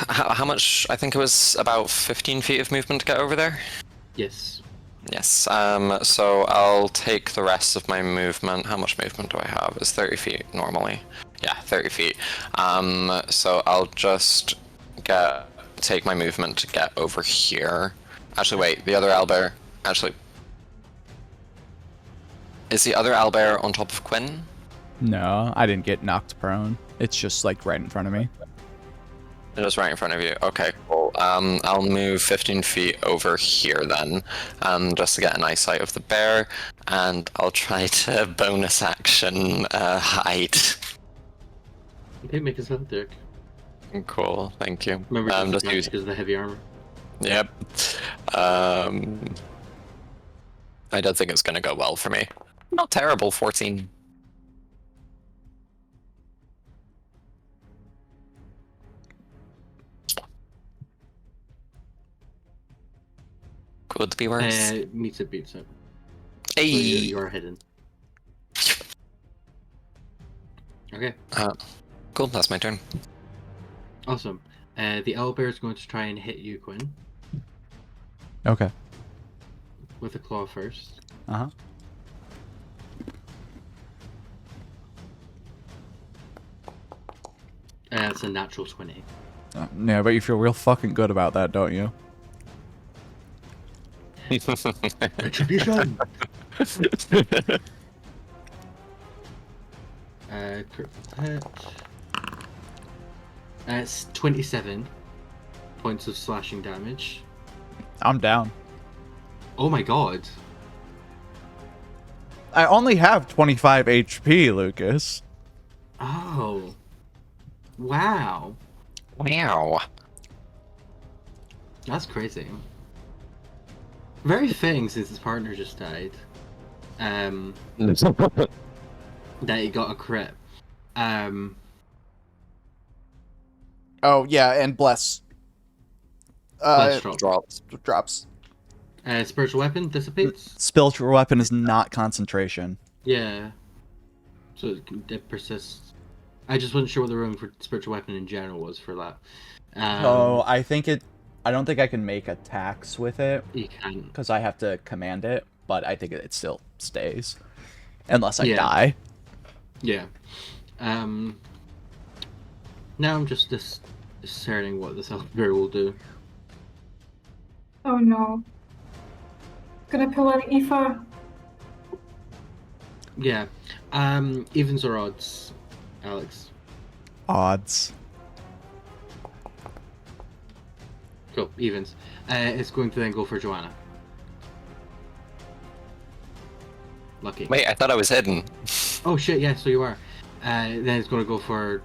[SPEAKER 4] How much? I think it was about 15 feet of movement to get over there.
[SPEAKER 1] Yes.
[SPEAKER 4] Yes. So I'll take the rest of my movement. How much movement do I have? It's 30 feet normally. Yeah, 30 feet. So I'll just take my movement to get over here. Actually, wait. The other owlbear. Actually, is the other owlbear on top of Quinn?
[SPEAKER 5] No, I didn't get knocked prone. It's just like right in front of me.
[SPEAKER 4] It is right in front of you. Okay, cool. I'll move 15 feet over here then, just to get an eyesight of the bear, and I'll try to bonus action hide.
[SPEAKER 1] Okay, make us health check.
[SPEAKER 4] Cool, thank you.
[SPEAKER 1] Remember,
[SPEAKER 4] Just use.
[SPEAKER 1] because of the heavy armor.
[SPEAKER 4] Yep. I don't think it's gonna go well for me. Not terrible, 14. Could be worse.
[SPEAKER 1] Meets it, beats it.
[SPEAKER 4] Hey.
[SPEAKER 1] So you are hidden. Okay.
[SPEAKER 4] Cool, that's my turn.
[SPEAKER 1] Awesome. The owlbear is going to try and hit you, Quinn,
[SPEAKER 5] Okay.
[SPEAKER 1] with a claw first.
[SPEAKER 5] Uh-huh.
[SPEAKER 1] It's a natural 20.
[SPEAKER 5] Yeah, but you feel real fucking good about that, don't you?
[SPEAKER 1] Retribution! Hit. It's 27 points of slashing damage.
[SPEAKER 5] I'm down.
[SPEAKER 1] Oh my god.
[SPEAKER 5] I only have 25 HP, Lucas.
[SPEAKER 1] Oh. Wow.
[SPEAKER 4] Wow.
[SPEAKER 1] That's crazy. Very fitting since his partner just died. That he got a crit.
[SPEAKER 5] Oh, yeah, and bless.
[SPEAKER 1] Bless drop.
[SPEAKER 5] Drops.
[SPEAKER 1] Spiritual weapon dissipates?
[SPEAKER 5] Spiritual weapon is not concentration.
[SPEAKER 1] Yeah. So it persists. I just wasn't sure what the room for spiritual weapon in general was for that.
[SPEAKER 5] I don't think I can make attacks with it.
[SPEAKER 1] You can.
[SPEAKER 5] Because I have to command it, but I think it still stays. Unless I
[SPEAKER 1] Yeah.
[SPEAKER 5] die.
[SPEAKER 1] Yeah. Now I'm just discerning what this owlbear will do.
[SPEAKER 2] Oh no. Gonna pull an ether.
[SPEAKER 1] Yeah. Evens or odds, Alex?
[SPEAKER 5] Odds.
[SPEAKER 1] Cool, evens. It's going to then go for Joanna. Lucky.
[SPEAKER 4] Wait, I thought I was hidden.
[SPEAKER 1] Oh shit, yeah, so you are. Then it's going to go for...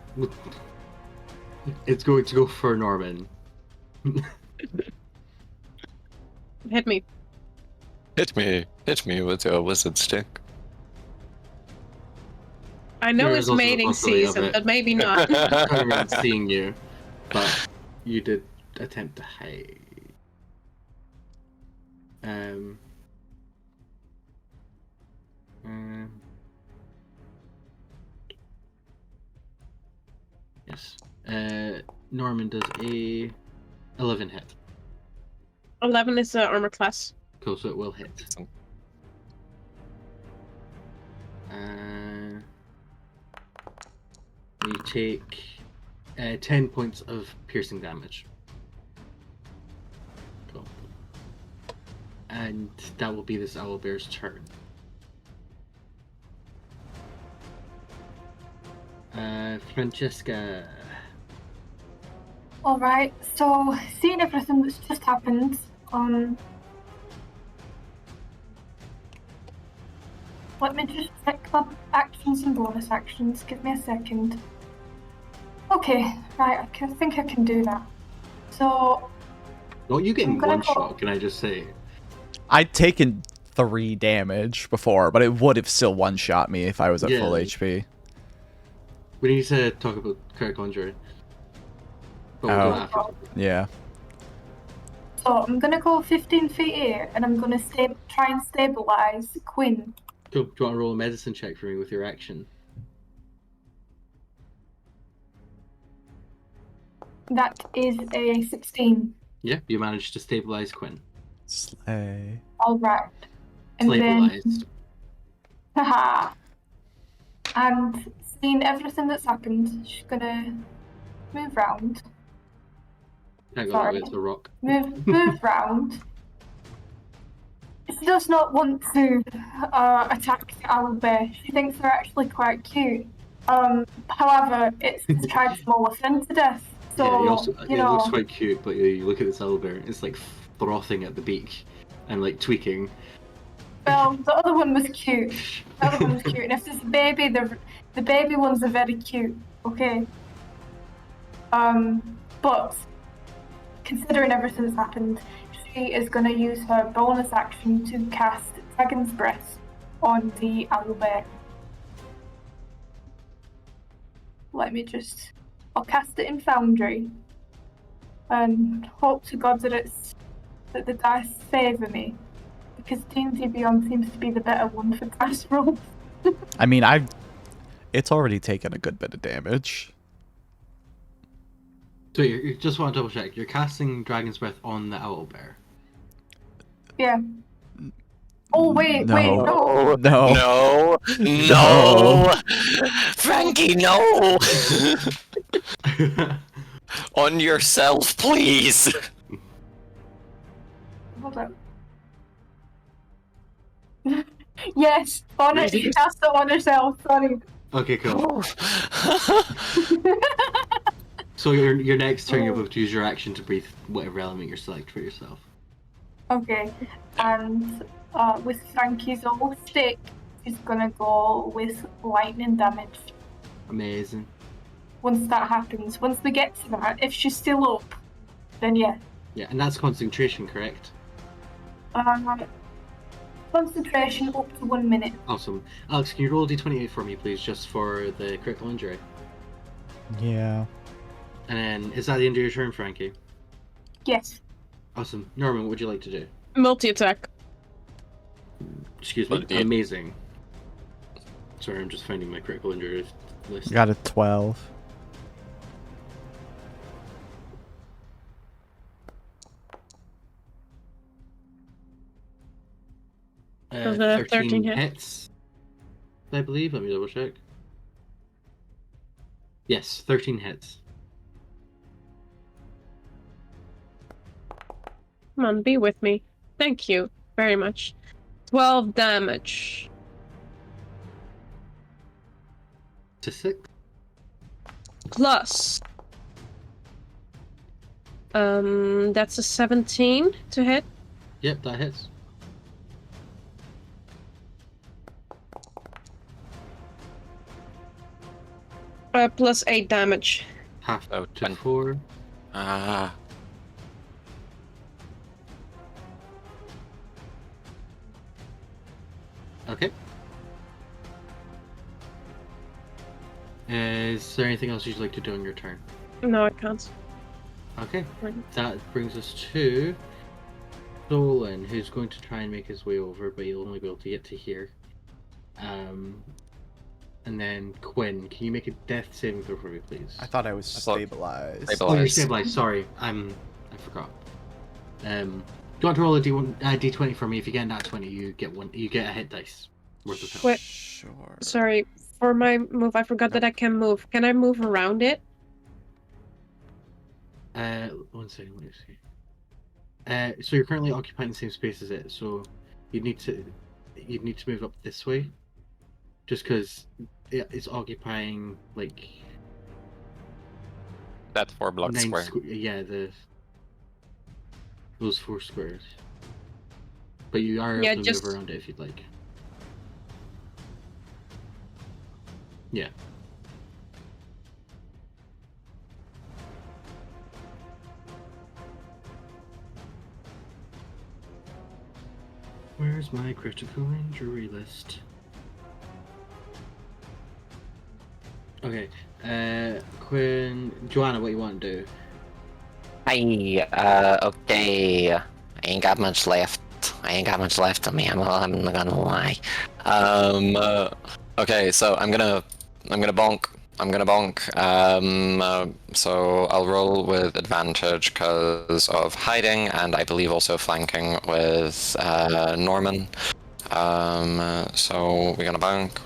[SPEAKER 1] It's going to go for Norman.
[SPEAKER 3] Hit me.
[SPEAKER 4] Hit me with your wizard stick.
[SPEAKER 3] I know
[SPEAKER 1] There
[SPEAKER 3] it's
[SPEAKER 1] is also the
[SPEAKER 3] mating
[SPEAKER 1] possibility of
[SPEAKER 3] season,
[SPEAKER 1] it.
[SPEAKER 3] but maybe not.
[SPEAKER 1] Everyone's seeing you, but you did attempt to hide. Yes. Norman does a 11 hit.
[SPEAKER 3] 11 is armor class.
[SPEAKER 1] Cool, so it will hit. You take 10 points of piercing damage. Cool. And that will be this owlbear's turn. Francesca.
[SPEAKER 2] Alright, so seeing everything that's just happened, let me just check my actions and bonus actions. Give me a second. Okay, right, I think I can do that. So...
[SPEAKER 1] Well, you getting
[SPEAKER 2] gonna
[SPEAKER 1] one
[SPEAKER 2] go-
[SPEAKER 1] shot, can I just say?
[SPEAKER 5] I'd taken 3 damage before, but it would have still one-shot me if I was at full
[SPEAKER 1] Yeah.
[SPEAKER 5] HP.
[SPEAKER 1] We need to talk about critical injury. But we'll do
[SPEAKER 5] Oh.
[SPEAKER 1] it after.
[SPEAKER 5] Yeah.
[SPEAKER 2] So I'm gonna go 15 feet here, and I'm gonna try and stabilize Quinn.
[SPEAKER 1] Cool. Do you want to roll a medicine check for me with your action?
[SPEAKER 2] That is a 16.
[SPEAKER 1] Yeah, you managed to stabilize Quinn.
[SPEAKER 5] Slay.
[SPEAKER 2] Alright. And
[SPEAKER 1] Stabilized.
[SPEAKER 2] then... Haha! And seeing everything that's happened, she's gonna move round.
[SPEAKER 1] Can't go that
[SPEAKER 2] Sorry.
[SPEAKER 1] way, it's a rock.
[SPEAKER 2] Move round. She does not want to attack the owlbear. She thinks they're actually quite cute. However, it's tried to maul a friend to death. So,
[SPEAKER 1] yeah, it looks quite cute, but you look at this owlbear, it's like frothing at the beak and like tweaking.
[SPEAKER 2] well, the other one was cute. The other one was cute. And if there's a baby, the baby ones are very cute. Okay. But considering everything that's happened, she is going to use her bonus action to cast Dragon's Breath on the owlbear. I'll cast it in Foundry, and hope to God that the dice favour me, because D&D Beyond seems to be the better one for dice rolls.
[SPEAKER 5] I mean, it's already taken a good bit of damage.
[SPEAKER 1] So you just want to double check, you're casting Dragon's Breath on the owlbear.
[SPEAKER 2] Yeah. Oh wait,
[SPEAKER 5] No.
[SPEAKER 2] no.
[SPEAKER 5] No.
[SPEAKER 4] No! Frankie, no! On yourself, please!
[SPEAKER 2] Hold on. Yes, on it. She cast it on herself. Sorry.
[SPEAKER 1] Okay, cool. So your next turn, you're able to use your action to breathe whatever element you select for yourself.
[SPEAKER 2] Okay, and with Frankie's old stick, she's gonna go with lightning damage.
[SPEAKER 1] Amazing.
[SPEAKER 2] Once that happens, once we get to that, if she's still up, then yeah.
[SPEAKER 1] Yeah, and that's concentration, correct?
[SPEAKER 2] Concentration up to 1 minute.
[SPEAKER 1] Awesome. Alex, can you roll a d28 for me, please, just for the critical injury?
[SPEAKER 5] Yeah.
[SPEAKER 1] And then, is that the end of your turn, Frankie?
[SPEAKER 2] Yes.
[SPEAKER 1] Awesome. Norman, what would you like to do?
[SPEAKER 3] Multi-attack.
[SPEAKER 1] Excuse me.
[SPEAKER 4] Well, yeah.
[SPEAKER 1] Amazing. Sorry, I'm just finding my critical injury list.
[SPEAKER 5] Got a 12.
[SPEAKER 3] So the 13
[SPEAKER 1] hits, I believe. Let me double check. Yes, 13 hits.
[SPEAKER 3] Come on, be with me. Thank you very much. 12 damage.
[SPEAKER 1] To 6.
[SPEAKER 3] Plus. That's a 17 to hit.
[SPEAKER 1] Yep, that hits.
[SPEAKER 3] Plus 8 damage.
[SPEAKER 1] Half
[SPEAKER 4] Oh,
[SPEAKER 1] to
[SPEAKER 4] 10.
[SPEAKER 1] 4.
[SPEAKER 4] Ah.
[SPEAKER 1] Okay. Is there anything else you'd like to do on your turn?
[SPEAKER 3] No, I can't.
[SPEAKER 1] Okay.
[SPEAKER 3] Right.
[SPEAKER 1] That brings us to Dolan, who's going to try and make his way over, but he'll only be able to get to here. And then Quinn, can you make a death saving throw for me, please?
[SPEAKER 5] I thought I was
[SPEAKER 4] I thought-
[SPEAKER 5] stabilized.
[SPEAKER 1] Oh, you're stabilized. Sorry, I forgot. Do you want to roll a d20 for me? If you get that 20, you get a hit dice worth of health.
[SPEAKER 3] Wait.
[SPEAKER 5] Sure.
[SPEAKER 3] Sorry, for my move, I forgot that I can move. Can I move around it?
[SPEAKER 1] 1 second, let me see. So you're currently occupying the same space as it. So you'd need to move up this way, just because it's occupying like
[SPEAKER 4] That's 4 blocks square.
[SPEAKER 1] Yeah, those 4 squares. But you are able to move around it if you'd like. Yeah. Where's my critical injury list? Okay. Quinn, Joanna, what you want to do?
[SPEAKER 4] Okay. I ain't got much left. I ain't got much left of me. I'm not gonna lie. Okay, so I'm gonna bonk. So I'll roll with advantage because of hiding, and I believe also flanking with Norman. So we're gonna bonk.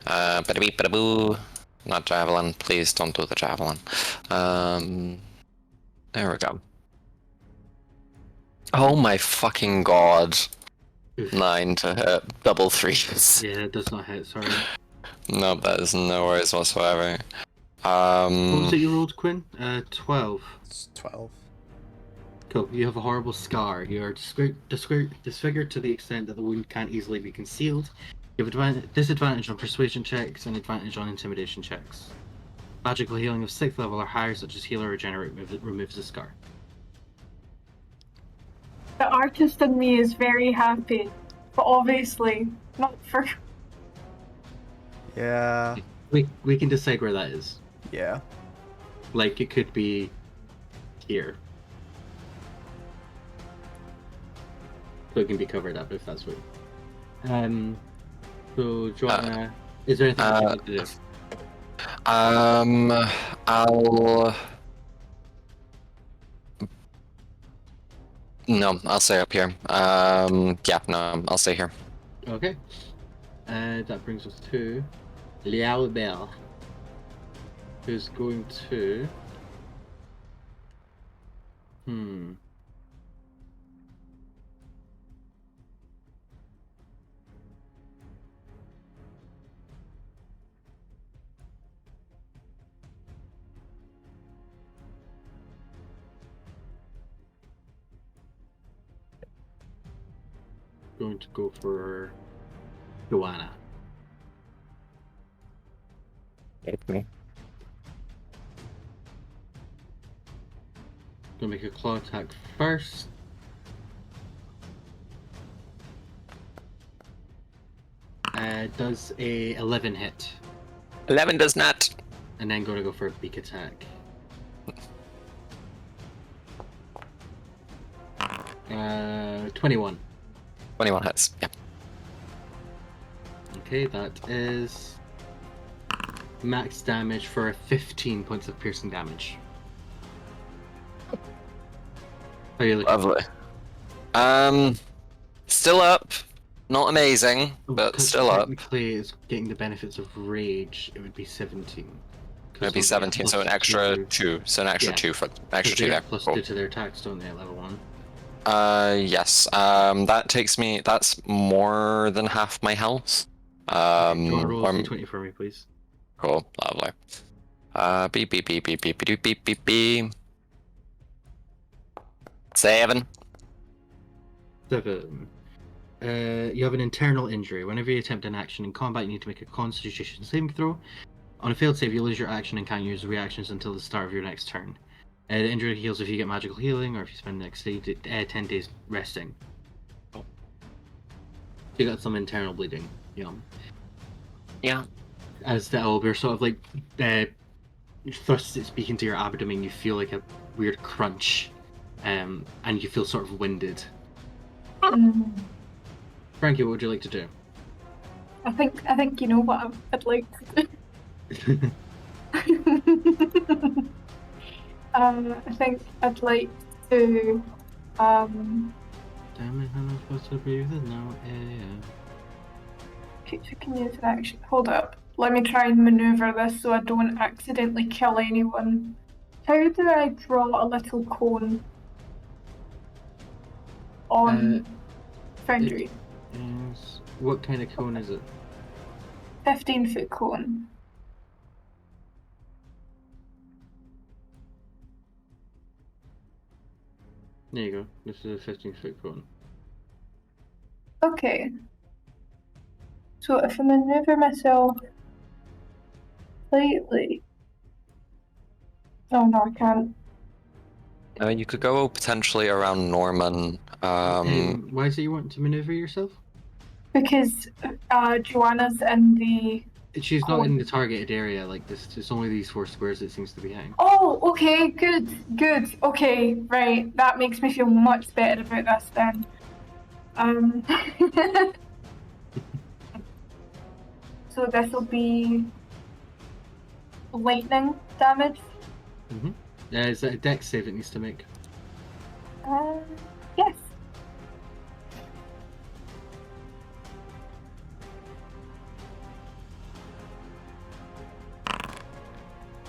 [SPEAKER 4] Bada beep, bada boo. Not javelin. Please don't do the javelin. There we go. Oh my fucking god. 9 to hit. Double 3s.
[SPEAKER 1] Yeah, it does not hit, sorry.
[SPEAKER 4] No, that is no worries whatsoever.
[SPEAKER 1] What was it you rolled, Quinn? 12.
[SPEAKER 5] It's 12.
[SPEAKER 1] Cool. You have a horrible scar. You are disfigured to the extent that the wound can't easily be concealed. You have disadvantage on persuasion checks and advantage on intimidation checks. Magical healing of 6th level or higher, such as heal or regenerate, removes the scar.
[SPEAKER 2] The artist in me is very happy, but obviously not for.
[SPEAKER 5] Yeah.
[SPEAKER 1] We can decide where that is.
[SPEAKER 5] Yeah.
[SPEAKER 1] Like, it could be here. So it can be covered up if that's what. So, Joanna, is there anything you need to do?
[SPEAKER 4] I'll stay up here. I'll stay here.
[SPEAKER 1] Okay. That brings us to Liao Bell, who's going to. Going to go for Joanna.
[SPEAKER 4] Hit me.
[SPEAKER 1] Gonna make a claw attack first. Does a 11 hit.
[SPEAKER 4] 11 does not.
[SPEAKER 1] And then gonna go for a beak attack. 21.
[SPEAKER 4] 21 hits. Yeah.
[SPEAKER 1] Okay, that is max damage for 15 points of piercing damage. How are you looking?
[SPEAKER 4] Lovely. Still up. Not amazing, but still up.
[SPEAKER 1] Technically, it's getting the benefits of rage. It would be 17.
[SPEAKER 4] It would be 17, so an extra 2. So an extra 2 for extra 2 there.
[SPEAKER 1] Plus
[SPEAKER 4] Cool.
[SPEAKER 1] 2 to their attacks, don't they, at level 1?
[SPEAKER 4] Yes. That takes me. That's more than half my health.
[SPEAKER 1] Do you want to roll a d20 for me, please?
[SPEAKER 4] Cool. Lovely. Beep beep beep beep beep beep beep beep beep. 7.
[SPEAKER 1] 7. You have an internal injury. Whenever you attempt an action in combat, you need to make a Constitution saving throw. On a failed save, you lose your action and can't use reactions until the start of your next turn. The injury heals if you get magical healing, or if you spend the next 10 days resting. Oh. You got some internal bleeding,
[SPEAKER 4] Yeah.
[SPEAKER 1] As the owlbear sort of like thrusts its beak into your abdomen, you feel like a weird crunch, and you feel sort of winded. Frankie, what would you like to do?
[SPEAKER 2] I think you know what I'd like to do. I think I'd like to.
[SPEAKER 1] Damn it, I'm not supposed to breathe in now.
[SPEAKER 2] Creature can use an action. Hold up. Let me try and maneuver this so I don't accidentally kill anyone. How do I draw a little cone? on Foundry.
[SPEAKER 1] What kind of cone is it?
[SPEAKER 2] 15-foot cone.
[SPEAKER 1] There you go. This is a 15-foot cone.
[SPEAKER 2] Okay. So if I maneuver myself slightly... Oh no, I can't.
[SPEAKER 4] You could go potentially around Norman.
[SPEAKER 1] Why is it you want to maneuver yourself?
[SPEAKER 2] Because Joanna's in the...
[SPEAKER 1] She's not in the targeted area like this. It's only these 4 squares it seems to be hitting.
[SPEAKER 2] Oh, okay, good. Okay, right. That makes me feel much better about this then. So this will be lightning damage.
[SPEAKER 1] Is that a dex save it needs to make?
[SPEAKER 2] Yes.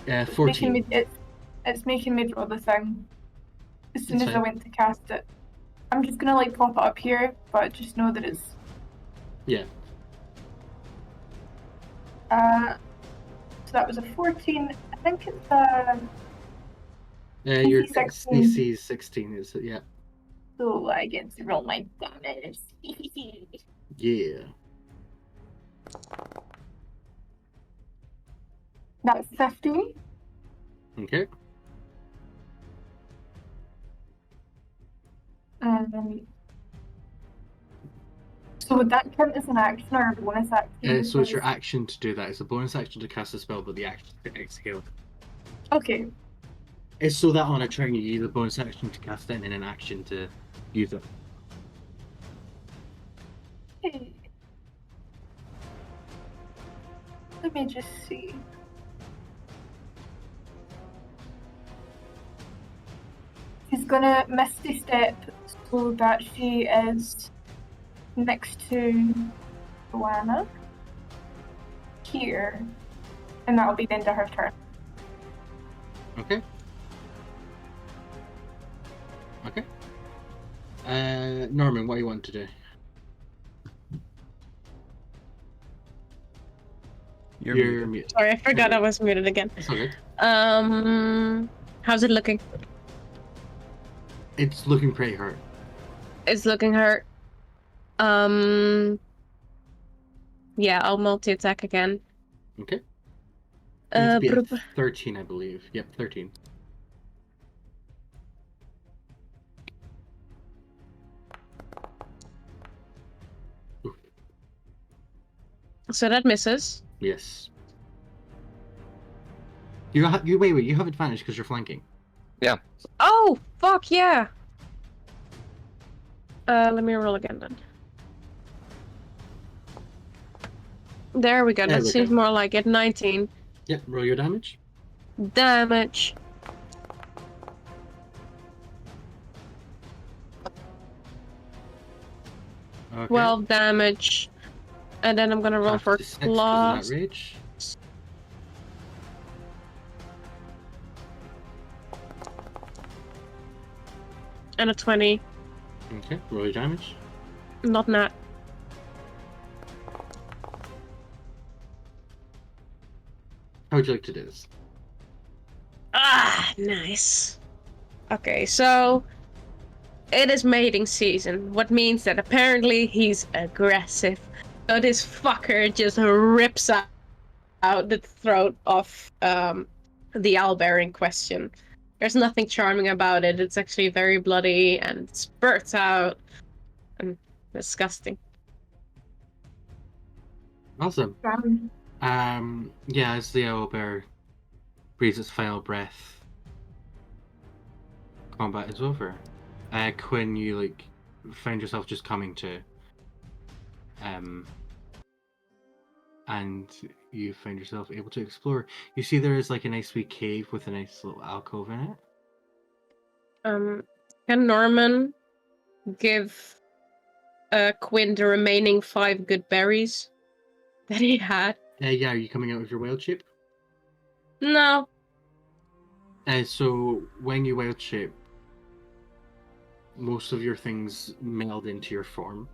[SPEAKER 1] Yeah, 14.
[SPEAKER 2] It's making me draw the thing as soon
[SPEAKER 1] It's
[SPEAKER 2] as I
[SPEAKER 1] fine.
[SPEAKER 2] went to cast it. I'm just gonna like pop it up here, but just know that it's...
[SPEAKER 1] Yeah.
[SPEAKER 2] So that was a 14. I think it's a...
[SPEAKER 1] Your
[SPEAKER 2] DC 16.
[SPEAKER 1] DC is 16, is it? Yeah.
[SPEAKER 2] So I get to roll my damage.
[SPEAKER 1] Yeah.
[SPEAKER 2] That's 50.
[SPEAKER 1] Okay.
[SPEAKER 2] So would that count as an action or a bonus action?
[SPEAKER 1] So it's your action to do that. It's a bonus action to cast a spell, but the action to execute.
[SPEAKER 2] Okay.
[SPEAKER 1] It's so that on a turn you use a bonus action to cast it and then an action to use it.
[SPEAKER 2] Hey. Let me just see. She's gonna Misty Step so that she is next to Joanna here, and that'll be the end of her turn.
[SPEAKER 1] Okay. Okay. Norman, what do you want to do? You're muted.
[SPEAKER 3] Sorry, I forgot I was muted again.
[SPEAKER 1] It's okay.
[SPEAKER 3] How's it looking?
[SPEAKER 1] It's looking pretty hurt.
[SPEAKER 3] It's looking hurt. Yeah, I'll multi-attack again.
[SPEAKER 1] Okay. Needs to be at
[SPEAKER 3] Brr-
[SPEAKER 1] 13, I believe. Yep, 13. Ooh,
[SPEAKER 3] So that misses.
[SPEAKER 1] yes. You wait. You have advantage because you're flanking.
[SPEAKER 3] Oh, fuck yeah! Let me roll again then. There we go.
[SPEAKER 1] There
[SPEAKER 3] That
[SPEAKER 1] we
[SPEAKER 3] seems
[SPEAKER 1] go.
[SPEAKER 3] more like it. 19
[SPEAKER 1] Yep. Roll your damage.
[SPEAKER 3] damage.
[SPEAKER 1] Okay.
[SPEAKER 3] 12 damage. And then I'm gonna roll
[SPEAKER 1] Half
[SPEAKER 3] for
[SPEAKER 1] to 6 'cause of
[SPEAKER 3] claws.
[SPEAKER 1] that rage.
[SPEAKER 3] And a 20.
[SPEAKER 1] Okay. Roll your damage.
[SPEAKER 3] Not nat.
[SPEAKER 1] How would you like to do this?
[SPEAKER 3] Ah, nice. Okay, so it is mating season, what means that apparently he's aggressive. So this fucker just rips out the throat of the owlbear in question. There's nothing charming about it. It's actually very bloody and spurts out and disgusting.
[SPEAKER 1] Awesome. Yeah, as the owlbear breathes its final breath, combat is over. Quinn, you find yourself just coming to, and you find yourself able to explore. You see there is a nice wee cave with a nice little alcove in it.
[SPEAKER 3] Can Norman give Quinn the remaining 5 good berries that he had?
[SPEAKER 1] Yeah, are you coming out with your wild shape?
[SPEAKER 3] No.
[SPEAKER 1] So when you wild shape, most of your things meld into your form.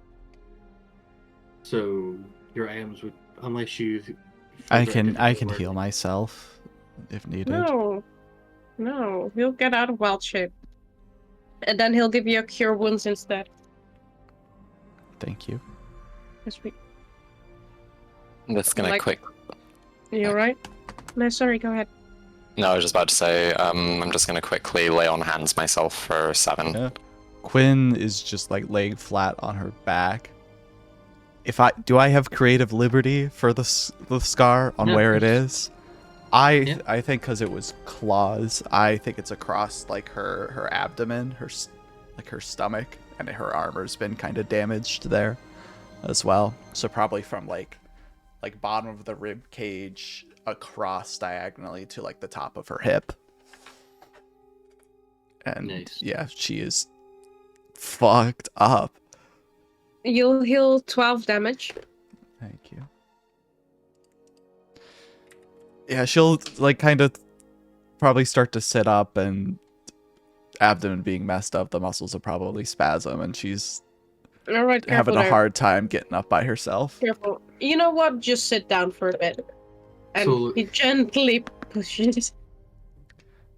[SPEAKER 1] So your items would, unless you.
[SPEAKER 5] I can heal myself if needed.
[SPEAKER 3] No, he'll get out of wild shape. And then he'll give you a cure wounds instead.
[SPEAKER 5] Thank you.
[SPEAKER 3] Yes, we...
[SPEAKER 4] I'm just gonna
[SPEAKER 3] Like-
[SPEAKER 4] quick.
[SPEAKER 3] You alright? No, sorry, go ahead.
[SPEAKER 4] No, I was just about to say, I'm just gonna quickly lay on hands myself for 7.
[SPEAKER 5] Yeah. Quinn is just like laying flat on her back. Do I have creative liberty for the scar on
[SPEAKER 1] No.
[SPEAKER 5] where it is? I
[SPEAKER 1] Yeah.
[SPEAKER 5] think because it was claws, I think it's across like her abdomen, her stomach, and her armor's been kind of damaged there as well. So probably from like bottom of the rib cage across diagonally to like the top of her hip. And
[SPEAKER 1] Nice.
[SPEAKER 5] yeah, she is fucked up.
[SPEAKER 3] You'll heal 12 damage.
[SPEAKER 5] Thank you. Yeah, she'll like kind of probably start to sit up, and abdomen being messed up, the muscles will probably spasm, and she's
[SPEAKER 3] Alright, careful
[SPEAKER 5] having a
[SPEAKER 3] there.
[SPEAKER 5] hard time getting up by herself.
[SPEAKER 3] Careful. You know what? Just sit down for a bit. And
[SPEAKER 1] So-
[SPEAKER 3] he gently pushes.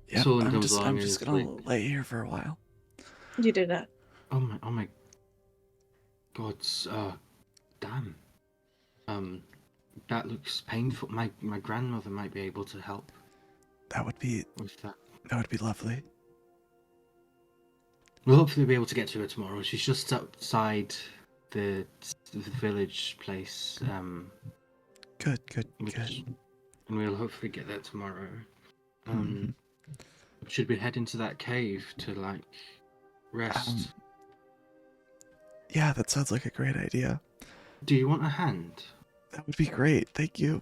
[SPEAKER 5] Yeah,
[SPEAKER 1] Solon
[SPEAKER 5] I'm
[SPEAKER 1] comes
[SPEAKER 5] just
[SPEAKER 1] along
[SPEAKER 5] gonna
[SPEAKER 1] and is
[SPEAKER 5] lay here for a while.
[SPEAKER 3] You did that.
[SPEAKER 1] Oh my. God's damn. That looks painful. My grandmother might be able to help
[SPEAKER 5] That would be
[SPEAKER 1] with that.
[SPEAKER 5] lovely.
[SPEAKER 1] We'll hopefully be able to get to her tomorrow. She's just outside the village place.
[SPEAKER 5] Good.
[SPEAKER 1] And we'll hopefully get there tomorrow.
[SPEAKER 5] Mhm.
[SPEAKER 1] Should we head into that cave to like rest?
[SPEAKER 5] Yeah, that sounds like a great idea.
[SPEAKER 1] Do you want a hand?
[SPEAKER 5] That would be great. Thank you.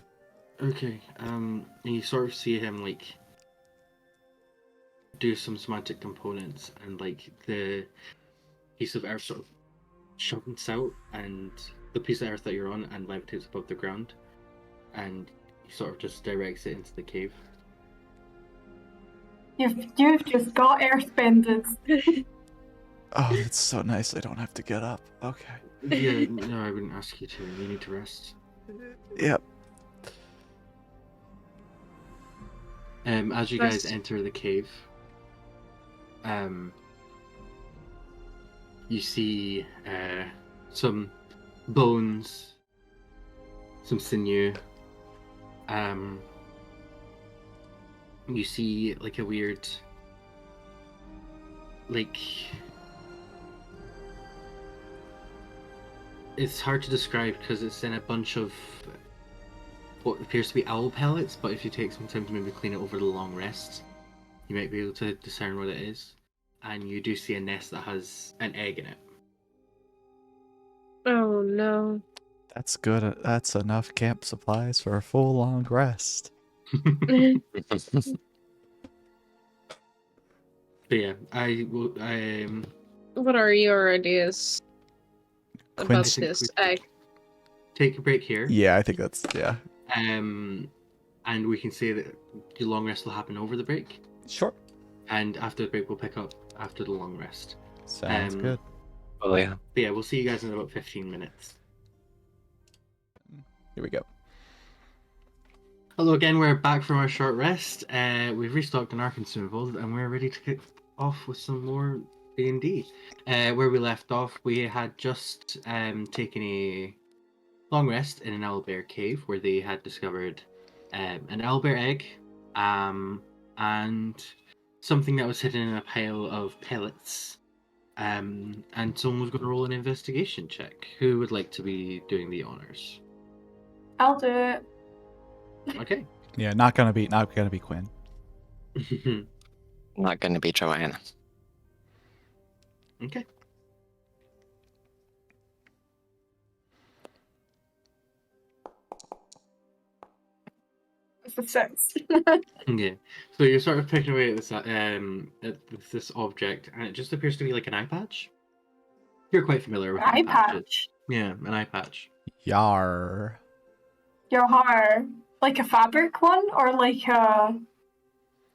[SPEAKER 1] Okay. And you sort of see him like do some semantic components, and like the piece of earth sort of shunts out, and the piece of earth that you're on and levitates above the ground, and he sort of just directs it into the cave.
[SPEAKER 2] You've just got earthbended.
[SPEAKER 5] Oh, it's so nice. I don't have to get up. Okay.
[SPEAKER 1] Yeah, no, I wouldn't ask you to. You need to rest.
[SPEAKER 5] Yep.
[SPEAKER 1] As you guys
[SPEAKER 3] Rest.
[SPEAKER 1] enter the cave, you see some bones, some sinew. You see like a weird, like, it's hard to describe because it's in a bunch of what appears to be owl pellets, but if you take some time to maybe clean it over the long rest, you might be able to discern what it is. And you do see a nest that has an egg in it.
[SPEAKER 3] Oh no.
[SPEAKER 5] That's good. That's enough camp supplies for a full long rest.
[SPEAKER 1] But yeah, I will.
[SPEAKER 3] What are your ideas about
[SPEAKER 5] Quince-
[SPEAKER 3] this egg?
[SPEAKER 1] Take a break here.
[SPEAKER 5] Yeah, I think that's
[SPEAKER 1] And we can say that your long rest will happen over the break,
[SPEAKER 5] Sure.
[SPEAKER 1] and after the break we'll pick up after the long rest.
[SPEAKER 5] Sounds
[SPEAKER 1] Um,
[SPEAKER 5] good.
[SPEAKER 4] Well, yeah.
[SPEAKER 1] But yeah, we'll see you guys in about 15 minutes.
[SPEAKER 5] Here we go.
[SPEAKER 1] Hello again, we're back from our short rest. We've restocked on our consumables and we're ready to kick off with some more D&D. Where we left off, we had just taken a long rest in an owlbear cave where they had discovered an owlbear egg and something that was hidden in a pile of pellets. And someone was going to roll an investigation check. Who would like to be doing the honors?
[SPEAKER 2] I'll do it.
[SPEAKER 1] Okay.
[SPEAKER 5] Yeah, not gonna be Quinn.
[SPEAKER 4] Not gonna be Joanna.
[SPEAKER 1] Okay.
[SPEAKER 2] It's a 6.
[SPEAKER 1] Yeah. So you're sort of picking away at this object, and it just appears to be like an eye patch. You're quite familiar with
[SPEAKER 2] Eye
[SPEAKER 1] patches.
[SPEAKER 2] patch.
[SPEAKER 1] Yeah, an eye patch.
[SPEAKER 5] Yar.
[SPEAKER 2] Your hair. Like a fabric one? Or like a...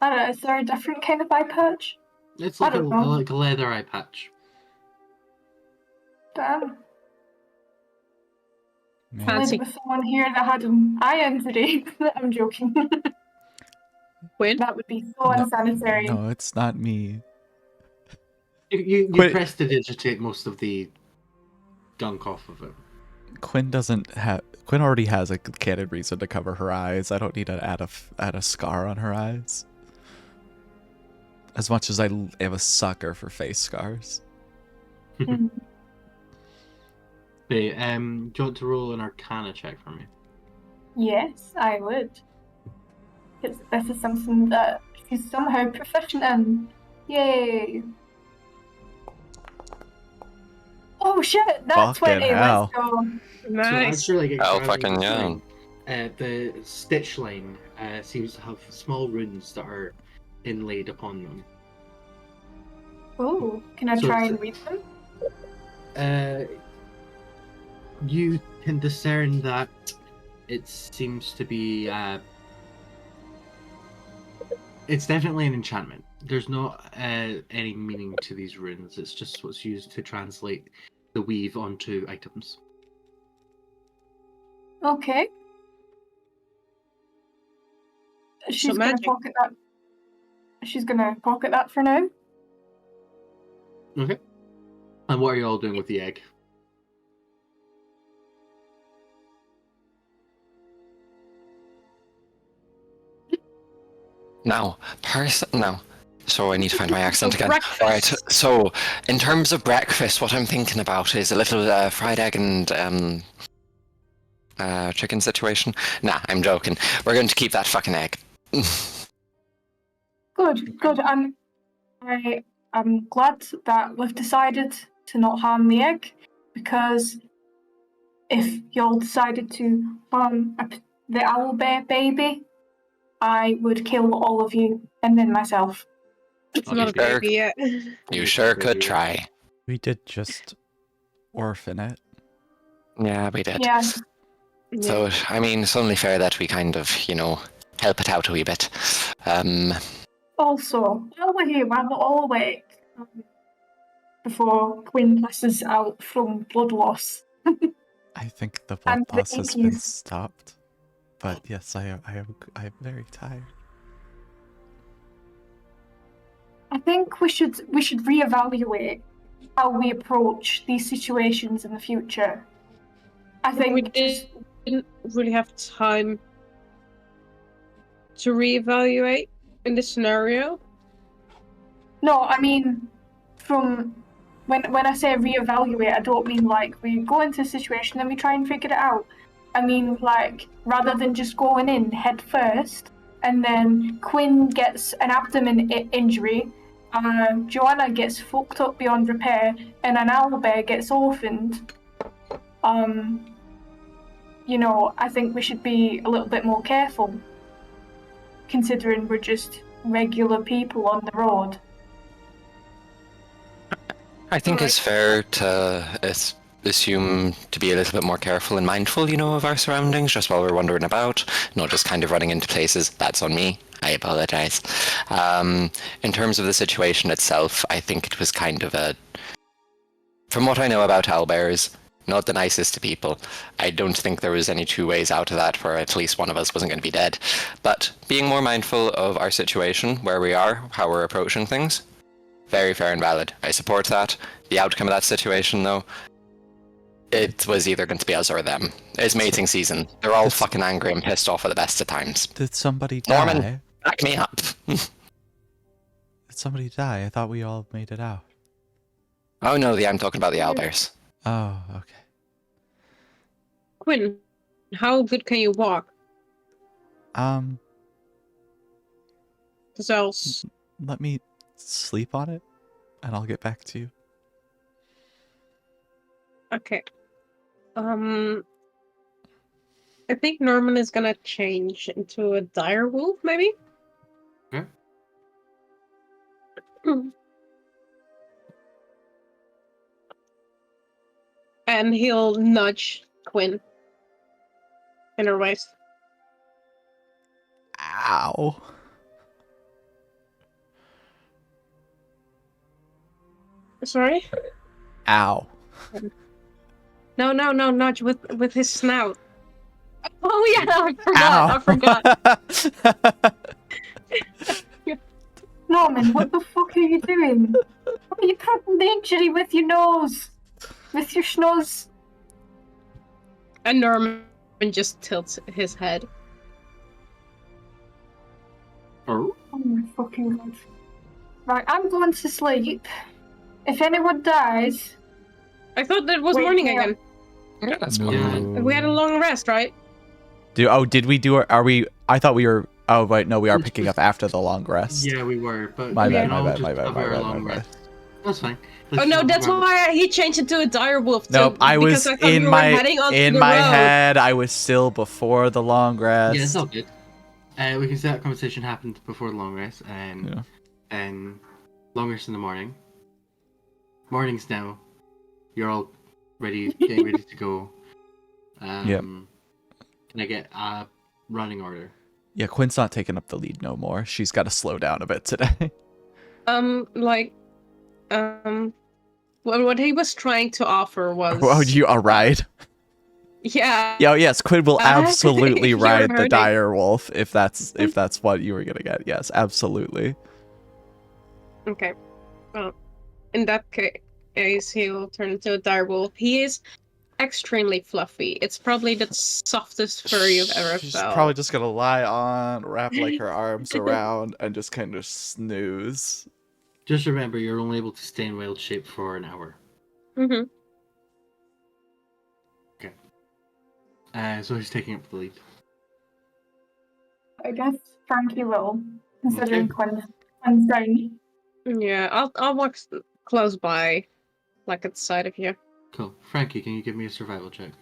[SPEAKER 2] I don't know, is there a different kind of eye patch?
[SPEAKER 1] It's
[SPEAKER 2] I
[SPEAKER 1] like
[SPEAKER 2] don't know.
[SPEAKER 1] like a leather eye patch.
[SPEAKER 2] Damn.
[SPEAKER 5] Man.
[SPEAKER 3] Fancy.
[SPEAKER 2] With someone here that had an eye injury. I'm joking.
[SPEAKER 3] Quinn?
[SPEAKER 2] That would be so unsanitary.
[SPEAKER 5] No, it's not me.
[SPEAKER 1] You
[SPEAKER 5] Quit.
[SPEAKER 1] prestidigitate most of the gunk off of it.
[SPEAKER 5] Quinn doesn't have. Quinn already has a canon reason to cover her eyes. I don't need to add a scar on her eyes. As much as I am a sucker for face scars.
[SPEAKER 2] Mm.
[SPEAKER 1] Okay, do you want to roll an Arcana check for me?
[SPEAKER 2] Yes, I would. Because this is something that she's somehow proficient in. Yay! Oh shit, that's
[SPEAKER 5] Fucking
[SPEAKER 2] 20,
[SPEAKER 5] hell.
[SPEAKER 2] let's go.
[SPEAKER 1] So
[SPEAKER 3] Nice.
[SPEAKER 1] as you're like
[SPEAKER 4] Oh,
[SPEAKER 1] examining
[SPEAKER 4] fucking
[SPEAKER 1] this
[SPEAKER 4] yeah.
[SPEAKER 1] line, the stitch line seems to have small runes that are inlaid upon them.
[SPEAKER 2] Oh, can I
[SPEAKER 1] So
[SPEAKER 2] try
[SPEAKER 1] it's-
[SPEAKER 2] and read them?
[SPEAKER 1] You can discern that it seems to be it's definitely an enchantment. There's not any meaning to these runes. It's just what's used to translate the weave onto items.
[SPEAKER 2] Okay. She's gonna
[SPEAKER 3] magic.
[SPEAKER 2] pocket that. She's gonna pocket that for now.
[SPEAKER 1] Okay. And what are you all doing with the egg?
[SPEAKER 4] Now, no. So I need to find my accent again.
[SPEAKER 3] breakfast.
[SPEAKER 4] All right. So in terms of breakfast, what I'm thinking about is a little fried egg and chicken situation. Nah, I'm joking. We're going to keep that fucking egg.
[SPEAKER 2] Good. I'm glad that we've decided to not harm the egg, because if y'all decided to harm the owlbear baby, I would kill all of you and then myself.
[SPEAKER 3] It's
[SPEAKER 1] Oh,
[SPEAKER 3] not a
[SPEAKER 1] you sure?
[SPEAKER 3] baby yet.
[SPEAKER 4] You sure could try.
[SPEAKER 5] We did just orphan it.
[SPEAKER 4] Yeah, we did.
[SPEAKER 2] Yeah.
[SPEAKER 4] So, I mean, it's only fair that we kind of, help it out a wee bit.
[SPEAKER 2] Also, while we're here, while we're all awake, before Quinn passes out from blood loss.
[SPEAKER 5] I think the blood
[SPEAKER 2] And the
[SPEAKER 5] loss has been
[SPEAKER 2] inkies.
[SPEAKER 5] stopped. But yes, I am very tired.
[SPEAKER 2] I think we should reevaluate how we approach these situations in the future. I think
[SPEAKER 3] We didn't really have time to reevaluate in this scenario.
[SPEAKER 2] No, I mean, from when I say reevaluate, I don't mean like we go into a situation and we try and figure it out. I mean, like, rather than just going in head first, and then Quinn gets an abdomen injury, Joanna gets fucked up beyond repair, and an owlbear gets orphaned. I think we should be a little bit more careful, considering we're just regular people on the road.
[SPEAKER 4] I think it's fair to assume to be a little bit more careful and mindful, of our surroundings just while we're wandering about, not just kind of running into places. That's on me. I apologize. In terms of the situation itself, I think it was kind of from what I know about owlbears, not the nicest to people. I don't think there was any two ways out of that where at least one of us wasn't going to be dead. But being more mindful of our situation, where we are, how we're approaching things, very fair and valid. I support that. The outcome of that situation, though, it was either going to be us or them. It's mating season. They're all fucking angry and pissed off at the best of times.
[SPEAKER 5] Did somebody die?
[SPEAKER 4] Norman, back me up.
[SPEAKER 5] Did somebody die? I thought we all made it out.
[SPEAKER 4] Oh no, I'm talking about the owlbears.
[SPEAKER 5] Oh, okay.
[SPEAKER 3] Quinn, how good can you walk? Because else...
[SPEAKER 5] Let me sleep on it, and I'll get back to you.
[SPEAKER 3] Okay. I think Norman is gonna change into a dire wolf, maybe?
[SPEAKER 1] Okay.
[SPEAKER 3] And he'll nudge Quinn in her waist.
[SPEAKER 5] Ow.
[SPEAKER 3] Sorry?
[SPEAKER 5] Ow.
[SPEAKER 3] No, nudge with his snout. Oh yeah, I forgot.
[SPEAKER 2] Norman, what the fuck are you doing? Are you putting the injury with your nose? With your schnoz?
[SPEAKER 3] And Norman just tilts his head.
[SPEAKER 1] Oh,
[SPEAKER 2] Oh my fucking god. Right, I'm going to sleep. If anyone dies...
[SPEAKER 3] I thought that was
[SPEAKER 2] Wait,
[SPEAKER 3] morning
[SPEAKER 2] yeah.
[SPEAKER 3] again.
[SPEAKER 4] Yeah, that's
[SPEAKER 5] No.
[SPEAKER 4] fine.
[SPEAKER 3] We had a long rest, right?
[SPEAKER 5] Did we do? Are we? I thought we were. Oh wait, no, we are picking up after the long rest.
[SPEAKER 1] yeah, we were, but
[SPEAKER 5] My
[SPEAKER 1] we
[SPEAKER 5] bad,
[SPEAKER 1] can
[SPEAKER 5] my
[SPEAKER 1] all
[SPEAKER 5] bad,
[SPEAKER 1] just
[SPEAKER 5] my bad,
[SPEAKER 1] have
[SPEAKER 5] my
[SPEAKER 1] our
[SPEAKER 5] bad,
[SPEAKER 1] long
[SPEAKER 5] my bad.
[SPEAKER 1] rest. That's fine.
[SPEAKER 3] Oh
[SPEAKER 1] Let's
[SPEAKER 3] no,
[SPEAKER 1] just
[SPEAKER 3] that's
[SPEAKER 1] have our-
[SPEAKER 3] why he changed it to a dire wolf.
[SPEAKER 5] Nope, I was
[SPEAKER 3] because I thought
[SPEAKER 5] in
[SPEAKER 3] we
[SPEAKER 5] my
[SPEAKER 3] were heading onto
[SPEAKER 5] in
[SPEAKER 3] the
[SPEAKER 5] my
[SPEAKER 3] road.
[SPEAKER 5] head. I was still before the long rest.
[SPEAKER 1] Yeah, it's all good. We can say that conversation happened before the long rest, and long rest in the morning. Morning's now. You're all getting ready to go.
[SPEAKER 5] Yep.
[SPEAKER 1] Can I get a running order?
[SPEAKER 5] Yeah, Quinn's not taking up the lead no more. She's got to slow down a bit today.
[SPEAKER 3] What he was trying to offer was.
[SPEAKER 5] Oh, you a ride?
[SPEAKER 3] Yeah.
[SPEAKER 5] Yeah, yes, Quinn will absolutely
[SPEAKER 3] You're
[SPEAKER 5] ride the
[SPEAKER 3] hurting.
[SPEAKER 5] dire wolf if that's what you were gonna get. Yes, absolutely.
[SPEAKER 3] Okay. Well, in that case, he'll turn into a dire wolf. He is extremely fluffy. It's probably the softest fur you've ever
[SPEAKER 5] She's
[SPEAKER 3] felt.
[SPEAKER 5] probably just gonna lie on, wrap like her arms around, and just kind of snooze.
[SPEAKER 1] Just remember, you're only able to stay in wild shape for an hour.
[SPEAKER 3] Mm-hmm.
[SPEAKER 1] So he's taking up the lead.
[SPEAKER 2] I guess Frankie will, considering
[SPEAKER 1] Okay.
[SPEAKER 2] Quinn's down.
[SPEAKER 3] Yeah, I'll walk close by, like at the side of you.
[SPEAKER 1] Cool. Frankie, can you give me a survival check?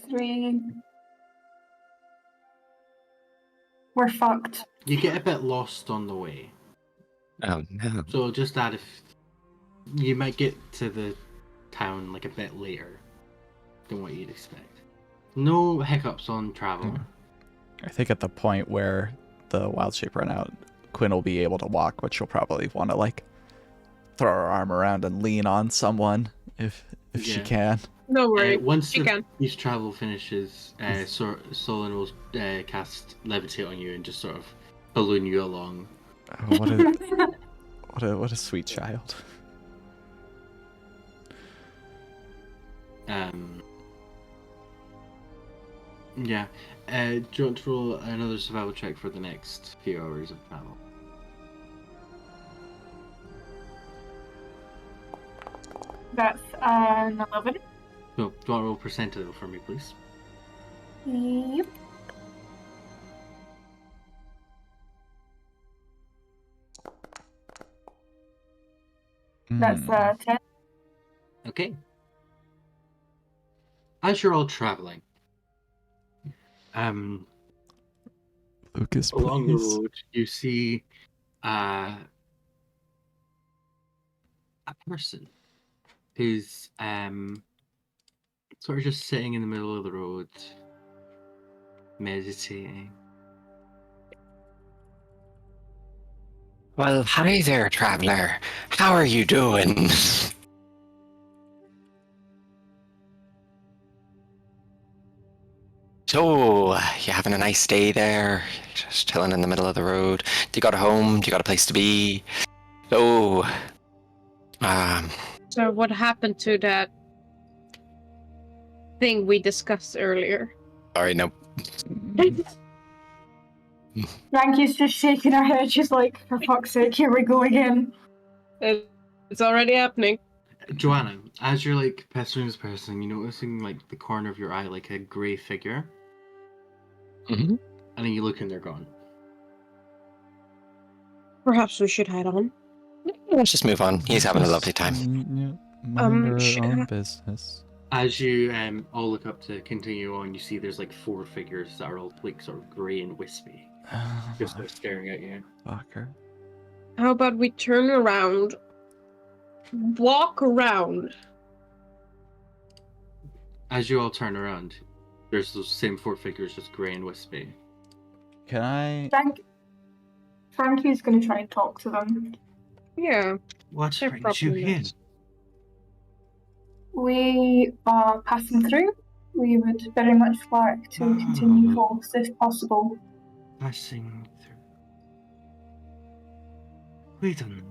[SPEAKER 2] Three. We're fucked.
[SPEAKER 1] You get a bit lost on the way.
[SPEAKER 4] Oh no.
[SPEAKER 1] So just that if you might get to the town like a bit later than what you'd expect. No hiccups on travel.
[SPEAKER 5] I think at the point where the wild shape run out, Quinn will be able to walk, but she'll probably want to like throw her arm around and lean on someone if she
[SPEAKER 1] Yeah.
[SPEAKER 5] can.
[SPEAKER 3] No worry.
[SPEAKER 1] Once
[SPEAKER 3] you
[SPEAKER 1] the
[SPEAKER 3] can.
[SPEAKER 1] beach travel finishes, Solon will cast levitate on you and just sort of balloon you along.
[SPEAKER 5] Oh, what a sweet child.
[SPEAKER 1] Yeah. Do you want to roll another survival check for the next few hours of travel?
[SPEAKER 2] That's an 11.
[SPEAKER 1] No, do you want to roll percentile for me, please?
[SPEAKER 2] Yep. That's 10.
[SPEAKER 1] Okay. As you're all traveling,
[SPEAKER 5] Lucas,
[SPEAKER 1] along the
[SPEAKER 5] please.
[SPEAKER 1] road, you see a person who's sort of just sitting in the middle of the road, meditating.
[SPEAKER 4] Well, hi there, traveler. How are you doing? So, you having a nice day there? Just chilling in the middle of the road? Do you got a home? Do you got a place to be? So,
[SPEAKER 3] So what happened to that thing we discussed earlier?
[SPEAKER 4] sorry, no.
[SPEAKER 2] Frankie's just shaking her head. She's like, for fuck's sake, here we go again.
[SPEAKER 3] It's already happening.
[SPEAKER 1] Joanna, as you're like pestering this person, you're noticing like the corner of your eye, like a grey figure,
[SPEAKER 4] Mm-hmm.
[SPEAKER 1] and then you look and they're gone.
[SPEAKER 3] Perhaps we should head on.
[SPEAKER 4] Let's just move on. He's having a lovely time.
[SPEAKER 5] Mind your own business.
[SPEAKER 1] As you all look up to continue on, you see there's like 4 figures that are all like sort of grey and wispy, just sort of staring at you.
[SPEAKER 5] Fucker.
[SPEAKER 3] How about we turn around, walk around?
[SPEAKER 1] As you all turn around, there's those same 4 figures, just grey and wispy.
[SPEAKER 5] Can I?
[SPEAKER 2] Frankie's going to try and talk to them.
[SPEAKER 3] Yeah.
[SPEAKER 1] What
[SPEAKER 3] They're
[SPEAKER 1] brings you
[SPEAKER 3] probably
[SPEAKER 1] here?
[SPEAKER 3] not.
[SPEAKER 2] We are passing through. We would very much like to continue forth if possible.
[SPEAKER 1] Passing through. Wait a minute.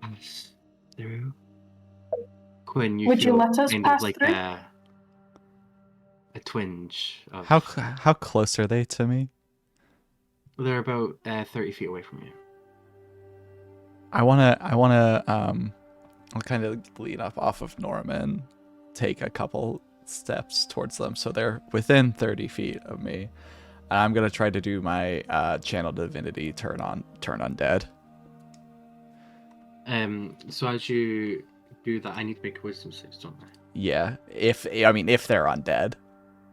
[SPEAKER 1] Pass through. Quinn, you
[SPEAKER 2] Would you
[SPEAKER 1] feel
[SPEAKER 2] let us
[SPEAKER 1] kind
[SPEAKER 2] pass
[SPEAKER 1] of like
[SPEAKER 2] through?
[SPEAKER 1] a twinge of.
[SPEAKER 5] How close are they to me?
[SPEAKER 1] They're about 30 feet away from you.
[SPEAKER 5] I'll kind of lean up off of Norman, take a couple steps towards them so they're within 30 feet of me. And I'm gonna try to do my channel divinity turn undead.
[SPEAKER 1] So as you do that, I need to make a wisdom save, don't I?
[SPEAKER 5] Yeah, if they're undead,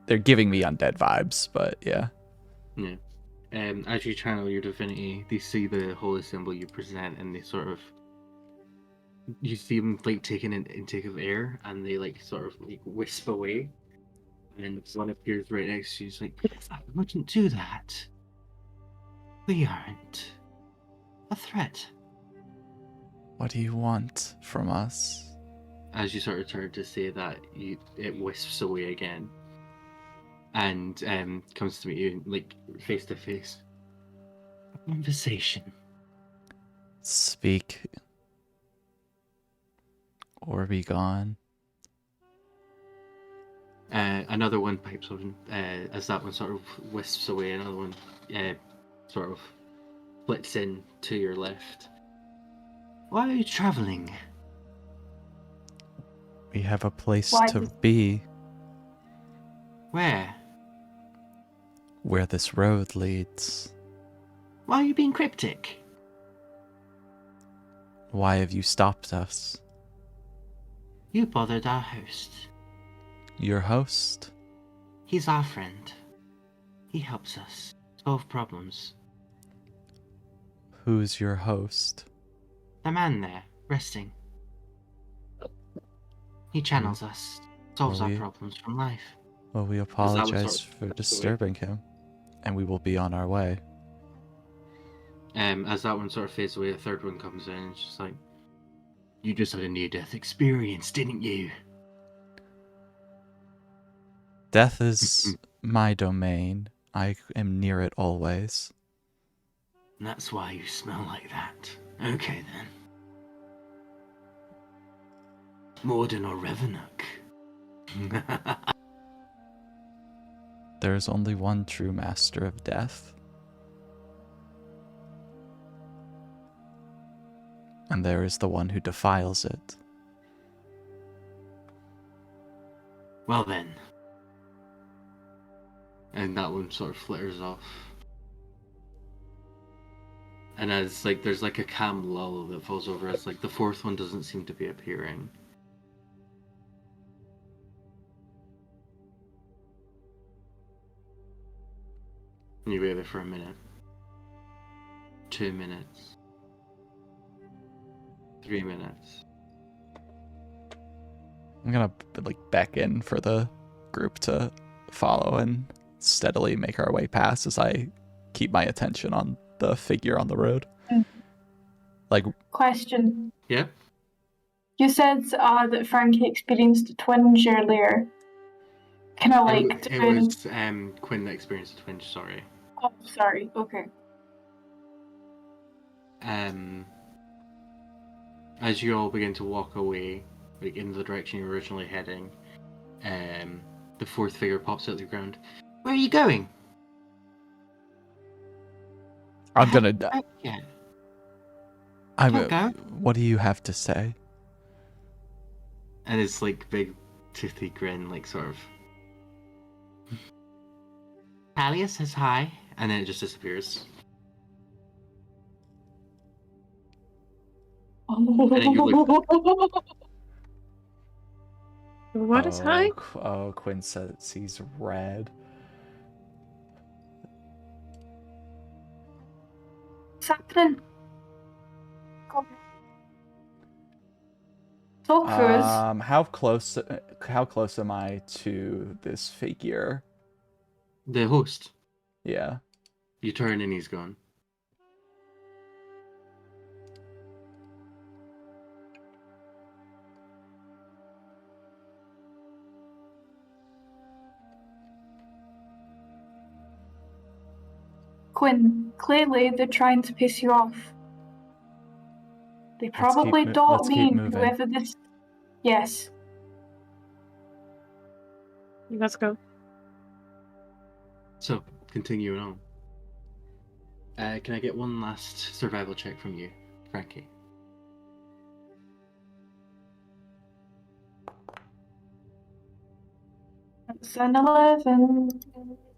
[SPEAKER 5] they're giving me undead vibes, but yeah.
[SPEAKER 1] Yeah. As you channel your divinity, they see the holy symbol you present, and they sort of, you see them like taking an intake of air, and they like sort of like wisp away, and one appears right next to you. He's like, "I wouldn't do that. We aren't a threat."
[SPEAKER 5] What do you want from us?
[SPEAKER 1] As you sort of turn to say that, it wisps away again, and comes to meet you like face to face. A conversation.
[SPEAKER 5] Speak or be gone.
[SPEAKER 1] Another one pipes up, as that one sort of wisps away. Another one sort of flits in to your left. Why are you traveling?
[SPEAKER 5] We have a place
[SPEAKER 2] Why
[SPEAKER 5] to
[SPEAKER 2] does-
[SPEAKER 5] be
[SPEAKER 1] Where?
[SPEAKER 5] where this road leads.
[SPEAKER 1] Why are you being cryptic?
[SPEAKER 5] Why have you stopped us?
[SPEAKER 1] You bothered our host.
[SPEAKER 5] Your host?
[SPEAKER 1] He's our friend. He helps us solve problems.
[SPEAKER 5] Who's your host?
[SPEAKER 1] The man there, resting. He channels us, solves our
[SPEAKER 5] we-
[SPEAKER 1] problems from life.
[SPEAKER 5] Well, we
[SPEAKER 1] that was
[SPEAKER 5] apologize
[SPEAKER 1] sort of
[SPEAKER 5] for
[SPEAKER 1] the way.
[SPEAKER 5] disturbing him, and we will be on our way.
[SPEAKER 1] As that one sort of fades away, a third one comes in, and it's just like, you just had a near-death experience, didn't you?
[SPEAKER 5] Death is my domain. I am near it always.
[SPEAKER 1] And that's why you smell like that. Okay then. Morden or Revenuk?
[SPEAKER 5] There is only one true master of death. And there is the one who defiles it.
[SPEAKER 1] Well then. And that one sort of flitters off. And as like there's like a calm lull that falls over us, like the fourth one doesn't seem to be appearing. And you wait there for a minute. 2 minutes. 3 minutes.
[SPEAKER 5] I'm gonna beckon for the group to follow and steadily make our way past as I keep my attention on the figure on the road.
[SPEAKER 2] Question.
[SPEAKER 1] Yeah?
[SPEAKER 2] You said that Frankie experienced a twinge earlier. Kind of like
[SPEAKER 1] It
[SPEAKER 2] doing...
[SPEAKER 1] was Quinn that experienced a twinge, sorry.
[SPEAKER 2] Oh, sorry. Okay.
[SPEAKER 1] As you all begin to walk away, like in the direction you're originally heading, the fourth figure pops out of the ground. Where are you going?
[SPEAKER 5] I'm gonna.
[SPEAKER 1] Yeah.
[SPEAKER 5] I'm.
[SPEAKER 1] Don't go.
[SPEAKER 5] What do you have to say?
[SPEAKER 1] And it's like big toothy grin, like sort of. Talia says hi, and then it just disappears. then you
[SPEAKER 3] What is high?
[SPEAKER 5] Oh, Quinn says sees red.
[SPEAKER 2] What's happening? Talk to us.
[SPEAKER 5] How close am I to this figure?
[SPEAKER 1] The host.
[SPEAKER 5] Yeah.
[SPEAKER 1] You turn and he's gone.
[SPEAKER 2] Quinn, clearly they're trying to piss you off. They probably
[SPEAKER 5] let's
[SPEAKER 2] don't
[SPEAKER 5] keep
[SPEAKER 2] mean
[SPEAKER 5] moving.
[SPEAKER 2] whoever this. Yes.
[SPEAKER 3] Let's go.
[SPEAKER 1] So, continuing on. Can I get one last survival check from you, Frankie?
[SPEAKER 2] That's an 11.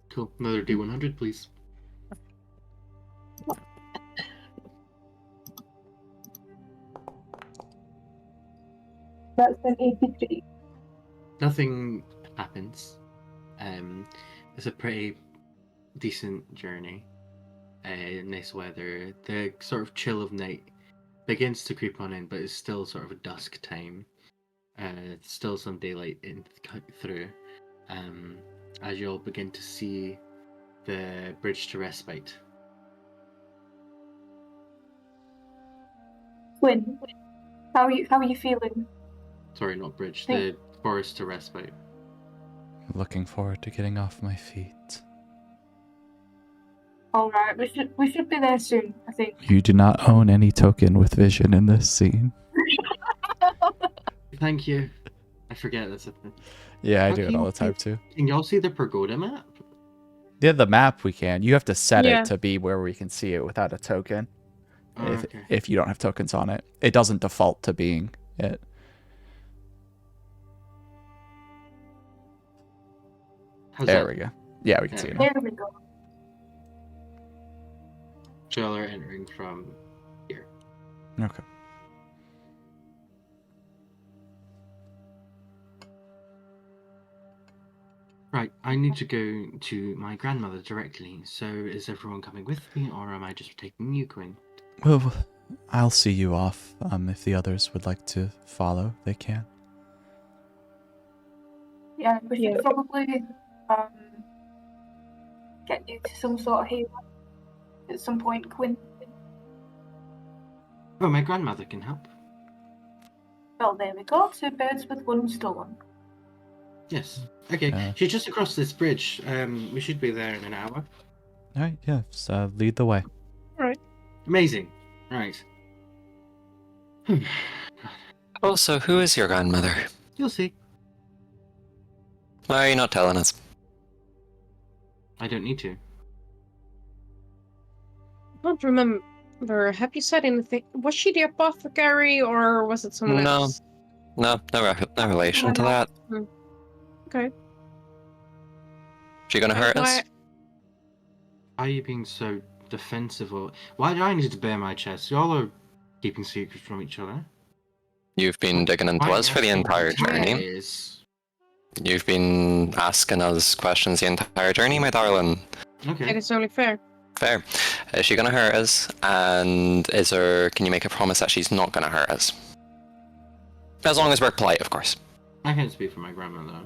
[SPEAKER 1] Cool. Another D100, please.
[SPEAKER 2] That's an 83.
[SPEAKER 1] Nothing happens. It's a pretty decent journey. Nice weather. The sort of chill of night begins to creep on in, but it's still sort of a dusk time. Still some daylight through. As you all begin to see the bridge to Respite.
[SPEAKER 2] Quinn, how are you feeling?
[SPEAKER 1] Sorry, not bridge. The forest to Respite.
[SPEAKER 5] Looking forward to getting off my feet.
[SPEAKER 2] Alright, we should be there soon, I think.
[SPEAKER 5] You do not own any token with vision in this scene.
[SPEAKER 1] Thank you. I forget that's a thing.
[SPEAKER 5] Yeah, I
[SPEAKER 1] How
[SPEAKER 5] do
[SPEAKER 1] can
[SPEAKER 5] it all
[SPEAKER 1] you
[SPEAKER 5] the time
[SPEAKER 1] see-
[SPEAKER 5] too.
[SPEAKER 1] Can y'all see the pagoda map?
[SPEAKER 5] Yeah, the map we can. You have to set
[SPEAKER 3] Yeah.
[SPEAKER 5] it to be where we can see it without a token.
[SPEAKER 1] Oh, okay.
[SPEAKER 5] If you don't have tokens on it. It doesn't default to being it.
[SPEAKER 1] How's
[SPEAKER 5] There
[SPEAKER 1] that?
[SPEAKER 5] we go. Yeah, we can see it now.
[SPEAKER 2] There we go.
[SPEAKER 1] Y'all are entering from here.
[SPEAKER 5] Okay.
[SPEAKER 1] Right, I need to go to my grandmother directly, so is everyone coming with me, or am I just taking you, Quinn?
[SPEAKER 5] Well, I'll see you off. If the others would like to follow, they can.
[SPEAKER 2] Yeah, we should
[SPEAKER 3] Yeah.
[SPEAKER 2] probably get you to some sort of haven at some point, Quinn.
[SPEAKER 1] Oh, my grandmother can help.
[SPEAKER 2] Well, there we go. 2 birds with 1 stone.
[SPEAKER 1] Yes. Okay, she's just across this bridge. We should be there in an hour.
[SPEAKER 5] All right, yeah, so lead the way.
[SPEAKER 1] Amazing. Right.
[SPEAKER 4] Also, who is your grandmother?
[SPEAKER 1] You'll see.
[SPEAKER 4] Why are you not telling us?
[SPEAKER 1] I don't need to.
[SPEAKER 3] I don't remember. Have you said anything? Was she the apothecary or was it someone
[SPEAKER 4] No.
[SPEAKER 3] else?
[SPEAKER 4] No relation to that.
[SPEAKER 3] Okay.
[SPEAKER 4] She gonna hurt us?
[SPEAKER 1] Why are you being so defensive? Or why do I need to bare my chest? Y'all are keeping secrets from each other.
[SPEAKER 4] You've been digging into
[SPEAKER 1] Why
[SPEAKER 4] us for the entire journey.
[SPEAKER 1] is-
[SPEAKER 4] You've been asking us questions the entire journey, my darling.
[SPEAKER 3] It
[SPEAKER 1] Okay.
[SPEAKER 3] is only fair.
[SPEAKER 4] Fair. Is she gonna hurt us? And can you make a promise that she's not gonna hurt us? As long as we're polite, of course.
[SPEAKER 1] I can't speak for my grandmother.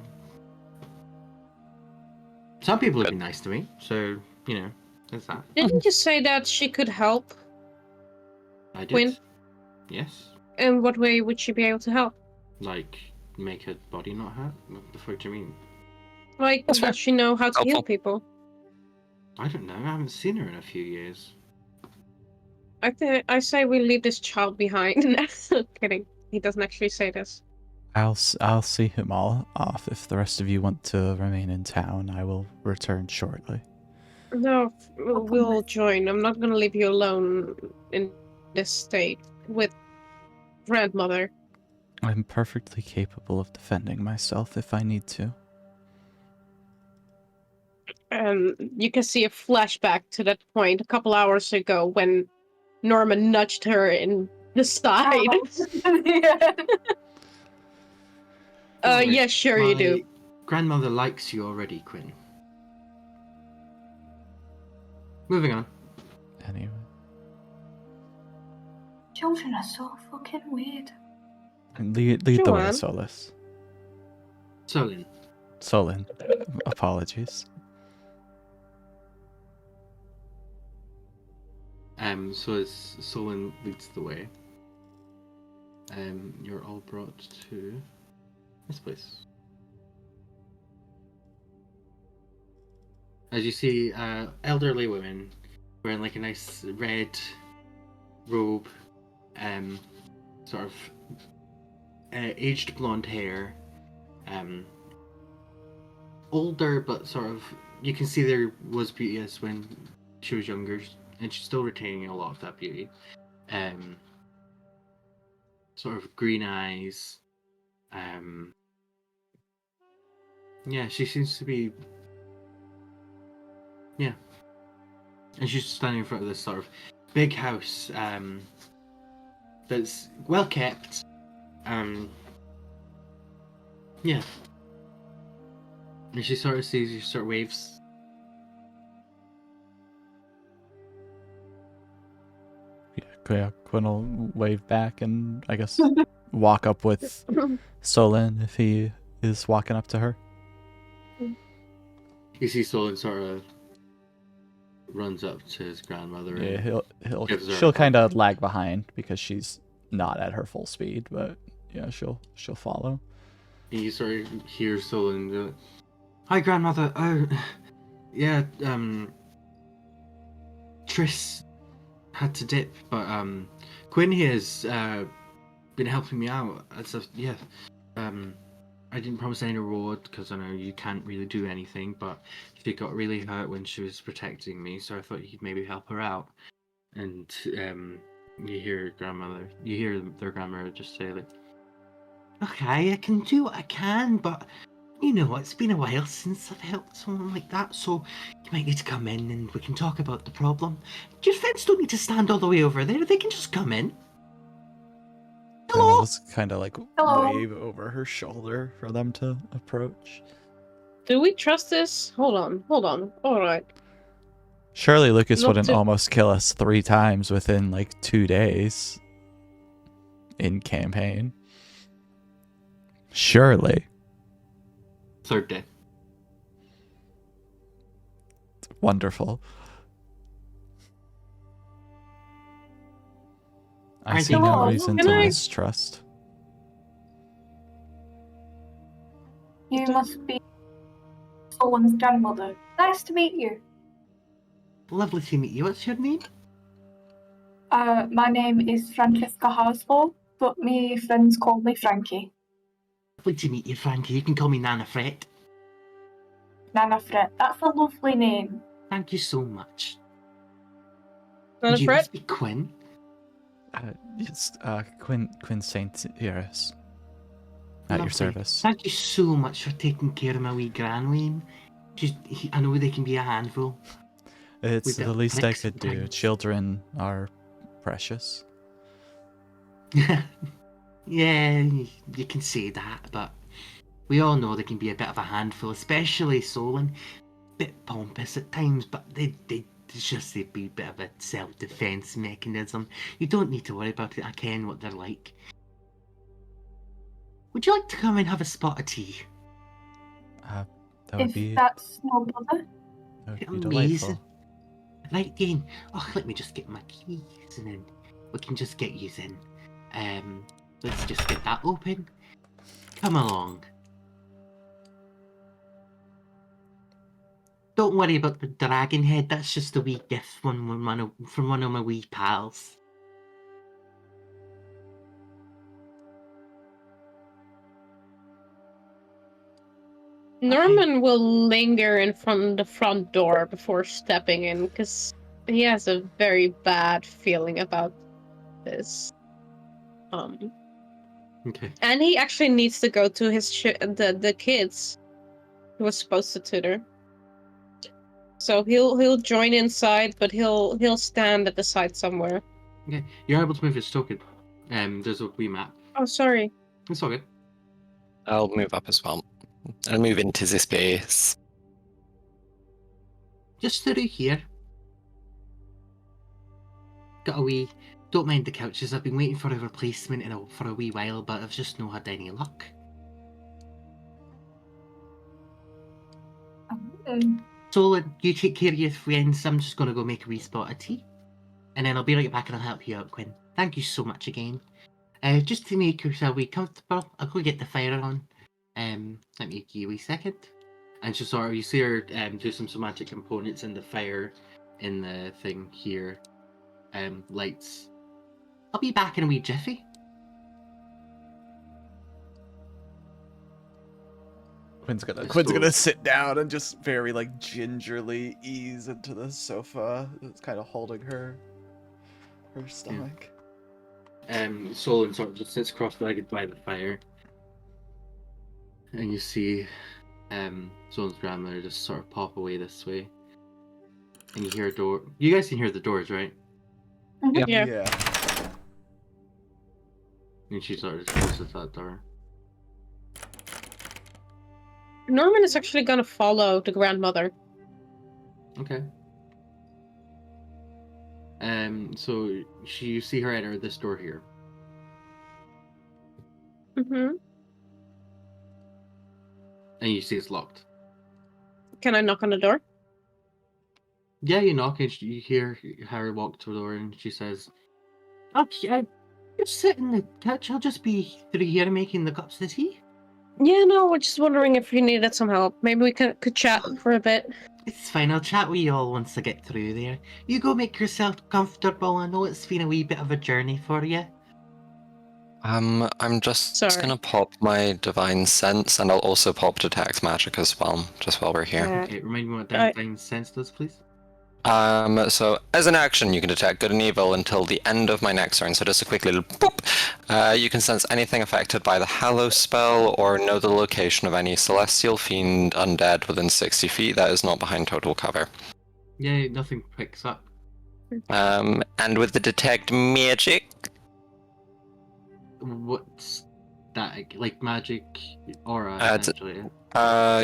[SPEAKER 1] Some people have
[SPEAKER 4] Good.
[SPEAKER 1] been nice to me, so, you know, there's that.
[SPEAKER 3] Didn't you say that she could help?
[SPEAKER 1] I did.
[SPEAKER 3] Quinn?
[SPEAKER 1] Yes.
[SPEAKER 3] In what way would she be able to help?
[SPEAKER 1] Like, make her body not hurt? What the fuck do you mean?
[SPEAKER 3] Like,
[SPEAKER 4] That's fair.
[SPEAKER 3] does she know how to heal
[SPEAKER 4] Helpful.
[SPEAKER 3] people?
[SPEAKER 1] I don't know. I haven't seen her in a few years.
[SPEAKER 3] I say we leave this child behind. Kidding. He doesn't actually say this.
[SPEAKER 5] I'll see him all off. If the rest of you want to remain in town, I will return shortly.
[SPEAKER 3] No, we'll join. I'm not gonna leave you alone in this state with grandmother.
[SPEAKER 5] I'm perfectly capable of defending myself if I need to.
[SPEAKER 3] You can see a flashback to that point a couple hours ago when Norman nudged her in the side.
[SPEAKER 2] Yeah.
[SPEAKER 3] Yeah, sure you do.
[SPEAKER 1] My grandmother likes you already, Quinn. Moving on.
[SPEAKER 5] Anyway.
[SPEAKER 2] Children are so fucking weird.
[SPEAKER 5] Lead the
[SPEAKER 3] Go
[SPEAKER 5] way,
[SPEAKER 3] on.
[SPEAKER 5] Solus.
[SPEAKER 1] Solin.
[SPEAKER 5] Solon. Apologies.
[SPEAKER 1] So as Solon leads the way, you're all brought to this place. As you see, elderly women wearing like a nice red robe, sort of aged blonde hair, older but sort of, you can see there was beauty as when she was younger, and she's still retaining a lot of that beauty. Sort of green eyes. Yeah, she seems to be. Yeah, and she's standing in front of this sort of big house that's well kept. Yeah, and she sort of sees you, sort of waves.
[SPEAKER 5] Yeah, Quinn will wave back and I guess walk up with Solon if he is walking up to her.
[SPEAKER 1] You see Solon sort of runs up to his grandmother.
[SPEAKER 5] Yeah,
[SPEAKER 1] and gives her a
[SPEAKER 5] she'll
[SPEAKER 1] hug.
[SPEAKER 5] kind of lag behind because she's not at her full speed, but yeah, she'll follow.
[SPEAKER 1] And you sort of hear Solon go, "Hi, grandmother. Oh, yeah. Triss had to dip, but Quinn here has been helping me out. Yeah. I didn't promise any reward because I know you can't really do anything, but she got really hurt when she was protecting me, so I thought you'd maybe help her out." And you hear their grandmother just say like, "Okay, I can do what I can, but you know, it's been a while since I've helped someone like that, so you might need to come in and we can talk about the problem. Your friends don't need to stand all the way over there, they can just come in."
[SPEAKER 5] And
[SPEAKER 1] Hello?
[SPEAKER 5] I'll just kind of like
[SPEAKER 2] Hello.
[SPEAKER 5] wave over her shoulder for them to approach.
[SPEAKER 3] Do we trust this? Hold on. All right.
[SPEAKER 5] Surely Lucas
[SPEAKER 3] Not
[SPEAKER 5] wouldn't
[SPEAKER 3] to-
[SPEAKER 5] almost kill us 3 times within like 2 days in campaign. Surely.
[SPEAKER 1] Third day.
[SPEAKER 5] Wonderful. I
[SPEAKER 1] I
[SPEAKER 5] see
[SPEAKER 1] think-
[SPEAKER 5] no
[SPEAKER 2] Hello.
[SPEAKER 5] reason
[SPEAKER 3] Can
[SPEAKER 5] to
[SPEAKER 3] I-
[SPEAKER 5] mistrust.
[SPEAKER 2] You must be Solon's grandmother. Nice to meet you.
[SPEAKER 1] Lovely to meet you. What's your name?
[SPEAKER 2] My name is Francesca Harslow, but me friends call me Frankie.
[SPEAKER 1] Lovely to meet you, Frankie. You can call me Nana Fret.
[SPEAKER 2] Nana Fret. That's a lovely name.
[SPEAKER 1] Thank you so much.
[SPEAKER 3] Not
[SPEAKER 1] You
[SPEAKER 3] Fred?
[SPEAKER 1] must be Quinn.
[SPEAKER 5] It's Quinn Saint Iris. At your
[SPEAKER 1] Lovely.
[SPEAKER 5] service.
[SPEAKER 1] Thank you so much for taking care of my wee Granwayne. I know they can be a handful.
[SPEAKER 5] It's
[SPEAKER 1] We've
[SPEAKER 5] the
[SPEAKER 1] got
[SPEAKER 5] least I
[SPEAKER 1] pricks
[SPEAKER 5] could do.
[SPEAKER 1] sometimes.
[SPEAKER 5] Children are precious.
[SPEAKER 1] Yeah, you can say that, but we all know they can be a bit of a handful, especially Solon. Bit pompous at times, but they'd be a bit of a self-defense mechanism. You don't need to worry about it. I ken what they're like. Would you like to come and have a spot of tea?
[SPEAKER 5] That would
[SPEAKER 2] If
[SPEAKER 5] be
[SPEAKER 2] that's no bother.
[SPEAKER 5] delightful.
[SPEAKER 1] Amazing. Right then. Oh, let me just get my keys and then we can just get you in. Let's just get that open. Come along. Don't worry about the dragon head. That's just a wee gift from one of my wee pals.
[SPEAKER 3] Norman will linger in front of the front door before stepping in because he has a very bad feeling about this.
[SPEAKER 1] Okay.
[SPEAKER 3] And he actually needs to go to his the kids he was supposed to tutor. So he'll join inside, but he'll stand at the side somewhere.
[SPEAKER 1] Okay. You're able to move his token. There's a wee map.
[SPEAKER 3] Oh, sorry.
[SPEAKER 1] It's all good.
[SPEAKER 4] I'll move up as well. I'll move into the space.
[SPEAKER 1] Just through here. Got a wee. Don't mind the couches. I've been waiting for a replacement for a wee while, but I've just not had any luck.
[SPEAKER 2] Mm.
[SPEAKER 1] So you take care of your friends. I'm just gonna go make a wee spot of tea. and then I'll be right back and I'll help you out, Quinn. Thank you so much again. Just to make yourself comfortable, I'll go get the fire on. Let me give you a wee second. And just sort of, you see her do some somatic components in the fire in the thing here. Lights. I'll be back in a wee jiffy.
[SPEAKER 5] Quinn's gonna sit down and just very like gingerly ease into the sofa. It's kind of holding her stomach.
[SPEAKER 1] Solon sort of just sits cross-legged by the fire. And you see Solon's grandmother just sort of pop away this way. And you hear a door. You guys can hear the doors, right?
[SPEAKER 3] Yeah.
[SPEAKER 1] And she sort of closes that door.
[SPEAKER 3] Norman is actually gonna follow the grandmother.
[SPEAKER 1] Okay. So you see her enter this door here.
[SPEAKER 3] Mm-hmm.
[SPEAKER 1] And you see it's locked.
[SPEAKER 3] Can I knock on the door?
[SPEAKER 1] Yeah, you knock and you hear Harry walk to the door and she says, "Okay, just sit in the couch. I'll just be through here making the cups of tea."
[SPEAKER 3] Yeah, no, we're just wondering if you needed some help. Maybe we could chat for a bit.
[SPEAKER 1] It's fine, I'll chat with you all once I get through there. You go make yourself comfortable. I know it's been a wee bit of a journey for you.
[SPEAKER 4] I'm just
[SPEAKER 3] Sorry.
[SPEAKER 4] gonna pop my divine sense, and I'll also pop detect magic as well, just while we're here.
[SPEAKER 1] Okay, remind me what Divine Sense does, please.
[SPEAKER 4] So as an action, you can detect good and evil until the end of my next turn. So just a quick little boop. You can sense anything affected by the Hallow spell, or know the location of any celestial, fiend, undead within 60 feet that is not behind total cover.
[SPEAKER 1] Yeah, nothing picks up.
[SPEAKER 4] And with the detect magic,
[SPEAKER 1] What's that? Like magic aura, essentially?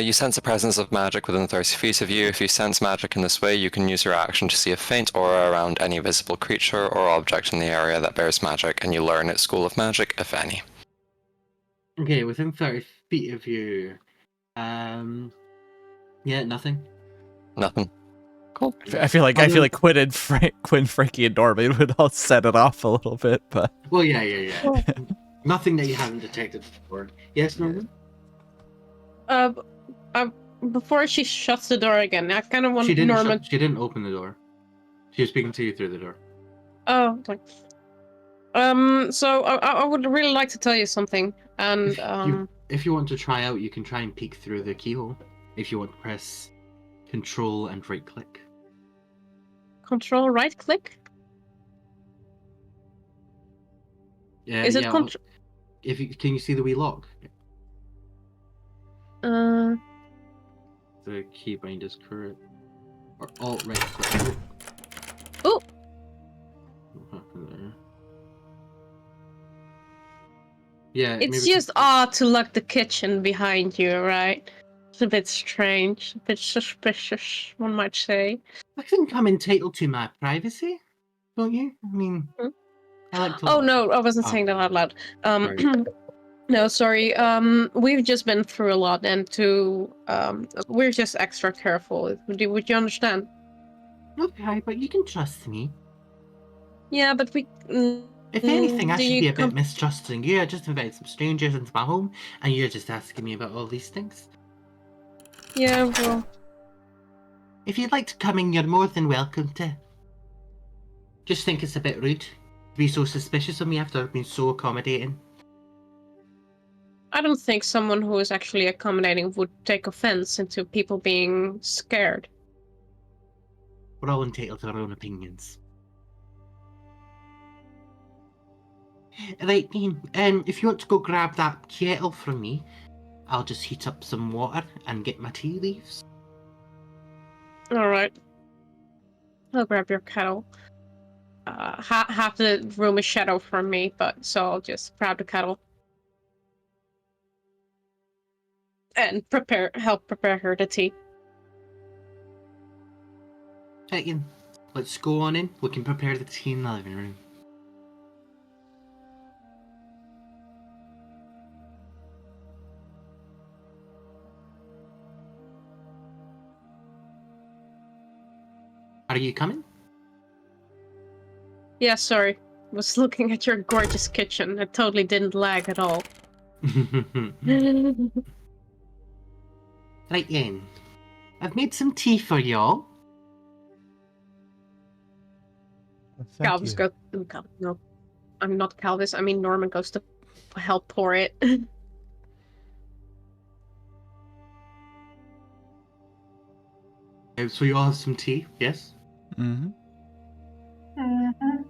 [SPEAKER 4] you sense the presence of magic within 30 feet of you. If you sense magic in this way, you can use your action to see a faint aura around any visible creature or object in the area that bears magic, and you learn its school of magic, if any.
[SPEAKER 1] Okay, within 30 feet of you. Yeah, nothing.
[SPEAKER 4] Nothing. Cool.
[SPEAKER 5] I feel like Quinn, Frankie, and Norman would all set it off a little bit, but
[SPEAKER 1] Well, yeah. Nothing that you haven't detected before. Yes, Norman?
[SPEAKER 3] Before she shuts the door again, I kind of want
[SPEAKER 1] She
[SPEAKER 3] Norman.
[SPEAKER 1] She didn't open the door. She was speaking to you through the door.
[SPEAKER 3] Oh, like. So I would really like to tell you something, and
[SPEAKER 1] If you want to try out, you can try and peek through the keyhole. If you want to press Control and right click.
[SPEAKER 3] Control right click.
[SPEAKER 1] Yeah,
[SPEAKER 3] Is it
[SPEAKER 1] control? Can you see the wee lock? The keybind is correct. Or Alt right click.
[SPEAKER 3] Oh.
[SPEAKER 1] What happened there? Yeah,
[SPEAKER 3] It's
[SPEAKER 1] maybe
[SPEAKER 3] just odd to lock the kitchen behind you, right? It's a bit strange, a bit suspicious, one might say.
[SPEAKER 1] I think I'm entitled to my privacy, don't you? I mean, I like to.
[SPEAKER 3] Oh no, I wasn't saying that out loud.
[SPEAKER 1] Sorry.
[SPEAKER 3] No, sorry. We've just been through a lot, and we're just extra careful. Would you understand?
[SPEAKER 1] Okay, but you can trust me.
[SPEAKER 3] Yeah, but we.
[SPEAKER 1] If anything, I should be a bit mistrusting you. I just invited some strangers into my home, and you're just asking me about all these things.
[SPEAKER 3] Yeah, well.
[SPEAKER 1] If you'd like to come in, you're more than welcome to. Just think it's a bit rude to be so suspicious of me after I've been so accommodating.
[SPEAKER 3] I don't think someone who is actually accommodating would take offense into people being scared.
[SPEAKER 1] We're all entitled to our own opinions. Right, if you want to go grab that kettle from me, I'll just heat up some water and get my tea leaves.
[SPEAKER 3] Alright. I'll grab your kettle. Half the room is shadow from me, so I'll just grab the kettle. And help prepare her the tea.
[SPEAKER 1] Right, let's go on in. We can prepare the tea in the living room. Are you coming?
[SPEAKER 3] Yeah, sorry. Was looking at your gorgeous kitchen. It totally didn't lag at all.
[SPEAKER 1] Right then. I've made some tea for y'all.
[SPEAKER 5] Thank
[SPEAKER 3] Calvis
[SPEAKER 5] you.
[SPEAKER 3] goes. No, I'm not Calvis. I mean, Norman goes to help pour it.
[SPEAKER 1] So you all have some tea, yes?
[SPEAKER 5] Mm-hmm.
[SPEAKER 2] Mm-hmm.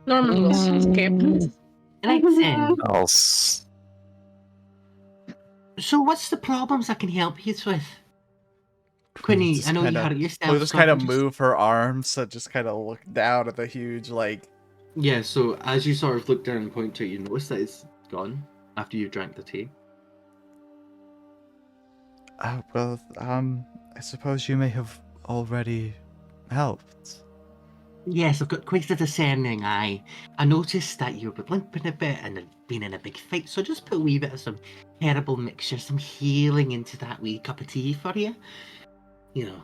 [SPEAKER 3] Norman will skip.
[SPEAKER 1] Right then.
[SPEAKER 4] Else.
[SPEAKER 1] So what's the problems I can help you with? Quinny, I know you had it yourself.
[SPEAKER 5] We'll just
[SPEAKER 1] so I
[SPEAKER 5] kind
[SPEAKER 1] can
[SPEAKER 5] of move her arms to just kind of look down at the huge, like...
[SPEAKER 1] Yeah, so as you sort of look down and point to it, you notice that it's gone after you drank the tea.
[SPEAKER 5] Well, I suppose you may have already helped.
[SPEAKER 1] Yes, I've got quite a discerning eye. I noticed that you were limping a bit and had been in a big fight, so just put a wee bit of some herbal mixture, some healing into that wee cup of tea for you. You know,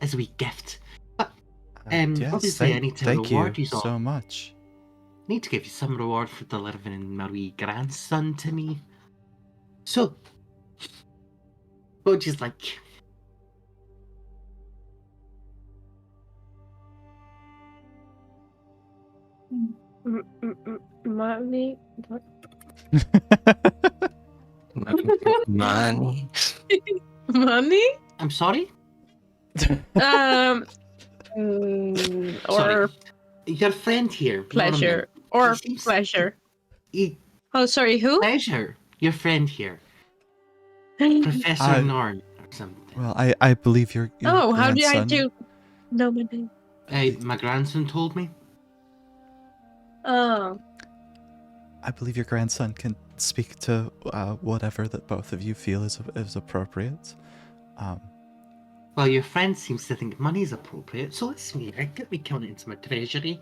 [SPEAKER 1] as a wee gift. But
[SPEAKER 5] Yes,
[SPEAKER 1] obviously I need to
[SPEAKER 5] thank
[SPEAKER 1] reward
[SPEAKER 5] you
[SPEAKER 1] you all.
[SPEAKER 5] so much.
[SPEAKER 1] Need to give you some reward for delivering my wee grandson to me. So, what would you like?
[SPEAKER 3] Money? What?
[SPEAKER 4] Money.
[SPEAKER 3] Money?
[SPEAKER 1] I'm sorry?
[SPEAKER 3] Or
[SPEAKER 1] Your friend here.
[SPEAKER 3] pleasure.
[SPEAKER 1] Norman,
[SPEAKER 3] Or
[SPEAKER 1] he seems-
[SPEAKER 3] pleasure.
[SPEAKER 1] he-
[SPEAKER 3] Oh, sorry, who?
[SPEAKER 1] pleasure. Your friend here. Professor Norn or something.
[SPEAKER 5] Well, I believe your
[SPEAKER 3] Oh, how did I
[SPEAKER 5] grandson-
[SPEAKER 3] do? No, my name.
[SPEAKER 1] My grandson told me.
[SPEAKER 3] Oh.
[SPEAKER 5] I believe your grandson can speak to whatever that both of you feel is appropriate.
[SPEAKER 1] Well, your friend seems to think money's appropriate, so let's get me count it into my treasury.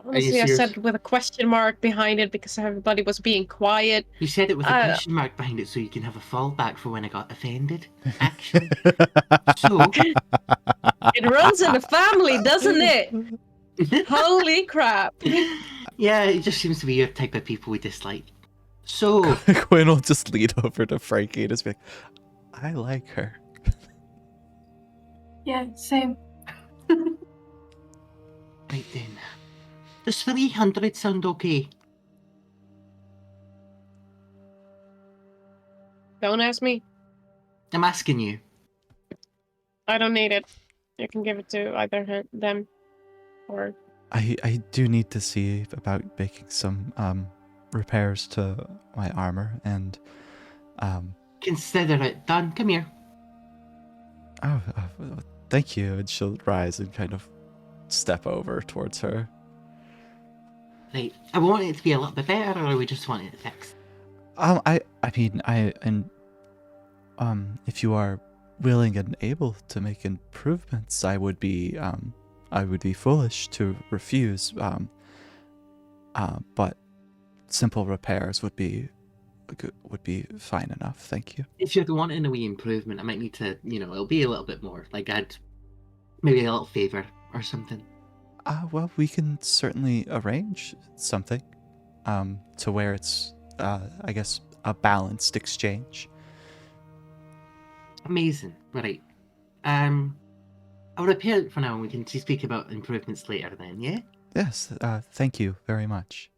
[SPEAKER 3] Honestly, I
[SPEAKER 1] serious?
[SPEAKER 3] said with a question mark behind it because everybody was being quiet.
[SPEAKER 1] You said it with a question mark behind it so you can have a fallback for when I got offended, actually. So,
[SPEAKER 3] It runs in the family, doesn't it? Holy crap.
[SPEAKER 1] yeah, it just seems to be your type of people we dislike. So,
[SPEAKER 5] Quinn will just lean over to Frankie and just be like, I like her.
[SPEAKER 2] Yeah, same.
[SPEAKER 1] right then. Does 300 sound okay?
[SPEAKER 3] Don't ask me.
[SPEAKER 1] I'm asking you.
[SPEAKER 3] I don't need it. You can give it to either them or...
[SPEAKER 5] I do need to see about making some repairs to my armor and
[SPEAKER 1] Consider it done. Come here.
[SPEAKER 5] Thank you. And she'll rise and kind of step over towards her.
[SPEAKER 1] Right. I want it to be a little bit better, or we just want it fixed?
[SPEAKER 5] If you are willing and able to make improvements, I would be foolish to refuse. But simple repairs would be fine enough. Thank you.
[SPEAKER 1] If you're wanting a wee improvement, I might need to, it'll be a little bit more. Like maybe a little favor or something.
[SPEAKER 5] Well, we can certainly arrange something, to where it's, I guess, a balanced exchange.
[SPEAKER 1] Amazing. Right. I'll repair it for now, and we can speak about improvements later then, yeah?
[SPEAKER 5] Yes, thank you very much.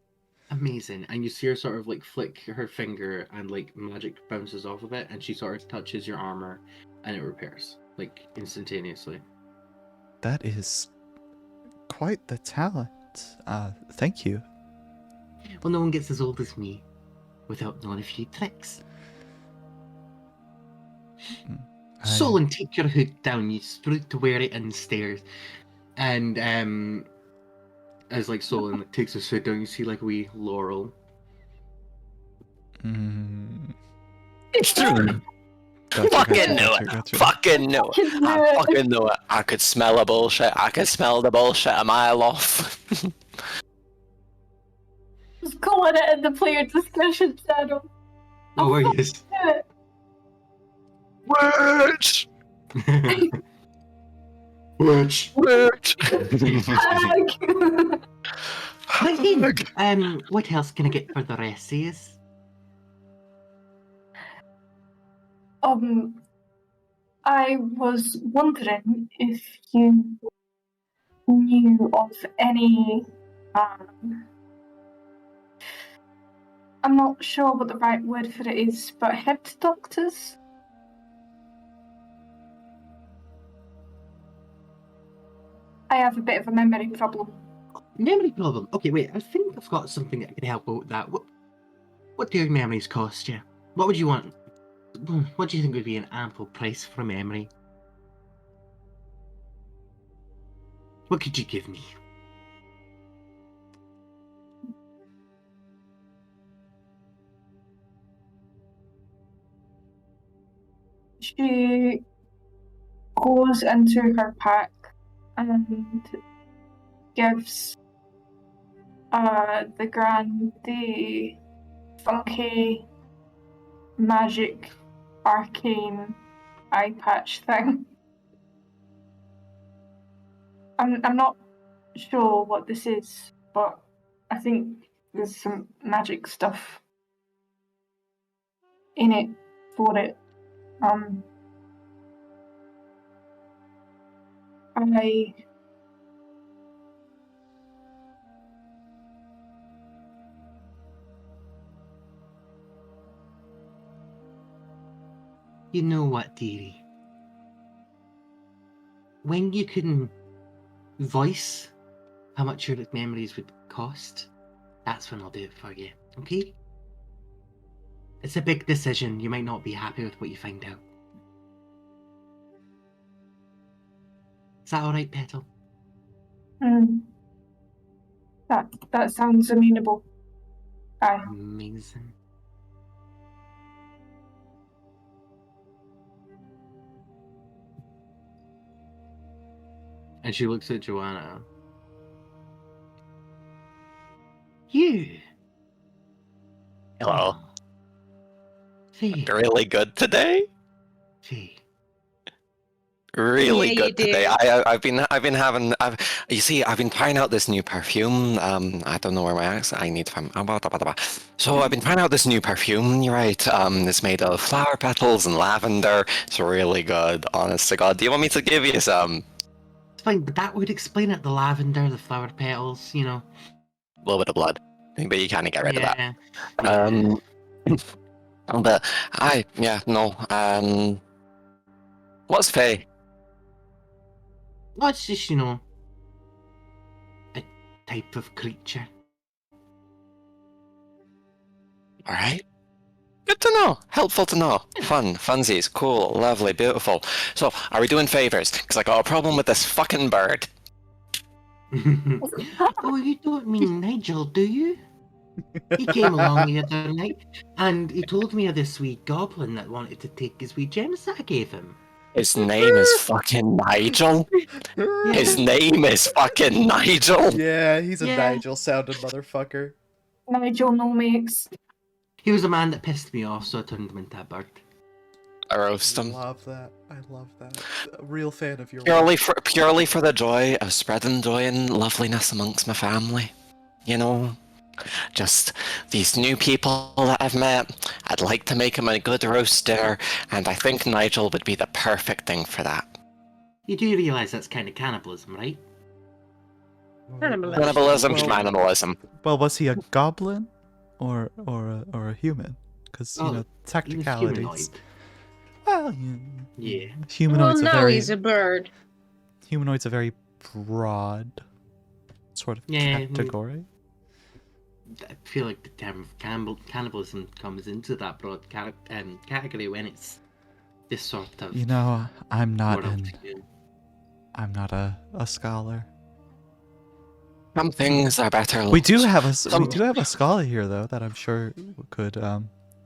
[SPEAKER 1] Amazing. And you see her sort of like flick her finger and like magic bounces off of it, and she sort of touches your armor and it repairs, like instantaneously.
[SPEAKER 5] That is quite the talent. Thank you.
[SPEAKER 1] Well, no one gets as old as me without knowing a few tricks. Solon, take your hood down. You stood to wear it and stares. And as like Solon takes his hood down, you see like a wee laurel.
[SPEAKER 4] Fucking knew it. Fucking knew it. I fucking knew it. I could smell a bullshit. I could smell the bullshit a mile off.
[SPEAKER 2] Just calling it in the player discussion channel.
[SPEAKER 1] Oh, where he is.
[SPEAKER 4] Words!
[SPEAKER 1] Which?
[SPEAKER 2] Hag!
[SPEAKER 1] What else can I get for the rest of yous?
[SPEAKER 2] I was wondering if you knew of any, I'm not sure what the right word for it is, but head doctors? I have a bit of a memory problem.
[SPEAKER 1] Memory problem. Okay, wait. I think I've got something that can help out with that. What do your memories cost you? What would you want? What do you think would be an ample price for a memory? What could you give me?
[SPEAKER 2] She goes into her pack and gives the funky magic arcane eye patch thing. I'm not sure what this is, but I think there's some magic stuff in it for it.
[SPEAKER 1] You know what, dearie? When you can voice how much your memories would cost, that's when I'll do it for you, okay? It's a big decision. You might not be happy with what you find out. Is that alright, Petal?
[SPEAKER 2] That sounds amenable. Aye.
[SPEAKER 1] Amazing. And she looks at Joanna. You.
[SPEAKER 4] Hello.
[SPEAKER 1] Faye.
[SPEAKER 4] Really good today.
[SPEAKER 1] Faye.
[SPEAKER 4] Really
[SPEAKER 3] Yeah, you
[SPEAKER 4] good today.
[SPEAKER 3] did.
[SPEAKER 4] I've been having. You see, I've been trying out this new perfume. I don't know where my accent. I need to find. So I've been trying out this new perfume. You're right. It's made of flower petals and lavender. It's really good. Honest to God. Do you want me to give you some?
[SPEAKER 1] It's fine, but that would explain it. The lavender, the flower petals, you know.
[SPEAKER 4] A little bit of blood, but you kind of get rid of that.
[SPEAKER 1] Yeah.
[SPEAKER 4] But what's Faye?
[SPEAKER 1] Well, it's just, you know, a type of creature.
[SPEAKER 4] All right. Good to know. Helpful to know. Fun. Funsies. Cool. Lovely. Beautiful. So, are we doing favors? Because I got a problem with this fucking bird.
[SPEAKER 1] Oh, you don't mean Nigel, do you? He came along the other night, and he told me of this wee goblin that wanted to take his wee gems that I gave him.
[SPEAKER 4] His name is fucking Nigel. His name is fucking Nigel.
[SPEAKER 5] Yeah, he's a
[SPEAKER 1] Yeah.
[SPEAKER 5] Nigel-sounded motherfucker.
[SPEAKER 2] Nigel no makes.
[SPEAKER 1] He was a man that pissed me off, so I turned him into a bird.
[SPEAKER 4] I roast
[SPEAKER 5] I
[SPEAKER 4] him.
[SPEAKER 5] love that. I love that. A real fan of your
[SPEAKER 4] Purely for the joy of spreading joy and loveliness amongst my family. You know? Just these new people that I've met. I'd like to make them a good roast dinner, and I think Nigel would be the perfect thing for that.
[SPEAKER 1] You do realise that's kind of cannibalism, right?
[SPEAKER 3] Cannibalism.
[SPEAKER 4] Cannibalism,
[SPEAKER 5] Well-
[SPEAKER 4] schmanimalism.
[SPEAKER 5] Well, was he a goblin or a human? Because
[SPEAKER 1] Oh, He was
[SPEAKER 5] technicalities.
[SPEAKER 1] humanoid.
[SPEAKER 5] Well,
[SPEAKER 1] Yeah.
[SPEAKER 5] humanoid's
[SPEAKER 3] Well,
[SPEAKER 5] a
[SPEAKER 3] now
[SPEAKER 5] very
[SPEAKER 3] he's a bird.
[SPEAKER 5] humanoid's a very broad sort of
[SPEAKER 1] Yeah,
[SPEAKER 5] category.
[SPEAKER 1] I feel like the term of cannibalism comes into that broad category when it's this sort of
[SPEAKER 5] You know, I'm not
[SPEAKER 1] worldview.
[SPEAKER 5] a scholar.
[SPEAKER 4] Some things are better.
[SPEAKER 5] We do have
[SPEAKER 4] Some-
[SPEAKER 5] a scholar here though that I'm sure could